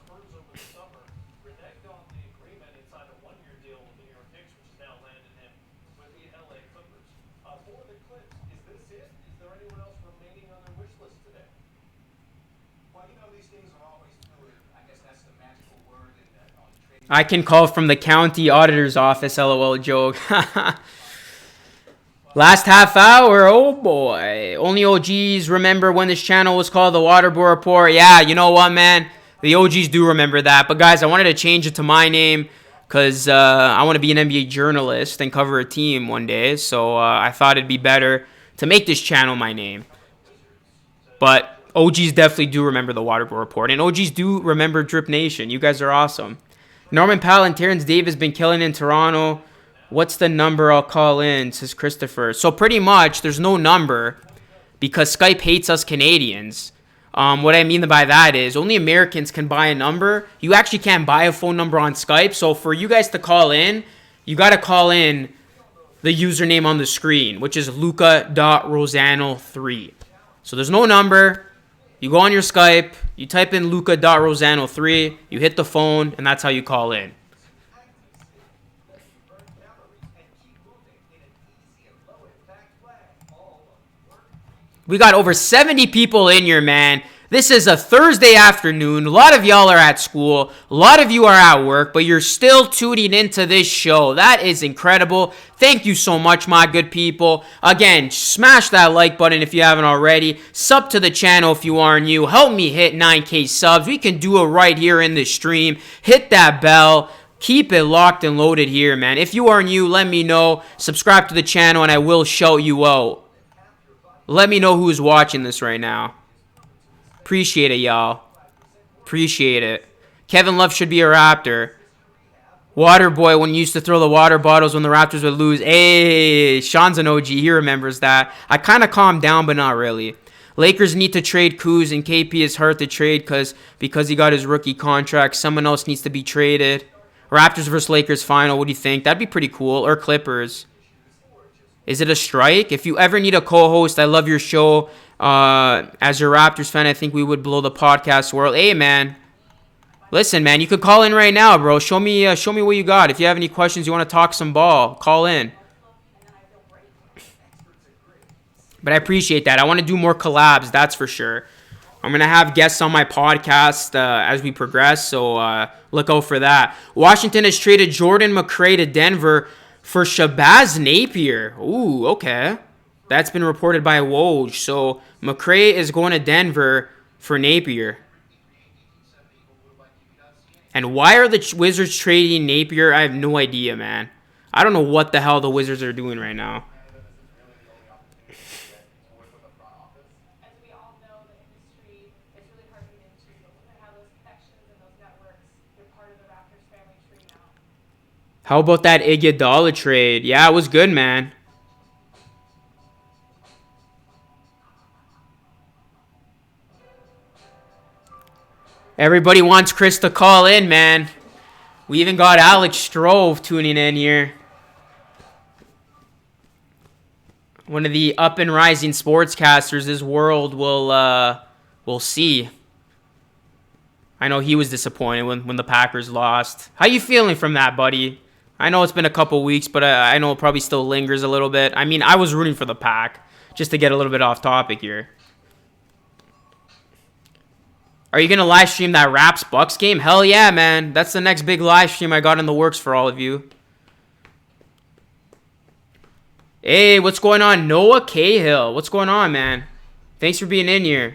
I can call from the county auditor's office, LOL joke. Last half hour, oh boy. Only OGs remember when this channel was called the Waterboard Report. Yeah, you know what, man? The OGs do remember that. But guys, I wanted to change it to my name because I want to be an NBA journalist and cover a team one day. So I thought it'd be better to make this channel my name. But OGs definitely do remember the Waterboard Report. And OGs do remember Drip Nation. You guys are awesome. Norman Powell and Terrence Davis been killing in Toronto. What's the number I'll call in, says Christopher. So pretty much there's no number because Skype hates us Canadians. What I mean by that is only Americans can buy a number. You actually can't buy a phone number on Skype. So for you guys to call in, you got to call in the username on the screen, which is Luca.Rosano3. So there's no number. You go on your Skype, you type in Luca.Rosano3, you hit the phone, and that's how you call in. We got over 70 people in here, man. This is a Thursday afternoon. A lot of y'all are at school. A lot of you are at work, but you're still tuning into this show. That is incredible. Thank you so much, my good people. Again, smash that like button if you haven't already. Sub to the channel if you are new. Help me hit 9K subs. We can do it right here in the stream. Hit that bell. Keep it locked and loaded here, man. If you are new, let me know. Subscribe to the channel, and I will shout you out. Let me know who is watching this right now. Appreciate it, y'all. Appreciate it. Kevin Love should be a Raptor. Waterboy, when you used to throw the water bottles when the Raptors would lose. Hey, Sean's an OG. He remembers that. I kind of calmed down, but not really. Lakers need to trade Kuz, and KP is hard to trade because he got his rookie contract. Someone else needs to be traded. Raptors versus Lakers final. What do you think? That'd be pretty cool. Or Clippers. Is it a strike? If you ever need a co-host, I love your show. As your Raptors fan, I think we would blow the podcast world. Hey, man. Listen, man, you could call in right now, bro. Show me what you got. If you have any questions, you want to talk some ball, call in. But I appreciate that. I want to do more collabs, that's for sure. I'm going to have guests on my podcast as we progress, so look out for that. Washington has traded Jordan McRae to Denver for Shabazz Napier. Ooh, okay. That's been reported by Woj. So McRae is going to Denver for Napier. And why are the Wizards trading Napier? I have no idea, man. I don't know what the hell the Wizards are doing right now. How about that Iguodala trade? Yeah, it was good, man. Everybody wants Chris to call in, man. We even got Alex Strove tuning in here. One of the up and rising sportscasters this world will see. I know he was disappointed when the Packers lost. How you feeling from that, buddy? I know it's been a couple weeks, but I know it probably still lingers a little bit. I mean, I was rooting for the Pack, just to get a little bit off topic here. Are you going to live stream that Raps-Bucks game? Hell yeah, man. That's the next big live stream I got in the works for all of you. Hey, what's going on? Noah Cahill. What's going on, man? Thanks for being in here.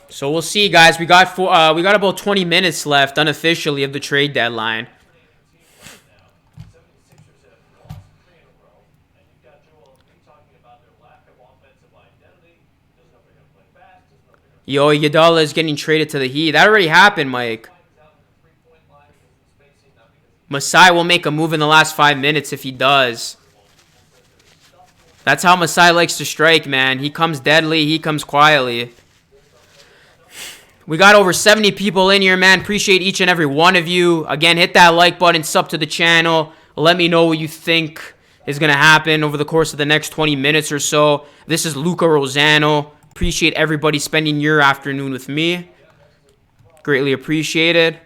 So we'll see, guys. We got about 20 minutes left unofficially of the trade deadline. Yo, Iguodala is getting traded to the Heat. That already happened, Mike. Masai will make a move in the last 5 minutes if he does. That's how Masai likes to strike, man. He comes deadly. He comes quietly. We got over 70 people in here, man. Appreciate each and every one of you. Again, hit that like button, sub to the channel. Let me know what you think is going to happen over the course of the next 20 minutes or so. This is Luca Rosano. Appreciate everybody spending your afternoon with me. Greatly appreciated.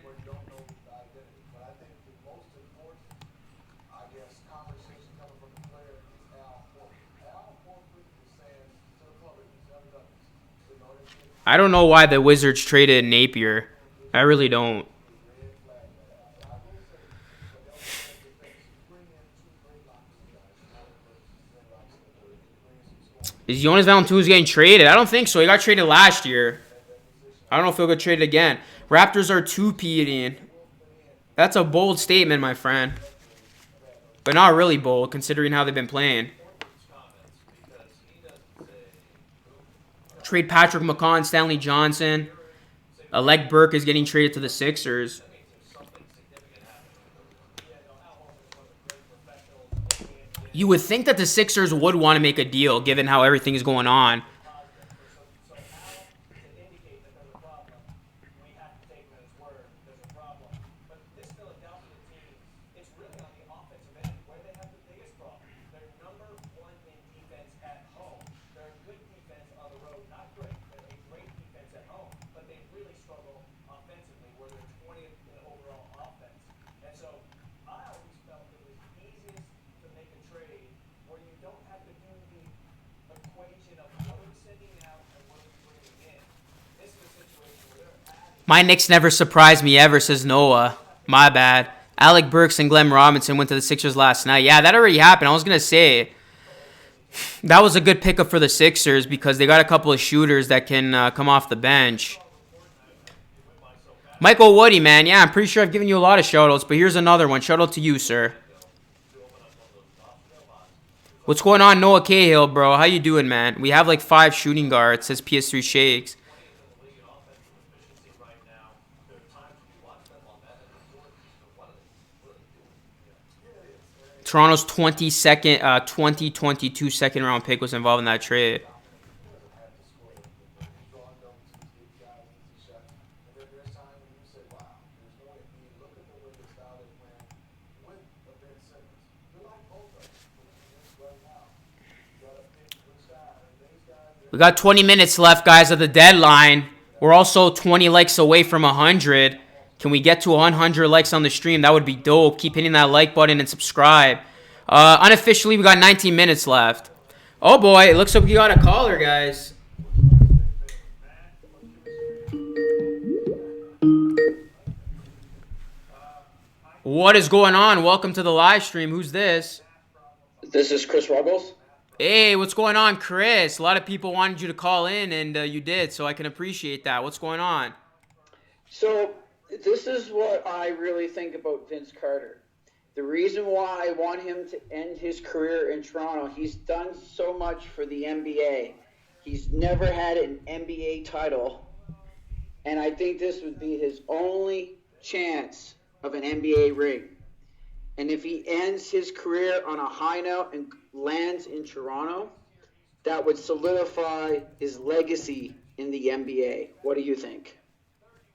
I don't know why the Wizards traded Napier. I really don't. Is Jonas Valanciunas getting traded? I don't think so. He got traded last year. I don't know if he'll get traded again. Raptors are 2-peating. That's a bold statement, my friend. But not really bold, considering how they've been playing. Trade Patrick McCaw, Stanley Johnson. Alec Burke is getting traded to the Sixers. You would think that the Sixers would want to make a deal, given how everything is going on. My Knicks never surprised me ever, says Noah. My bad. Alec Burks and Glenn Robinson went to the Sixers last night. Yeah, that already happened. I was going to say, that was a good pickup for the Sixers because they got a couple of shooters that can come off the bench. Michael Woody, man. Yeah, I'm pretty sure I've given you a lot of shout-outs, but here's another one. Shout-out to you, sir. What's going on, Noah Cahill, bro? How you doing, man? We have like 5 shooting guards, says PS3 Shakes. Toronto's 2022 second round pick was involved in that trade. We got 20 minutes left, guys, of the deadline. We're also 20 likes away from 100. Can we get to 100 likes on the stream? That would be dope. Keep hitting that like button and subscribe. Unofficially, we got 19 minutes left. Oh, boy. It looks like we got a caller, guys. What is going on? Welcome to the live stream. Who's this? This is Chris Ruggles. Hey, what's going on, Chris? A lot of people wanted you to call in, and you did, so I can appreciate that. What's going on? So, this is what I really think about Vince Carter. The reason why I want him to end his career in Toronto, he's done so much for the NBA. He's never had an NBA title, and I think this would be his only chance of an NBA ring. And if he ends his career on a high note and lands in Toronto, that would solidify his legacy in the NBA. What do you think?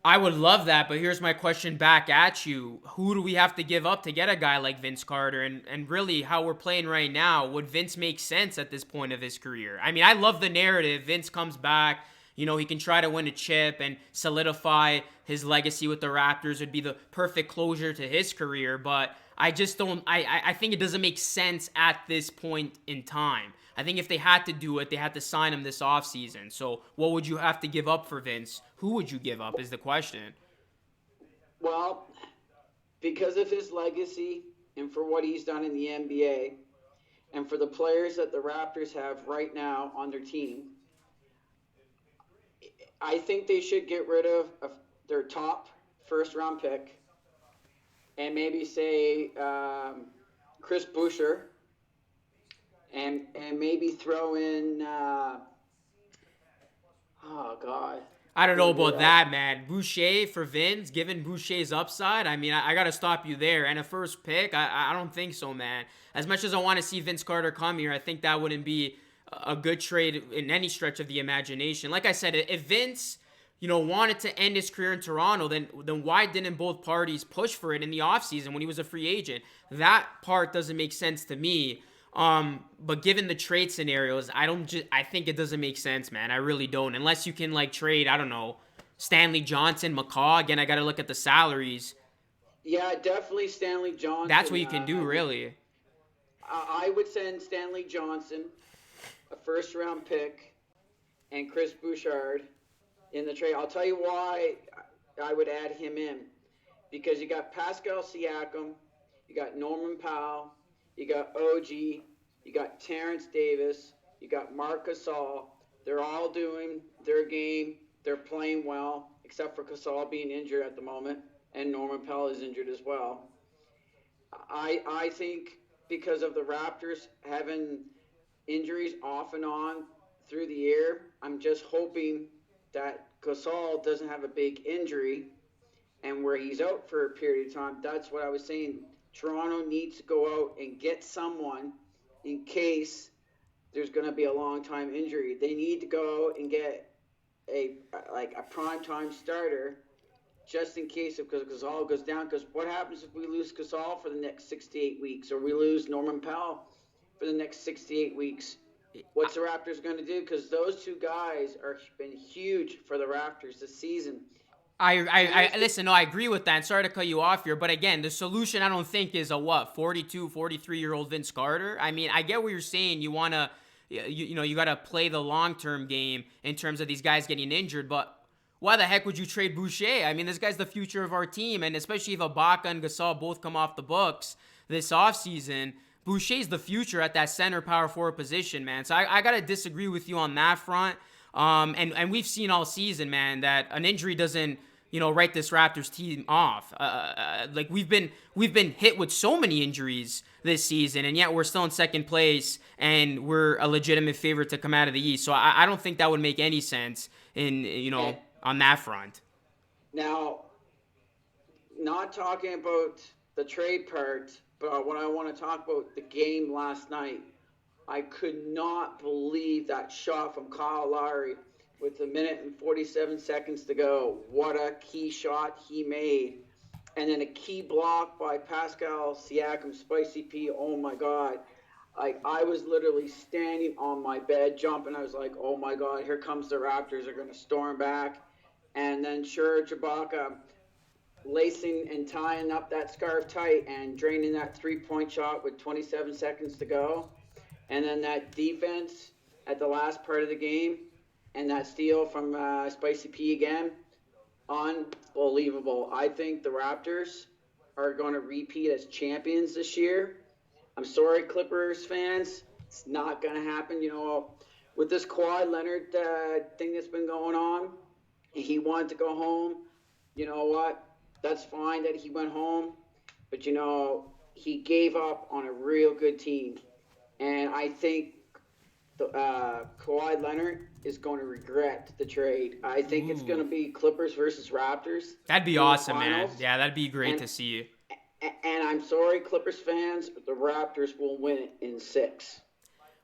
I would love that, but here's my question back at you. Who do we have to give up to get a guy like Vince Carter? And really, how we're playing right now, would Vince make sense at this point of his career? I mean, I love the narrative. Vince comes back. He can try to win a chip and solidify his legacy with the Raptors. Would be the perfect closure to his career, but I just don't. I think it doesn't make sense at this point in time. I think if they had to do it, they had to sign him this offseason. So what would you have to give up for Vince? Who would you give up is the question. Well, because of his legacy and for what he's done in the NBA and for the players that the Raptors have right now on their team, I think they should get rid of their top first round pick and maybe say Chris Boucher and maybe throw in oh god, I don't who know did about that, man. Boucher for Vince, given Boucher's upside, I mean, I got to stop you there. And a first pick, I don't think so, man. As much as I want to see Vince Carter come here, I think that wouldn't be a good trade in any stretch of the imagination. Like I said, if Vince, wanted to end his career in Toronto, then why didn't both parties push for it in the offseason when he was a free agent? That part doesn't make sense to me. But given the trade scenarios, I think it doesn't make sense, man. I really don't. Unless you can like trade, I don't know, Stanley Johnson, McCaw. Again, I got to look at the salaries. Yeah, definitely Stanley That's what Johnson. you can do, really. I would send Stanley Johnson, a first round pick, and Chris Bouchard in the trade. I'll tell you why I would add him in. Because you got Pascal Siakam, you got Norman Powell, you got OG, you got Terrence Davis, you got Marc Gasol. They're all doing their game. They're playing well, except for Gasol being injured at the moment, and Norman Powell is injured as well. I think because of the Raptors having injuries off and on through the year, I'm just hoping that Gasol doesn't have a big injury, and where he's out for a period of time. That's what I was saying. Toronto needs to go out and get someone in case there's going to be a long time injury. They need to go out and get a prime time starter just in case if Gasol goes down. Because what happens if we lose Gasol for the next 68 weeks, or we lose Norman Powell for the next 68 weeks? What's the Raptors going to do? Because those two guys are been huge for the Raptors this season. I listen. No, I agree with that. Sorry to cut you off here, but again, the solution I don't think is a 42, 43-year-old Vince Carter. I mean, I get what you're saying. You wanna, you gotta play the long-term game in terms of these guys getting injured, but why the heck would you trade Boucher? I mean, this guy's the future of our team, and especially if Ibaka and Gasol both come off the books this offseason, Boucher's the future at that center power forward position, man. So I gotta disagree with you on that front. And we've seen all season, man, that an injury doesn't, write this Raptors team off. Like we've been hit with so many injuries this season, and yet we're still in second place, and we're a legitimate favorite to come out of the East. So I don't think that would make any sense on that front. Now, not talking about the trade part, but what I want to talk about the game last night. I could not believe that shot from Kyle Lowry with a minute and 47 seconds to go. What a key shot he made. And then a key block by Pascal Siakam, Spicy P. Oh my God. I was literally standing on my bed, jumping. I was like, oh my God, here comes the Raptors. They're going to storm back. And then sure, Ibaka lacing and tying up that scarf tight and draining that three-point shot with 27 seconds to go. And then that defense at the last part of the game and that steal from Spicy P again, unbelievable. I think the Raptors are going to repeat as champions this year. I'm sorry, Clippers fans. It's not going to happen. With this Kawhi Leonard thing that's been going on, he wanted to go home. You know what? That's fine that he went home. But, he gave up on a real good team. And I think Kawhi Leonard is going to regret the trade. I think it's going to be Clippers versus Raptors. That'd be awesome, man. Yeah, that'd be great to see. And I'm sorry, Clippers fans, the Raptors will win it in 6.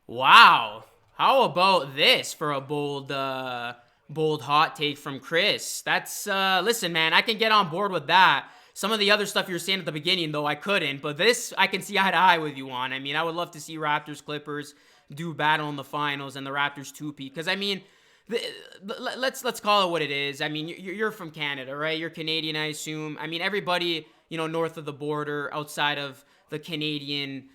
Wow. How about this for a bold hot take from Chris? That's, listen, man, I can get on board with that. Some of the other stuff you were saying at the beginning, though, I couldn't. But this, I can see eye to eye with you on. I mean, I would love to see Raptors, Clippers do battle in the finals and the Raptors 2-peat. Because, I mean, let's call it what it is. I mean, you're from Canada, right? You're Canadian, I assume. I mean, everybody, north of the border, outside of the Canadian,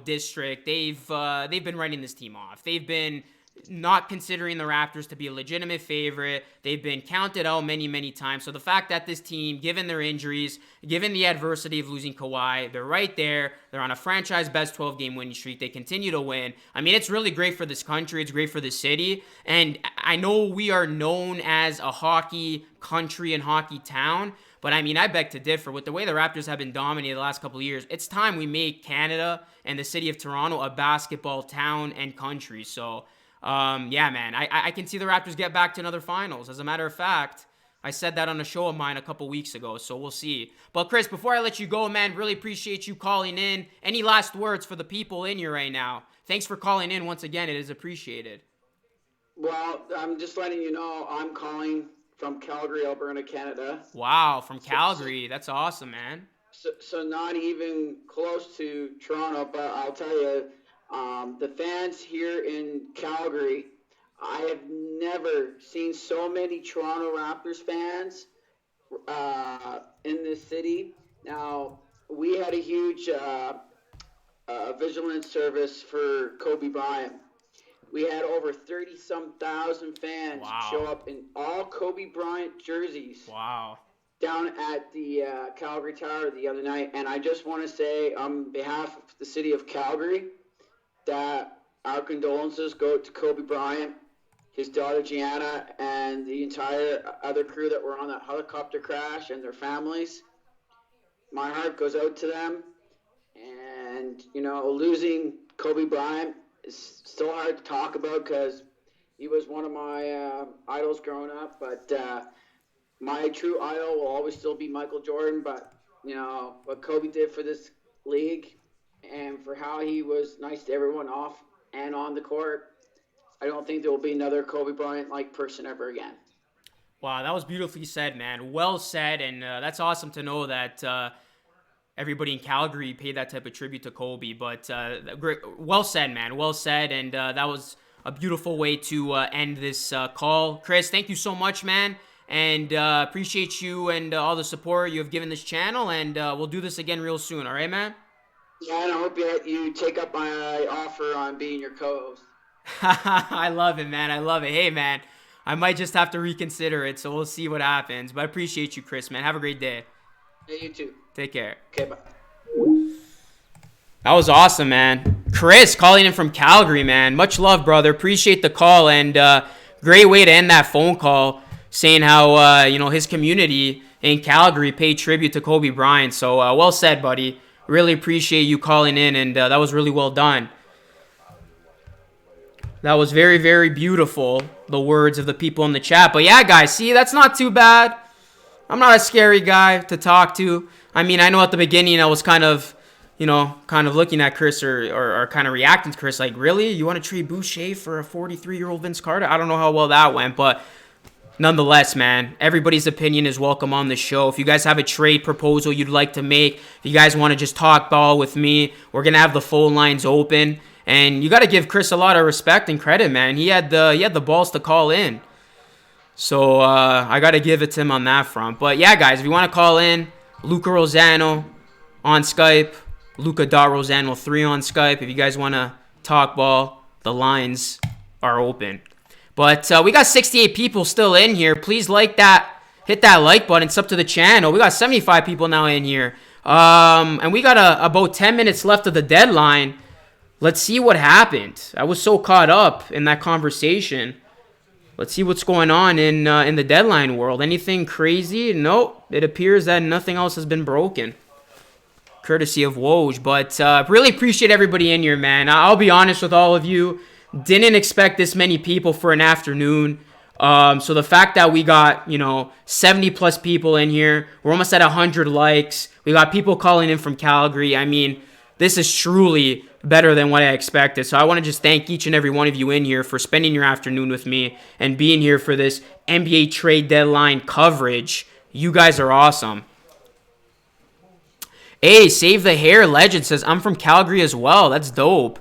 district, they've been writing this team off. They've been not considering the Raptors to be a legitimate favorite. They've been counted out many, many times. So the fact that this team, given their injuries, given the adversity of losing Kawhi, they're right there. They're on a franchise best 12-game winning streak. They continue to win. I mean, it's really great for this country. It's great for the city. And I know we are known as a hockey country and hockey town, but I mean, I beg to differ. With the way the Raptors have been dominated the last couple of years, it's time we make Canada and the city of Toronto a basketball town and country. So, yeah, man, I can see the Raptors get back to another finals. As a matter of fact, I said that on a show of mine a couple weeks ago, so we'll see. But Chris, before I let you go, man, really appreciate you calling in. Any last words for the people in here right now? Thanks for calling in once again. It is appreciated. Well, I'm just letting you know I'm calling from Calgary, Alberta, Canada. Wow, from Calgary. That's awesome, man. So not even close to Toronto, but I'll tell you, the fans here in Calgary, I have never seen so many Toronto Raptors fans in this city. Now, we had a huge vigilance service for Kobe Bryant. We had over 30-some thousand fans show up in all Kobe Bryant jerseys. Wow. Down at the Calgary Tower the other night. And I just want to say, on behalf of the city of Calgary, that our condolences go to Kobe Bryant, his daughter Gianna, and the entire other crew that were on that helicopter crash and their families. My heart goes out to them. And, losing Kobe Bryant is still hard to talk about because he was one of my idols growing up. But my true idol will always still be Michael Jordan. But, what Kobe did for this league and for how he was nice to everyone off and on the court, I don't think there will be another Kobe Bryant-like person ever again. Wow, that was beautifully said, man. Well said, and that's awesome to know that everybody in Calgary paid that type of tribute to Kobe. But great, well said, man. Well said, and that was a beautiful way to end this call. Chris, thank you so much, man, and appreciate you and all the support you have given this channel, and we'll do this again real soon, all right, man? Yeah, and I hope you take up my offer on being your co-host. I love it, man. I love it. Hey, man, I might just have to reconsider it, so we'll see what happens. But I appreciate you, Chris, man. Have a great day. Yeah, you too. Take care. Okay, bye. That was awesome, man. Chris calling in from Calgary, man. Much love, brother. Appreciate the call, and great way to end that phone call, saying how his community in Calgary paid tribute to Kobe Bryant. So well said, buddy. Really appreciate you calling in, and that was really well done. That was very, very beautiful, the words of the people in the chat. But yeah, guys, see, that's not too bad. I'm not a scary guy to talk to. I mean, I know at the beginning I was kind of looking at Chris or kind of reacting to Chris like, really? You want to trade Boucher for a 43-year-old Vince Carter? I don't know how well that went, but nonetheless, man, everybody's opinion is welcome on the show. If you guys have a trade proposal you'd like to make, if you guys want to just talk ball with me, we're going to have the phone lines open. And you got to give Chris a lot of respect and credit, man. He had the balls to call in. So I got to give it to him on that front. But yeah, guys, if you want to call in, Luca Rosano on Skype, Luca.Rosano3 on Skype. If you guys want to talk ball, the lines are open. But we got 68 people still in here. Please like that. Hit that like button. It's up to the channel. We got 75 people now in here. And we got about 10 minutes left of the deadline. Let's see what happened. I was so caught up in that conversation. Let's see what's going on in the deadline world. Anything crazy? Nope. It appears that nothing else has been broken. Courtesy of Woj. But really appreciate everybody in here, man. I'll be honest with all of you. Didn't expect this many people for an afternoon. So the fact that we got, 70 plus people in here, we're almost at 100 likes. We got people calling in from Calgary. I mean, this is truly better than what I expected. So I want to just thank each and every one of you in here for spending your afternoon with me and being here for this NBA trade deadline coverage. You guys are awesome. Hey, Save the Hair Legend says, I'm from Calgary as well. That's dope.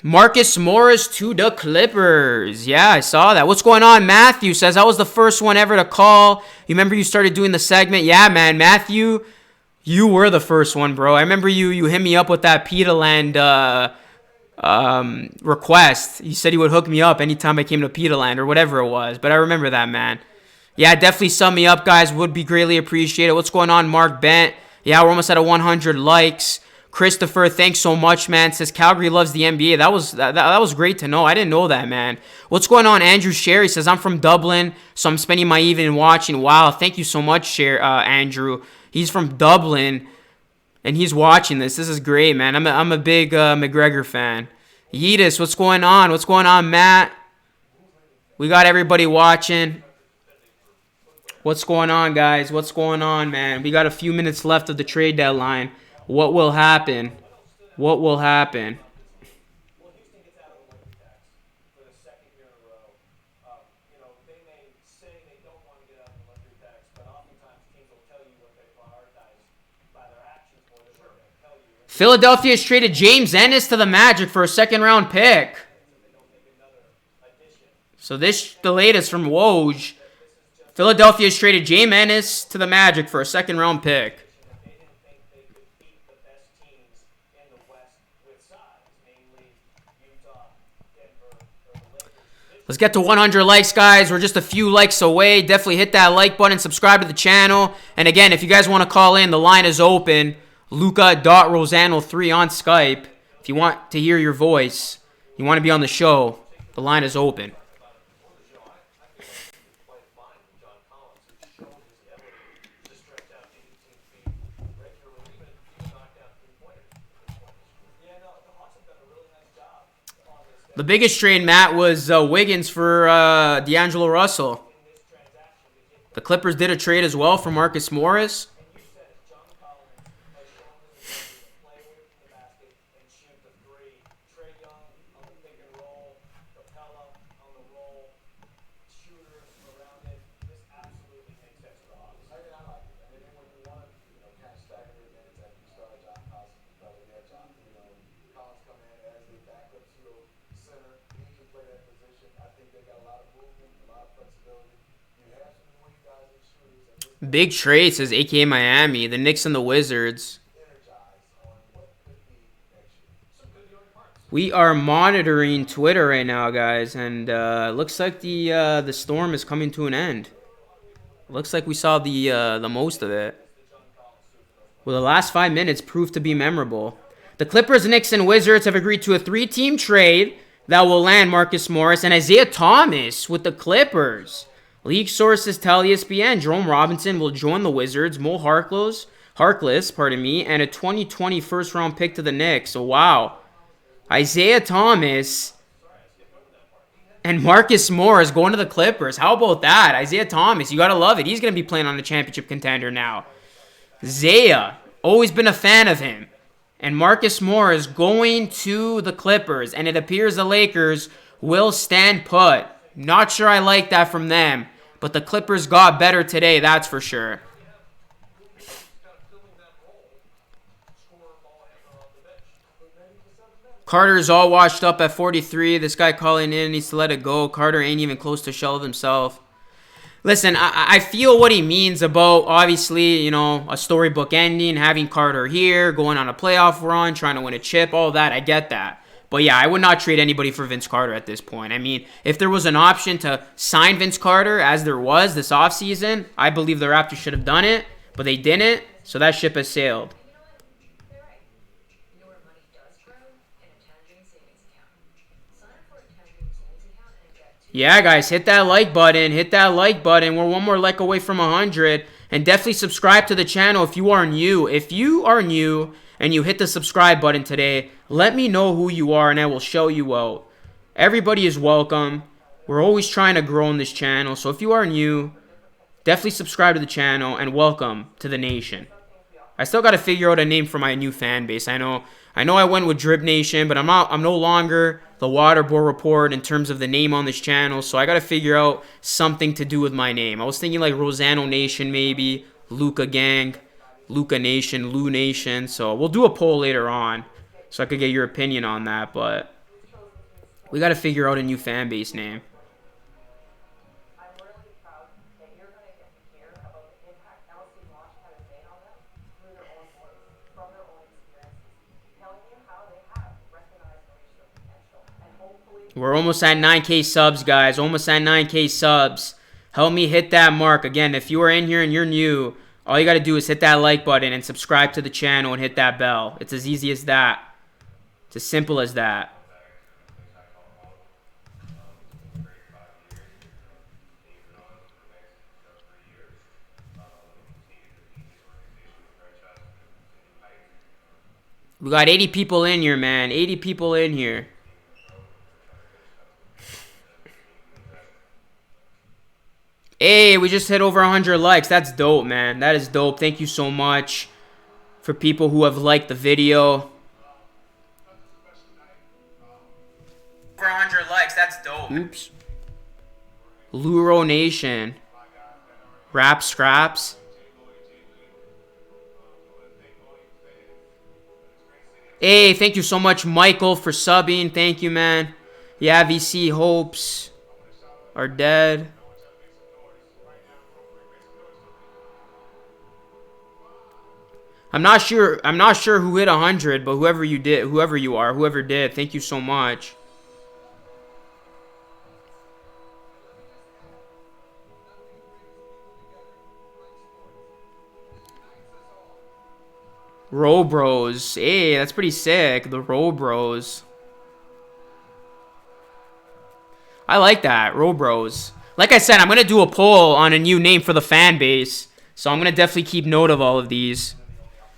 Marcus Morris to the Clippers. Yeah, I saw that. What's going on? Matthew says, I was the first one ever to call. You remember you started doing the segment? Yeah, man. Matthew, you were the first one, bro. I remember you hit me up with that Pita Land request. You said you would hook me up anytime I came to Pita Land or whatever it was. But I remember that, man. Yeah, definitely sum me up, guys. Would be greatly appreciated. What's going on, Mark Bent? Yeah, we're almost at 100 likes. Christopher, thanks so much, man. Says Calgary loves the NBA. That was great to know. I didn't know that, man. What's going on? Andrew Sherry says, I'm from Dublin, so I'm spending my evening watching. Wow, thank you so much, Andrew. He's from Dublin, and he's watching this. This is great, man. I'm a big McGregor fan. Yeetus, what's going on? What's going on, Matt? We got everybody watching. What's going on, guys? What's going on, man? We got a few minutes left of the trade deadline. What will happen? What will happen? Philadelphia has traded James Ennis to the Magic for a second-round pick. So this the latest from Woj. Philadelphia has traded James Ennis to the Magic for a second-round pick. Let's get to 100 likes, guys. We're just a few likes away. Definitely hit that like button. Subscribe to the channel. And again, if you guys want to call in, the line is open. Luca.Rosano3 on Skype. If you want to hear your voice, you want to be on the show, the line is open. The biggest trade, Matt, was Wiggins for D'Angelo Russell. The Clippers did a trade as well for Marcus Morris. Big trade, says AKA Miami. The Knicks and the Wizards. We are monitoring Twitter right now, guys, and looks like the storm is coming to an end. Looks like we saw the most of it. Well, the last 5 minutes proved to be memorable. The Clippers, Knicks, and Wizards have agreed to a 3-team trade that will land Marcus Morris and Isaiah Thomas with the Clippers. League sources tell ESPN Jerome Robinson will join the Wizards, Mo Harkless, and a 2020 first-round pick to the Knicks. So, wow. Isaiah Thomas and Marcus Morris going to the Clippers. How about that? Isaiah Thomas, you got to love it. He's going to be playing on a championship contender now. Zaya, always been a fan of him. And Marcus Morris going to the Clippers. And it appears the Lakers will stand put. Not sure I like that from them. But the Clippers got better today, that's for sure. Carter's all washed up at 43. This guy calling in needs to let it go. Carter ain't even close to shell of himself. Listen, I feel what he means about, obviously, a storybook ending, having Carter here, going on a playoff run, trying to win a chip, all that. I get that. But yeah, I would not trade anybody for Vince Carter at this point. I mean, if there was an option to sign Vince Carter, as there was this offseason, I believe the Raptors should have done it, but they didn't. So that ship has sailed. Yeah, guys, hit that like button. Hit that like button. We're one more like away from 100. And definitely subscribe to the channel if you are new. If you are new and you hit the subscribe button today, let me know who you are and I will show you out. Everybody is welcome. We're always trying to grow on this channel. So if you are new, definitely subscribe to the channel and welcome to the nation. I still got to figure out a name for my new fan base. I know I went with Drip Nation, but I'm no longer the Waterboard Report in terms of the name on this channel, so I got to figure out something to do with my name. I was thinking like Rosano Nation maybe, Luca Gang, Luca Nation, Lou Nation, so we'll do a poll later on so I could get your opinion on that, but we got to figure out a new fan base name. We're almost at 9K subs, guys. Almost at 9K subs. Help me hit that mark. Again, if you are in here and you're new, all you got to do is hit that like button and subscribe to the channel and hit that bell. It's as easy as that. It's as simple as that. We got 80 people in here, man. 80 people in here. Hey, we just hit over 100 likes. That's dope, man. That is dope. Thank you so much for people who have liked the video. Over 100 likes. That's dope. Oops. Luro Nation. Rap Scraps. Hey, thank you so much, Michael, for subbing. Thank you, man. Yeah, VC hopes are dead. I'm not sure who hit 100, but whoever you are, whoever did, thank you so much. Robros. Hey, that's pretty sick. The Robros. I like that. Robros. Like I said, I'm going to do a poll on a new name for the fan base. So I'm going to definitely keep note of all of these.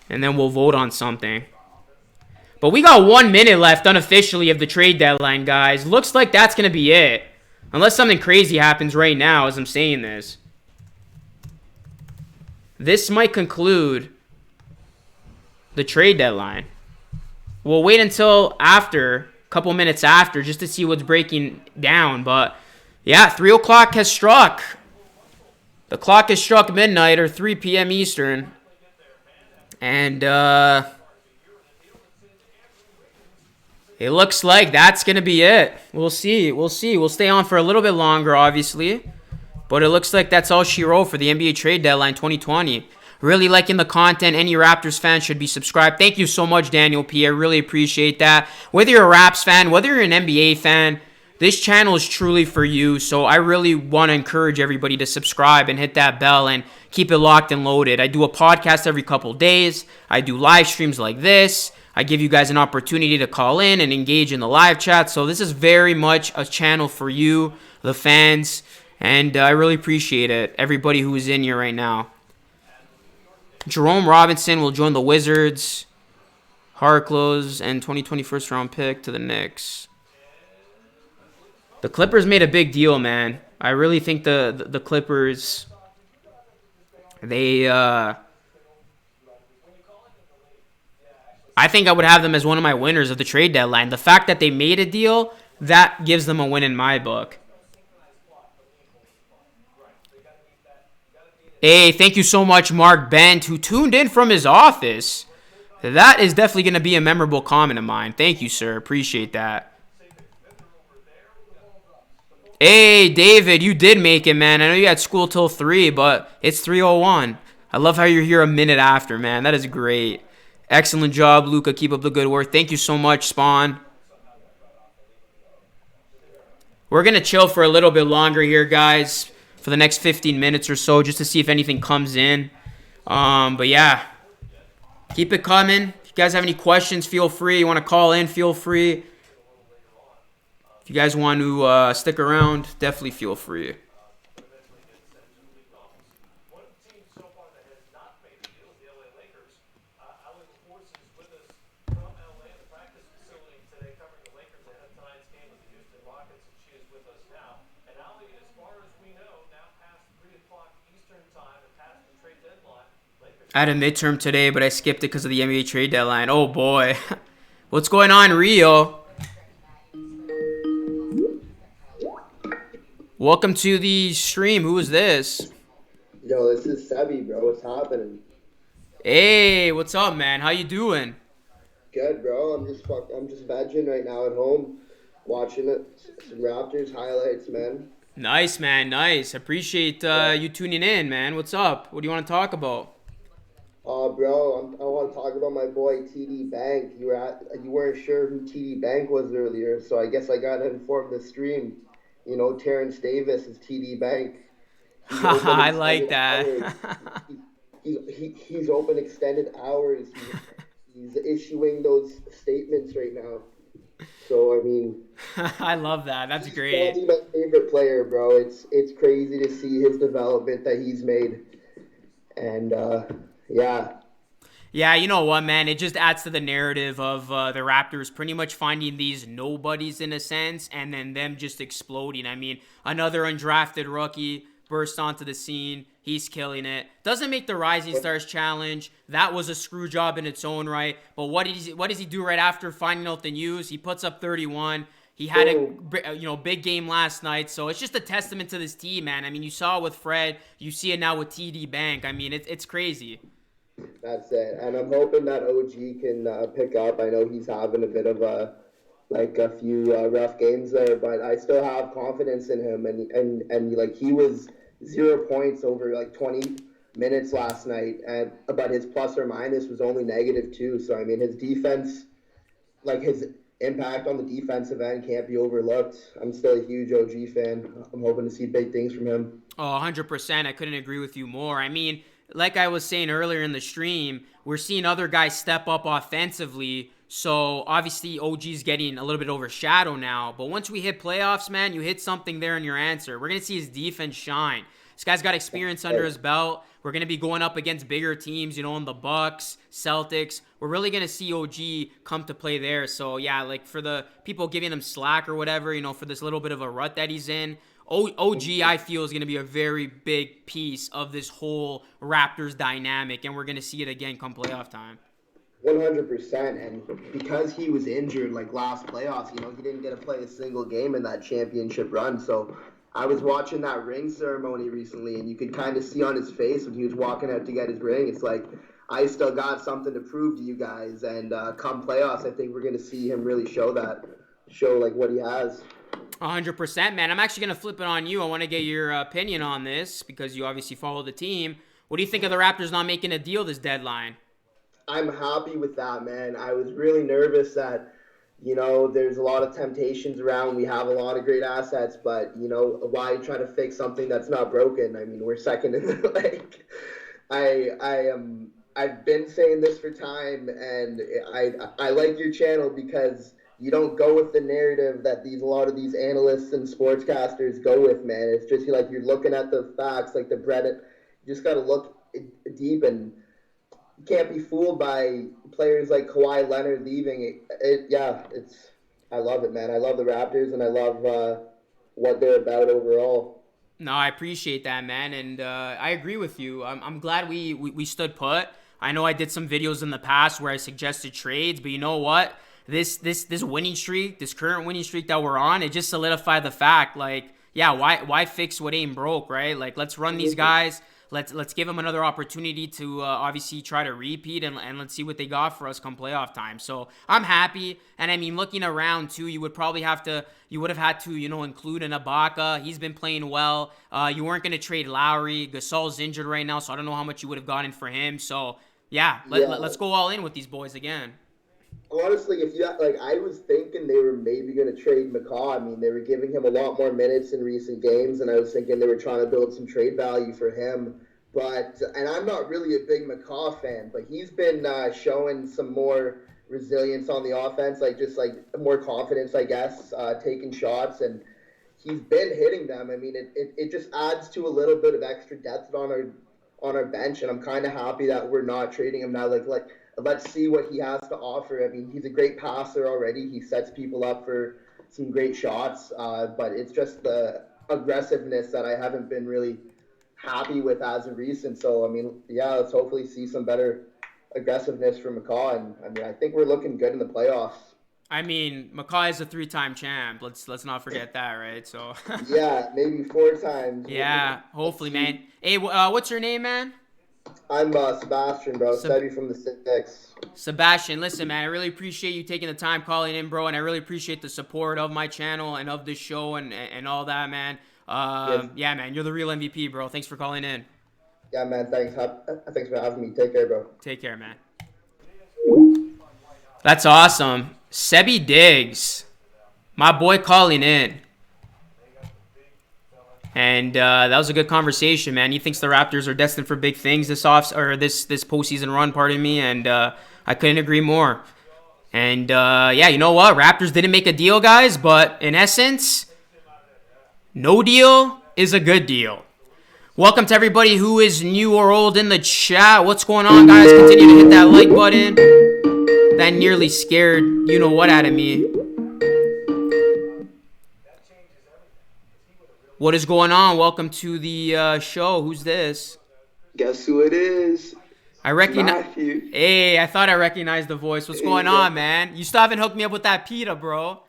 And then we'll vote on something. But we got 1 minute left unofficially of the trade deadline, guys. Looks like that's going to be it. Unless something crazy happens right now as I'm saying this. This might conclude the trade deadline. We'll wait until after, a couple minutes after, just to see what's breaking down. But yeah, 3 o'clock has struck. The clock has struck midnight or 3 p.m. Eastern. And it looks like that's going to be it. We'll see. We'll see. We'll stay on for a little bit longer, obviously. But it looks like that's all she wrote for the NBA trade deadline 2020. Really liking the content. Any Raptors fan should be subscribed. Thank you so much, Daniel P. I really appreciate that. Whether you're a Raps fan, whether you're an NBA fan, this channel is truly for you. So I really want to encourage everybody to subscribe and hit that bell and keep it locked and loaded. I do a podcast every couple days. I do live streams like this. I give you guys an opportunity to call in and engage in the live chat. So this is very much a channel for you, the fans. And I really appreciate it. Everybody who is in here right now. Jerome Robinson will join the Wizards. Harkless and 2020 first round pick to the Knicks. The Clippers made a big deal, man. I really think the Clippers, they, I think I would have them as one of my winners of the trade deadline. The fact that they made a deal, that gives them a win in my book. Hey, thank you so much, Mark Bent, who tuned in from his office. That is definitely going to be a memorable comment of mine. Thank you, sir. Appreciate that. Hey, David, you did make it, man. I know you had school till 3, but it's 3:01. I love how you're here a minute after, man. That is great. Excellent job, Luca. Keep up the good work. Thank you so much, Spawn. We're going to chill for a little bit longer here, guys, for the next 15 minutes or so, just to see if anything comes in. But yeah, Keep it coming. If you guys have any questions, feel free. You want to call in, feel free. If you guys want to stick around, definitely feel free. I had a midterm today, but I skipped it because of the NBA trade deadline. Oh boy. What's going on, Rio? Welcome to the stream. Who is this? Yo, this is Sebi, bro. What's happening? Hey, what's up, man? How you doing? Good, bro. I'm just vegging right now at home, watching some Raptors highlights, man. Nice, man. Nice. Appreciate Yeah. you tuning in, man. What's up? What do you want to talk about? Bro, I want to talk about my boy TD Bank. You weren't sure who TD Bank was earlier, so I guess I got to inform the stream. You know, Terrence Davis is TD Bank. He's open I like extended that. hours. He's open extended hours. He's issuing those statements right now. So I mean, I love that. That's he's great. probably my favorite player, bro. It's crazy to see his development that he's made, and yeah, Yeah, you know what, man? It just adds to the narrative of the Raptors pretty much finding these nobodies in a sense and then them just exploding. I mean, another undrafted rookie burst onto the scene. He's killing it. Doesn't make the Rising Stars Challenge. That was a screw job in its own right. But what does he do right after finding out the news? He puts up 31. He had boom. a big game last night, so it's just a testament to this team, man. I mean, you saw it with Fred, you see it now with TD Bank. I mean, it's crazy. That's it. And I'm hoping that OG can pick up. I know he's having a bit of a few rough games there, but I still have confidence in him. And like he was 0 points over like 20 minutes last night, and but his plus or minus was only -2. So I mean, his defense, like his impact on the defensive end, can't be overlooked. I'm still a huge OG fan. I'm hoping to see big things from him. Oh, 100%. I couldn't agree with you more. I mean, like I was saying earlier in the stream, we're seeing other guys step up offensively. So obviously OG's getting a little bit overshadowed now. But once we hit playoffs, man, you hit something there in your answer. We're going to see his defense shine. This guy's got experience under his belt. We're going to be going up against bigger teams, in the Bucks, Celtics. We're really going to see OG come to play there. So, yeah, like for the people giving him slack or whatever, for this little bit of a rut that he's in, OG, I feel, is going to be a very big piece of this whole Raptors dynamic, and we're going to see it again come playoff time. 100%. And because he was injured like last playoffs, he didn't get to play a single game in that championship run. So I was watching that ring ceremony recently, and you could kind of see on his face when he was walking out to get his ring, it's like, I still got something to prove to you guys. And come playoffs, I think we're going to see him really show like what he has. 100%, man. I'm actually going to flip it on you. I want to get your opinion on this because you obviously follow the team. What do you think of the Raptors not making a deal this deadline? I'm happy with that, man. I was really nervous that, there's a lot of temptations around. We have a lot of great assets, but, why try to fix something that's not broken? I mean, we're second in the league. I've been saying this for time, and I like your channel because you don't go with the narrative that a lot of these analysts and sportscasters go with, man. It's just like you're looking at the facts, like the bread. You just got to look deep, and you can't be fooled by players like Kawhi Leonard leaving. I love it, man. I love the Raptors, and I love what they're about overall. No, I appreciate that, man, and I agree with you. I'm glad we stood put. I know I did some videos in the past where I suggested trades, but you know what? This winning streak, this current winning streak that we're on, it just solidified the fact, like, yeah, why fix what ain't broke, right? Like, let's run these guys. Let's give them another opportunity to obviously try to repeat, and let's see what they got for us come playoff time. So I'm happy, and I mean, looking around too, you would have had to include an Ibaka. He's been playing well. You weren't going to trade Lowry. Gasol's injured right now, so I don't know how much you would have gotten for him. So yeah, let's go all in with these boys again. Honestly, if you like, I was thinking they were maybe going to trade McCaw. I mean, they were giving him a lot more minutes in recent games, and I was thinking they were trying to build some trade value for him. and I'm not really a big McCaw fan, but he's been showing some more resilience on the offense, like just like more confidence, I guess, taking shots, and he's been hitting them. I mean, it just adds to a little bit of extra depth on our bench, and I'm kind of happy that we're not trading him now. Like let's see what he has to offer. I mean, he's a great passer already. He sets people up for some great shots, but it's just the aggressiveness that I haven't been really happy with as of recent. So I mean, yeah, let's hopefully see some better aggressiveness from McCaw, and I mean, I think we're looking good in the playoffs. I mean, Mackay is a 3-time champ. Let's not forget that, right? So Yeah, maybe 4 times. yeah, hopefully, man. Hey, what's your name, man? I'm Sebastian, bro. Seb- Study from the six. Sebastian, listen, man, I really appreciate you taking the time calling in, bro, and I really appreciate the support of my channel and of this show and all that, man. Yes. Yeah, man, you're the real MVP, bro. Thanks for calling in. Yeah, man. Thanks. Thanks for having me. Take care, bro. Take care, man. That's awesome. Sebi Diggs, my boy calling in. And that was a good conversation, man. He thinks the Raptors are destined for big things this postseason run, pardon me, and I couldn't agree more. And yeah, you know what? Raptors didn't make a deal, guys, but in essence, no deal is a good deal. Welcome to everybody who is new or old in the chat. What's going on, guys? Continue to hit that like button. That nearly scared you-know-what out of me. What is going on? Welcome to the show. Who's this? Guess who it is? I recognize. Matthew. Hey, I thought I recognized the voice. What's going on, man? You still haven't hooked me up with that pita, bro.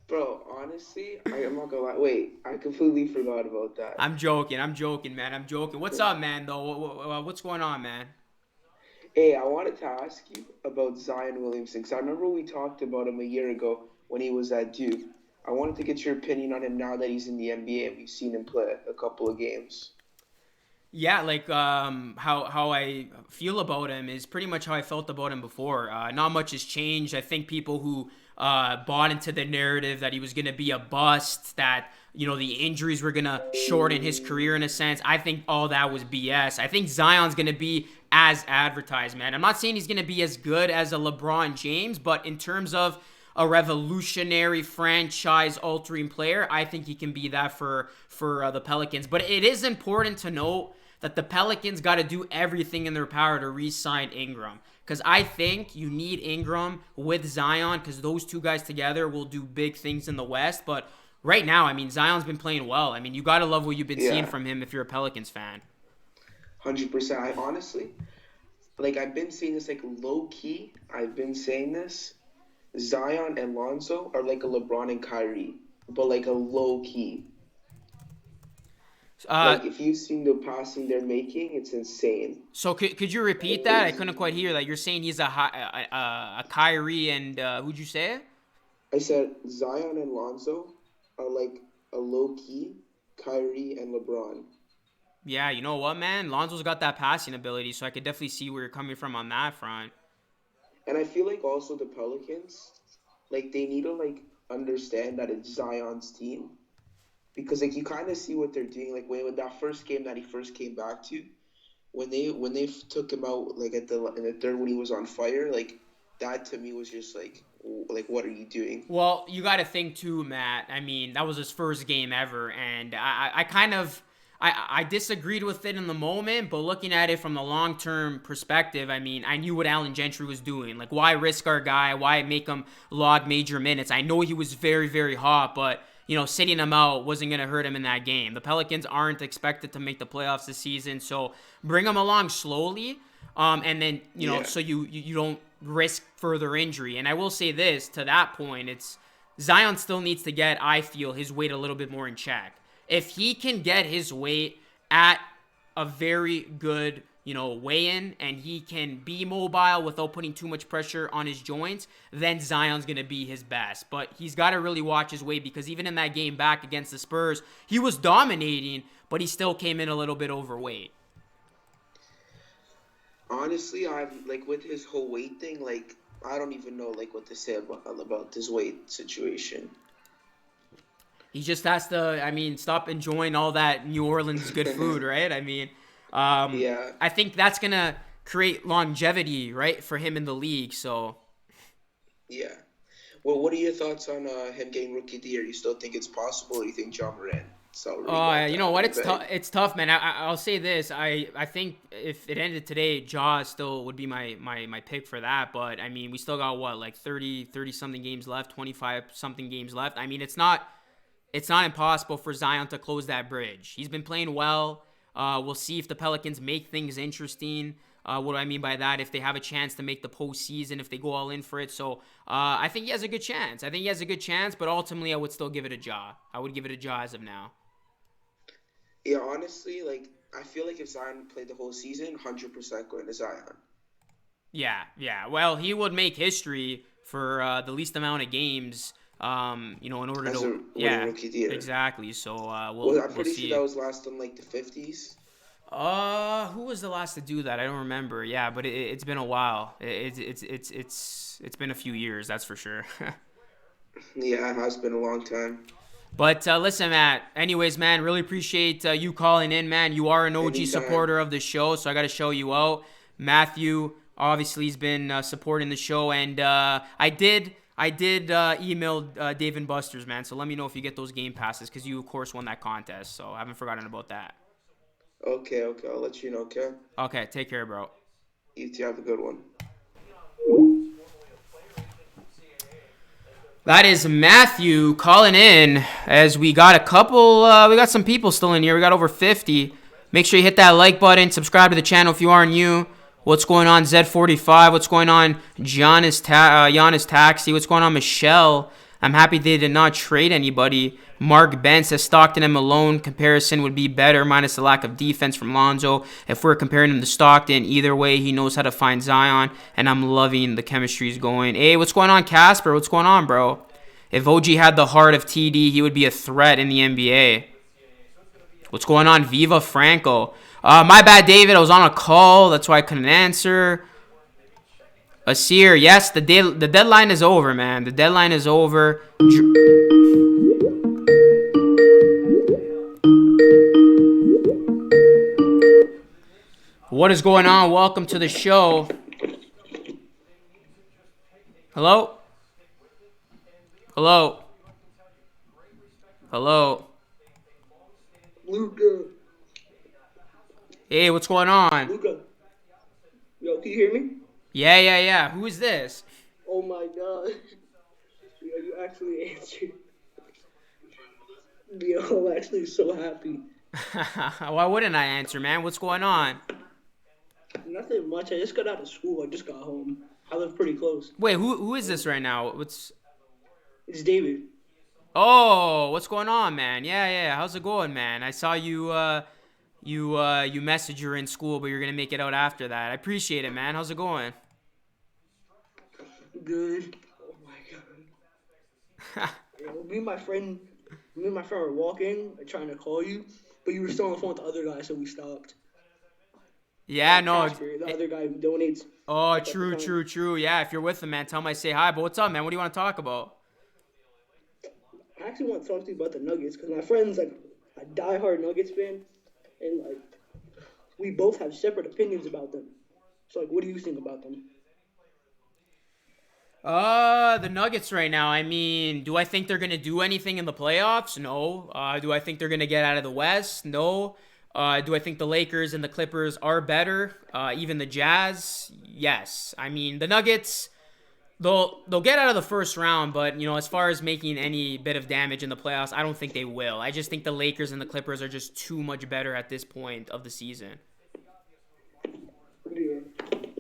Bro, honestly, I'm not gonna lie. Wait, I completely forgot about that. I'm joking, man. I'm joking. What's up, man, though? What's going on, man? Hey, I wanted to ask you about Zion Williamson, because I remember we talked about him a year ago when he was at Duke. I wanted to get your opinion on him now that he's in the NBA and we've seen him play a couple of games. Yeah, like how I feel about him is pretty much how I felt about him before. Not much has changed. I think people who bought into the narrative that he was going to be a bust, that the injuries were going to shorten his career in a sense, I think all that was BS. I think Zion's going to be as advertised, man. I'm not saying he's going to be as good as a LeBron James, but in terms of a revolutionary franchise-altering player, I think he can be that for the Pelicans. But it is important to note that the Pelicans got to do everything in their power to re-sign Ingram. Because I think you need Ingram with Zion, because those two guys together will do big things in the West. But right now, I mean, Zion's been playing well. I mean, you got to love what you've been seeing from him if you're a Pelicans fan. 100%. I honestly, I've been saying this, low-key, I've been saying this. Zion and Lonzo are like a LeBron and Kyrie, but like a low-key. If you've seen the passing they're making, it's insane. So could you repeat that? I couldn't quite hear that. You're saying he's a Kyrie and who'd you say? I said Zion and Lonzo are like a low-key Kyrie and LeBron. Yeah, you know what, man? Lonzo's got that passing ability, so I could definitely see where you're coming from on that front. And I feel like also the Pelicans, they need to understand that it's Zion's team. Because you kind of see what they're doing. When that first game that he first came back to, when they took him out in the third when he was on fire, that to me was just what are you doing? Well, you got to think too, Matt. I mean, that was his first game ever, and I disagreed with it in the moment, but looking at it from the long-term perspective, I mean, I knew what Allen Gentry was doing. Why risk our guy? Why make him log major minutes? I know he was very, very hot, but sitting him out wasn't going to hurt him in that game. The Pelicans aren't expected to make the playoffs this season, so bring him along slowly, and then, so you don't risk further injury. And I will say this, to that point, Zion still needs to get, I feel, his weight a little bit more in check. If he can get his weight at a very good, weigh-in, and he can be mobile without putting too much pressure on his joints, then Zion's going to be his best. But he's got to really watch his weight, because even in that game back against the Spurs, he was dominating, but he still came in a little bit overweight. Honestly, with his whole weight thing, I don't even know, what to say about this weight situation. He just has to, stop enjoying all that New Orleans good food, right? Yeah. I think that's gonna create longevity, right, for him in the league. So, Yeah. Well, what are your thoughts on him getting Rookie of the Year? You still think it's possible, or you think John Morant's already got you know that what? in the It's tough. bag? It's tough, man. I'll say this. I think if it ended today, Jaw still would be my pick for that. But I mean, we still got what, like 30 something games left, 25 something games left. I mean, it's not impossible for Zion to close that bridge. He's been playing well. We'll see if the Pelicans make things interesting. What do I mean by that? If they have a chance to make the postseason, if they go all in for it. So I think he has a good chance. But ultimately, I would still give it a jaw. I would give it a jaw as of now. Yeah, honestly, like I feel like if Zion played the whole season, 100% going to Zion. Yeah. Well, he would make history for the least amount of games. In order As to a winning Rookie of the Year. exactly. So Well, I'm we'll pretty sure see. that was last in like the 50s. Who was the last to do that? I don't remember. Yeah, but it's been a while. It's been a few years, that's for sure. Yeah, it has been a long time. But listen, Matt. Anyways, man, really appreciate you calling in, man. You are an OG Anytime. supporter of the show, so I got to show you out. Matthew obviously has been supporting the show, and I did email Dave and Buster's, man. So let me know if you get those game passes, because you of course won that contest. So I haven't forgotten about that. Okay, I'll let you know, okay? Okay, take care, bro. You two have a good one. That is Matthew calling in, as we got we got some people still in here. We got over 50. Make sure you hit that like button. Subscribe to the channel if you are new. What's going on, Z45? What's going on, Giannis Taxi? What's going on, Michelle? I'm happy they did not trade anybody. Mark Ben says Stockton and Malone comparison would be better, minus the lack of defense from Lonzo. If we're comparing him to Stockton, either way, he knows how to find Zion, and I'm loving the chemistry's going. Hey, what's going on, Casper? What's going on, bro? If OG had the heart of TD, he would be a threat in the NBA. What's going on, Viva Franco? My bad, David. I was on a call. That's why I couldn't answer. Asir, yes, the deadline is over, man. The deadline is over. What is going on? Welcome to the show. Hello? Hello? Hello? Luca. Hey, what's going on? Luca. Yo, can you hear me? Yeah. Who is this? Oh my god. Yo, you actually answered. Yo, I'm actually so happy. Why wouldn't I answer, man? What's going on? Nothing much. I just got out of school. I just got home. I live pretty close. Wait, who is this right now? It's David. Oh, what's going on, man? Yeah. How's it going, man? I saw you you message you're in school, but you're gonna make it out after that. I appreciate it, man. How's it going? Good. Oh my god. Yo, me and my friend were walking, trying to call you, but you were still on the phone with the other guy, so we stopped. Yeah, no. Casper, the other guy who donates. Oh, true. Yeah, if you're with him, man, tell him I say hi. But what's up, man? What do you want to talk about? I actually want to talk to you about the Nuggets because my friend's like a diehard Nuggets fan, and like we both have separate opinions about them. So like, what do you think about them? The Nuggets right now. I mean, do I think they're gonna do anything in the playoffs? No. Do I think they're gonna get out of the West? No. Do I think the Lakers and the Clippers are better? Even the Jazz? Yes. I mean, the Nuggets, they'll get out of the first round, but as far as making any bit of damage in the playoffs, I don't think they will. I just think the Lakers and the Clippers are just too much better at this point of the season. Yeah.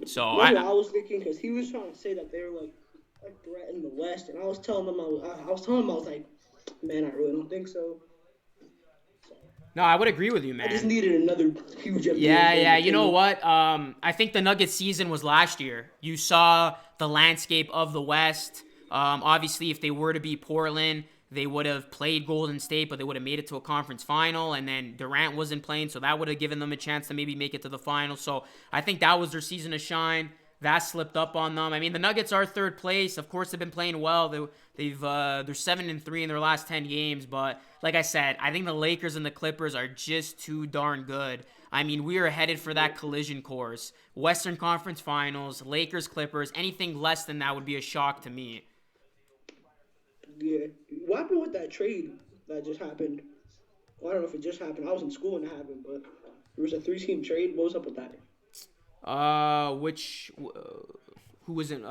So That's what I was thinking because he was trying to say that they were like a threat in the West, and I was telling him I was like, man, I really don't think so. no, I would agree with you, man. I just needed another huge NBA Yeah. game. You know what? I think the Nuggets season was last year. You saw the landscape of the West. Obviously, if they were to beat Portland, they would have played Golden State, but they would have made it to a conference final. And then Durant wasn't playing, so that would have given them a chance to maybe make it to the final. So I think that was their season to shine. That slipped up on them. I mean, the Nuggets are third place. Of course, they've been playing well. They're 7-3 in their last 10 games. But like I said, I think the Lakers and the Clippers are just too darn good. I mean, we are headed for that collision course. Western Conference Finals, Lakers, Clippers, anything less than that would be a shock to me. Yeah. What happened with that trade that just happened? Well, I don't know if it just happened. I was in school when it happened, but there was a 3-team trade. What was up with that? Who was in,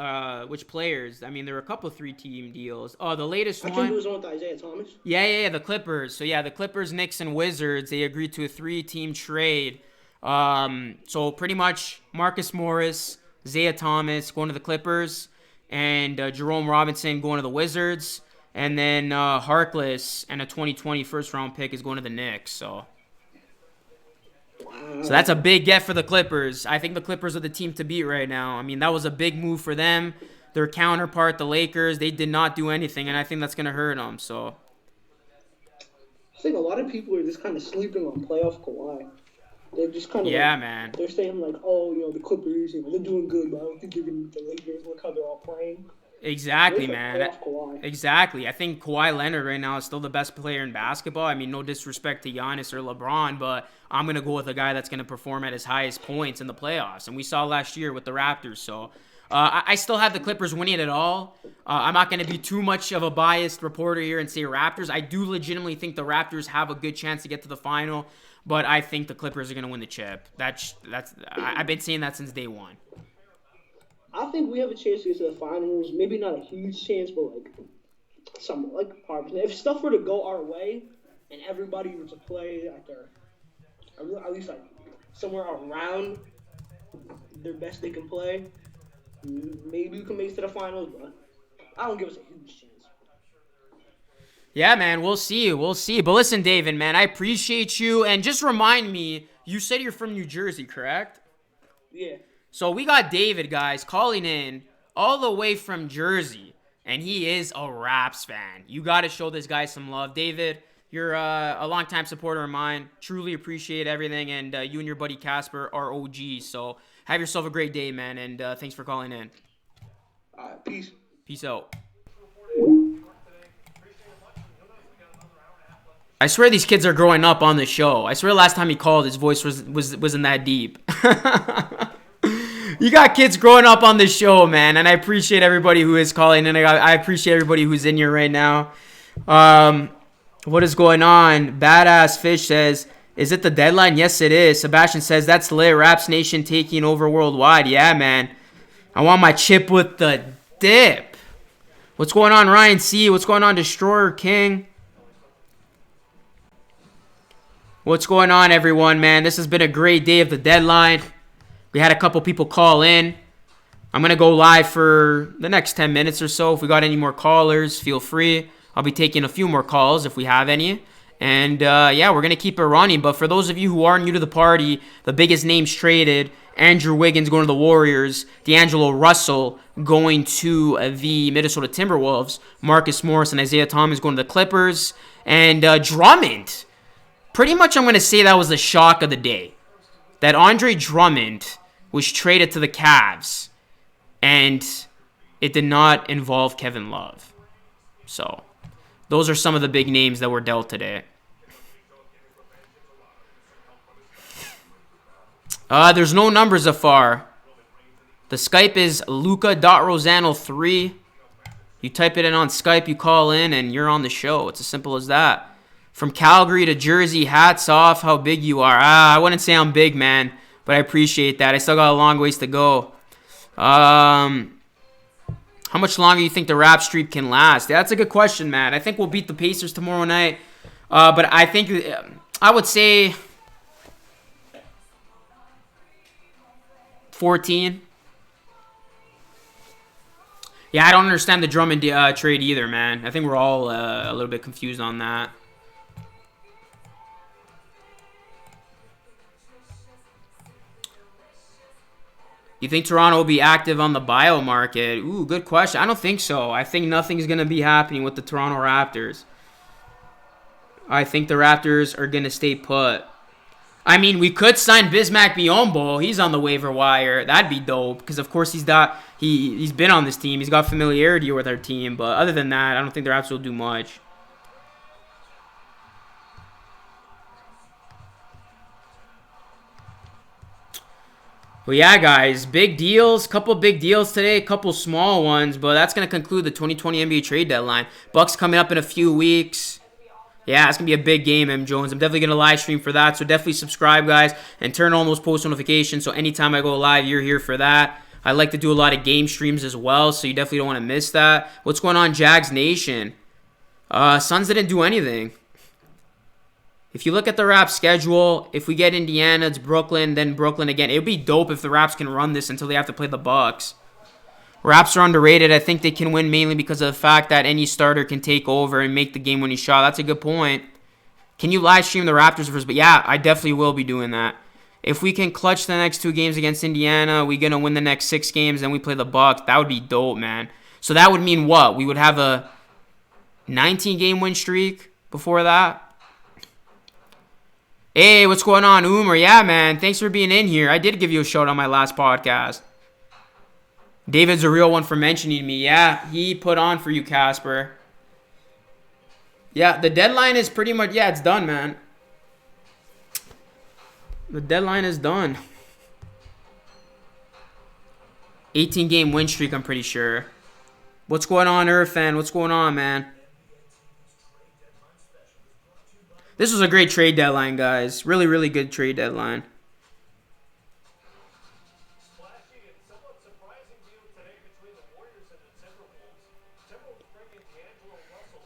which players? I mean, there were a couple of 3-team deals. Oh, the latest I one. think it was on with Isaiah Thomas. Yeah, the Clippers. So yeah, the Clippers, Knicks, and Wizards, they agreed to a 3-team trade. So pretty much Marcus Morris, Isaiah Thomas going to the Clippers, and Jerome Robinson going to the Wizards, and then Harkless and a 2020 first-round pick is going to the Knicks. So that's a big get for the Clippers. I think the Clippers are the team to beat right now. I mean, that was a big move for them. Their counterpart, the Lakers, they did not do anything, and I think that's going to hurt them. So I think a lot of people are just kind of sleeping on playoff Kawhi. They're just kind of man. They're saying like, oh, the Clippers, they're doing good, but I don't think they're gonna beat the Lakers. Look how they're all playing. Exactly, man. Kawhi. Exactly. I think Kawhi Leonard right now is still the best player in basketball. I mean, no disrespect to Giannis or LeBron, but I'm going to go with a guy that's going to perform at his highest points in the playoffs. And we saw last year with the Raptors. So I still have the Clippers winning it all. I'm not going to be too much of a biased reporter here and say Raptors. I do legitimately think the Raptors have a good chance to get to the final, but I think the Clippers are going to win the chip. I've been saying that since day one. I think we have a chance to get to the finals. Maybe not a huge chance, but some part. If stuff were to go our way, and everybody were to play at at least somewhere around their best they can play, maybe we can make it to the finals. But I don't give us a huge chance. Yeah, man, we'll see. But listen, David, man, I appreciate you. And just remind me, you said you're from New Jersey, correct? Yeah. So we got David, guys, calling in all the way from Jersey, and he is a Raps fan. You got to show this guy some love. David, you're a longtime supporter of mine. Truly appreciate everything, and you and your buddy Casper are OGs. So have yourself a great day, man, and thanks for calling in. Peace. Peace out. I swear these kids are growing up on the show. I swear last time he called, his voice wasn't that deep. You got kids growing up on this show, man, and I appreciate everybody who is calling, and I appreciate everybody who's in here right now. What is going on? Badass Fish says, is it the deadline? Yes, it is. Sebastian says, that's lit. Raps Nation taking over worldwide. Yeah, man. I want my chip with the dip. What's going on, Ryan C? What's going on, Destroyer King? What's going on, everyone, man? This has been a great day of the deadline. We had a couple people call in. I'm going to go live for the next 10 minutes or so. If we got any more callers, feel free. I'll be taking a few more calls if we have any. And, yeah, we're going to keep it running. But for those of you who are new to the party, the biggest names traded, Andrew Wiggins going to the Warriors, D'Angelo Russell going to the Minnesota Timberwolves, Marcus Morris and Isaiah Thomas going to the Clippers, and Drummond. Pretty much I'm going to say that was the shock of the day. That Andre Drummond was traded to the Cavs, and it did not involve Kevin Love. So, those are some of the big names that were dealt today. There's no numbers afar. The Skype is luca.rosano3. You type it in on Skype, you call in, and you're on the show. It's as simple as that. From Calgary to Jersey, hats off how big you are. I wouldn't say I'm big, man, but I appreciate that. I still got a long ways to go. How much longer do you think the rap streak can last? Yeah, that's a good question, man. I think we'll beat the Pacers tomorrow night. But I think I would say 14. Yeah, I don't understand the Drummond trade either, man. I think we're all a little bit confused on that. You think Toronto will be active on the bio market? Ooh, good question. I don't think so. I think nothing's going to be happening with the Toronto Raptors. I think the Raptors are going to stay put. I mean, we could sign Bismack Biyombo. He's on the waiver wire. That'd be dope because, of course, he's been on this team. He's got familiarity with our team. But other than that, I don't think the Raptors will do much. Well, yeah, guys, big deals. Couple big deals today, couple small ones, but that's gonna conclude the 2020 NBA trade deadline. Bucks coming up in a few weeks. Yeah, it's gonna be a big game, M. Jones. I'm definitely gonna live stream for that, so definitely subscribe, guys, and turn on those post notifications. So anytime I go live, you're here for that. I like to do a lot of game streams as well, so you definitely don't want to miss that. What's going on, Jags Nation? Suns didn't do anything. If you look at the Raps schedule, if we get Indiana, it's Brooklyn, then Brooklyn again. It would be dope if the Raps can run this until they have to play the Bucks. Raps are underrated. I think they can win mainly because of the fact that any starter can take over and make the game-winning shot. That's a good point. Can you live stream the Raptors first? But yeah, I definitely will be doing that. If we can clutch the next 2 games against Indiana, we're going to win the next 6 games, then we play the Bucks. That would be dope, man. So that would mean what? We would have a 19-game win streak before that? Hey, what's going on, Umar? Yeah, man. Thanks for being in here. I did give you a shout on my last podcast. David's a real one for mentioning me. Yeah, he put on for you, Casper. Yeah, the deadline is pretty much... Yeah, it's done, man. The deadline is done. 18-game win streak, I'm pretty sure. What's going on, Irfan? What's going on, man? This was a great trade deadline, guys. Really, really good trade deadline.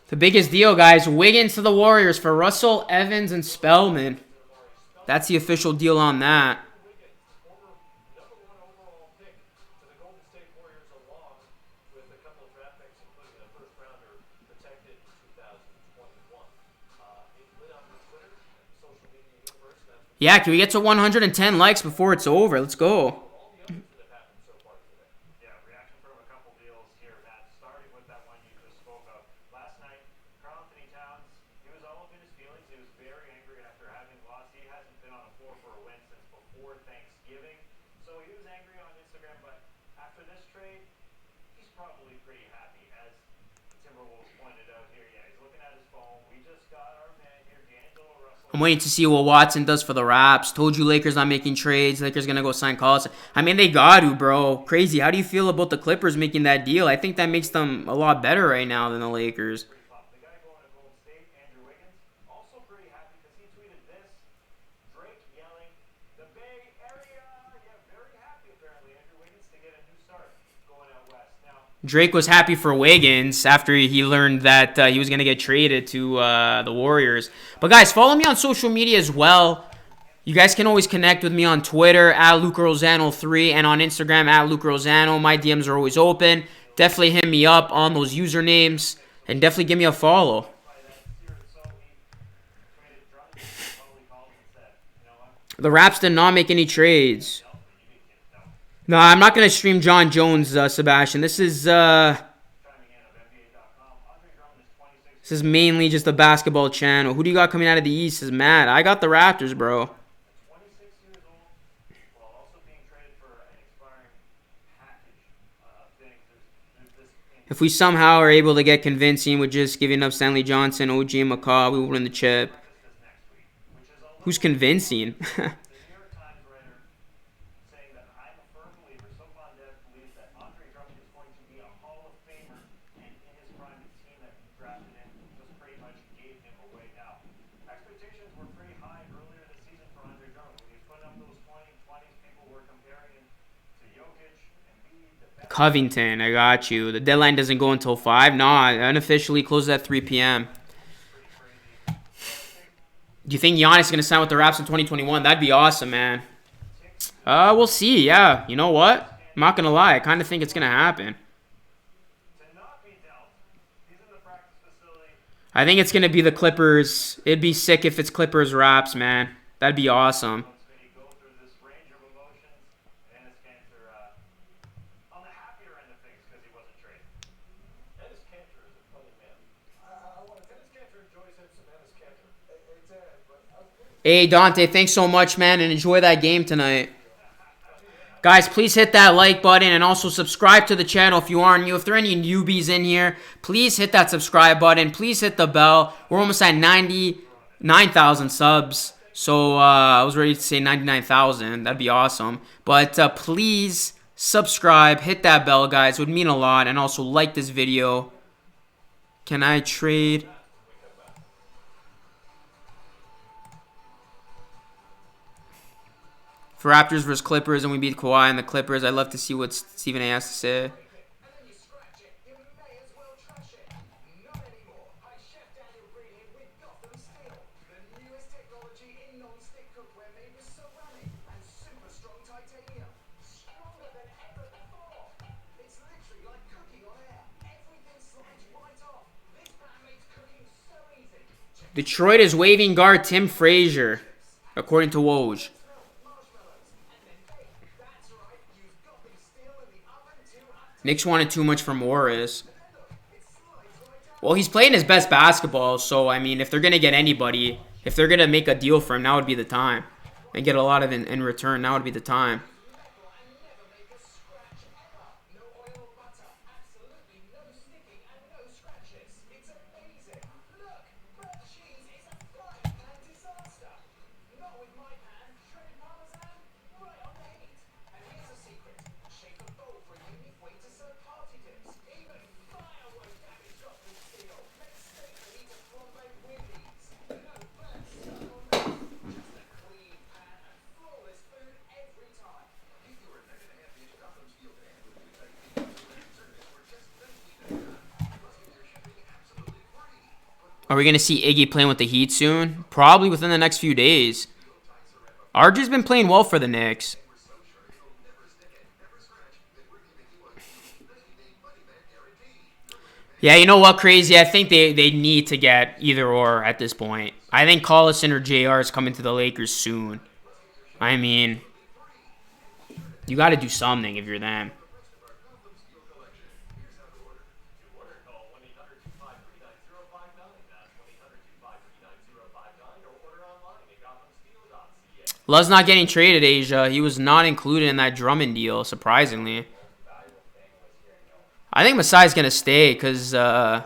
The biggest deal, guys. Wiggins to the Warriors for Russell, Evans, and Spellman. That's the official deal on that. Yeah, can we get to 110 likes before it's over? Let's go. I'm waiting to see what Watson does for the Raps. Told you Lakers not making trades. Lakers going to go sign Collins. I mean, they got to, bro. Crazy. How do you feel about the Clippers making that deal? I think that makes them a lot better right now than the Lakers. Drake was happy for Wiggins after he learned that he was going to get traded to the Warriors. But guys, follow me on social media as well. You guys can always connect with me on Twitter at LucaRosano3 and on Instagram at LucaRosano. My DMs are always open. Definitely hit me up on those usernames and definitely give me a follow. The Raps did not make any trades. No, I'm not going to stream John Jones, Sebastian. This is mainly just a basketball channel. Who do you got coming out of the East? Is Matt. I got the Raptors, bro. If we somehow are able to get convincing with just giving up Stanley Johnson, OG, and McCaw, we will win the chip. Who's convincing? Covington, I got you. The deadline doesn't go until 5. Nah, unofficially closes at 3 p.m. Do you think Giannis is going to sign with the Raps in 2021? That'd be awesome, man. We'll see, yeah. You know what? I'm not going to lie. I kind of think it's going to happen. I think it's going to be the Clippers. It'd be sick if it's Clippers Raps, man. That'd be awesome. Hey, Dante, thanks so much, man, and enjoy that game tonight. Guys, please hit that like button and also subscribe to the channel if you are new. If there are any newbies in here, please hit that subscribe button. Please hit the bell. We're almost at 99,000 subs. So I was ready to say 99,000. That'd be awesome. But please subscribe, hit that bell, guys. It would mean a lot. And also like this video. Can I trade? For Raptors versus Clippers, and we beat Kawhi and the Clippers. I'd love to see what Stephen A has to say. Detroit is waiving guard Tim Frazier, according to Woj. Knicks wanted too much from Morris. Well, he's playing his best basketball, so, I mean, if they're going to get anybody, if they're going to make a deal for him, now would be the time. And get a lot of it in return, now would be the time. Are we going to see Iggy playing with the Heat soon? Probably within the next few days. RJ's been playing well for the Knicks. Yeah, you know what, Crazy? I think they need to get either or at this point. I think Collison or JR is coming to the Lakers soon. I mean, you got to do something if you're them. Love's not getting traded, Asia. He was not included in that Drummond deal, surprisingly. I think Masai's going to stay because the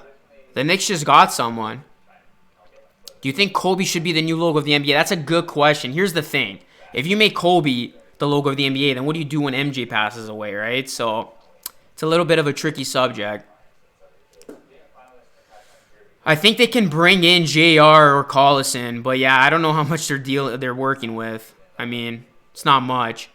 Knicks just got someone. Do you think Kobe should be the new logo of the NBA? That's a good question. Here's the thing. If you make Kobe the logo of the NBA, then what do you do when MJ passes away, right? So it's a little bit of a tricky subject. I think they can bring in JR or Collison, but yeah, I don't know how much they're working with. I mean, it's not much.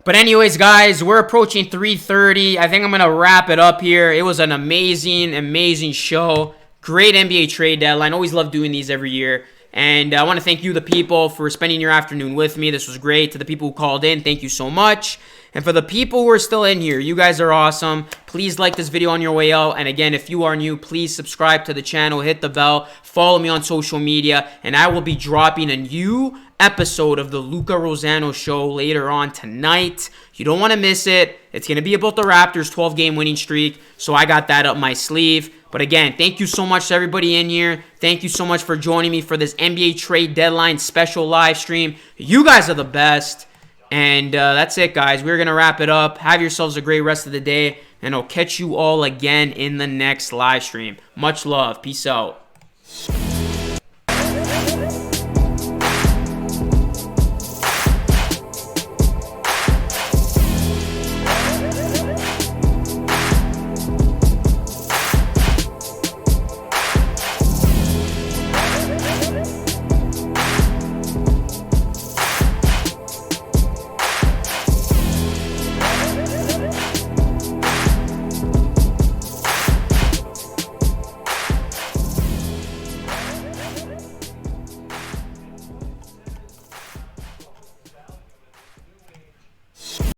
But anyways, guys, we're approaching 3:30. I think I'm going to wrap it up here. It was an amazing, amazing show. Great NBA trade deadline. Always love doing these every year. And I want to thank you, the people, for spending your afternoon with me. This was great. To the people who called in, thank you so much. And for the people who are still in here, you guys are awesome. Please like this video on your way out. And again, if you are new, please subscribe to the channel, hit the bell, follow me on social media, and I will be dropping a new episode of the Luca Rosano Show later on tonight. You don't want to miss it. It's going to be about the Raptors' 12-game winning streak, so I got that up my sleeve. But again, thank you so much to everybody in here. Thank you so much for joining me for this NBA trade deadline special live stream. You guys are the best. And that's it, guys. We're going to wrap it up. Have yourselves a great rest of the day. And I'll catch you all again in the next live stream. Much love. Peace out.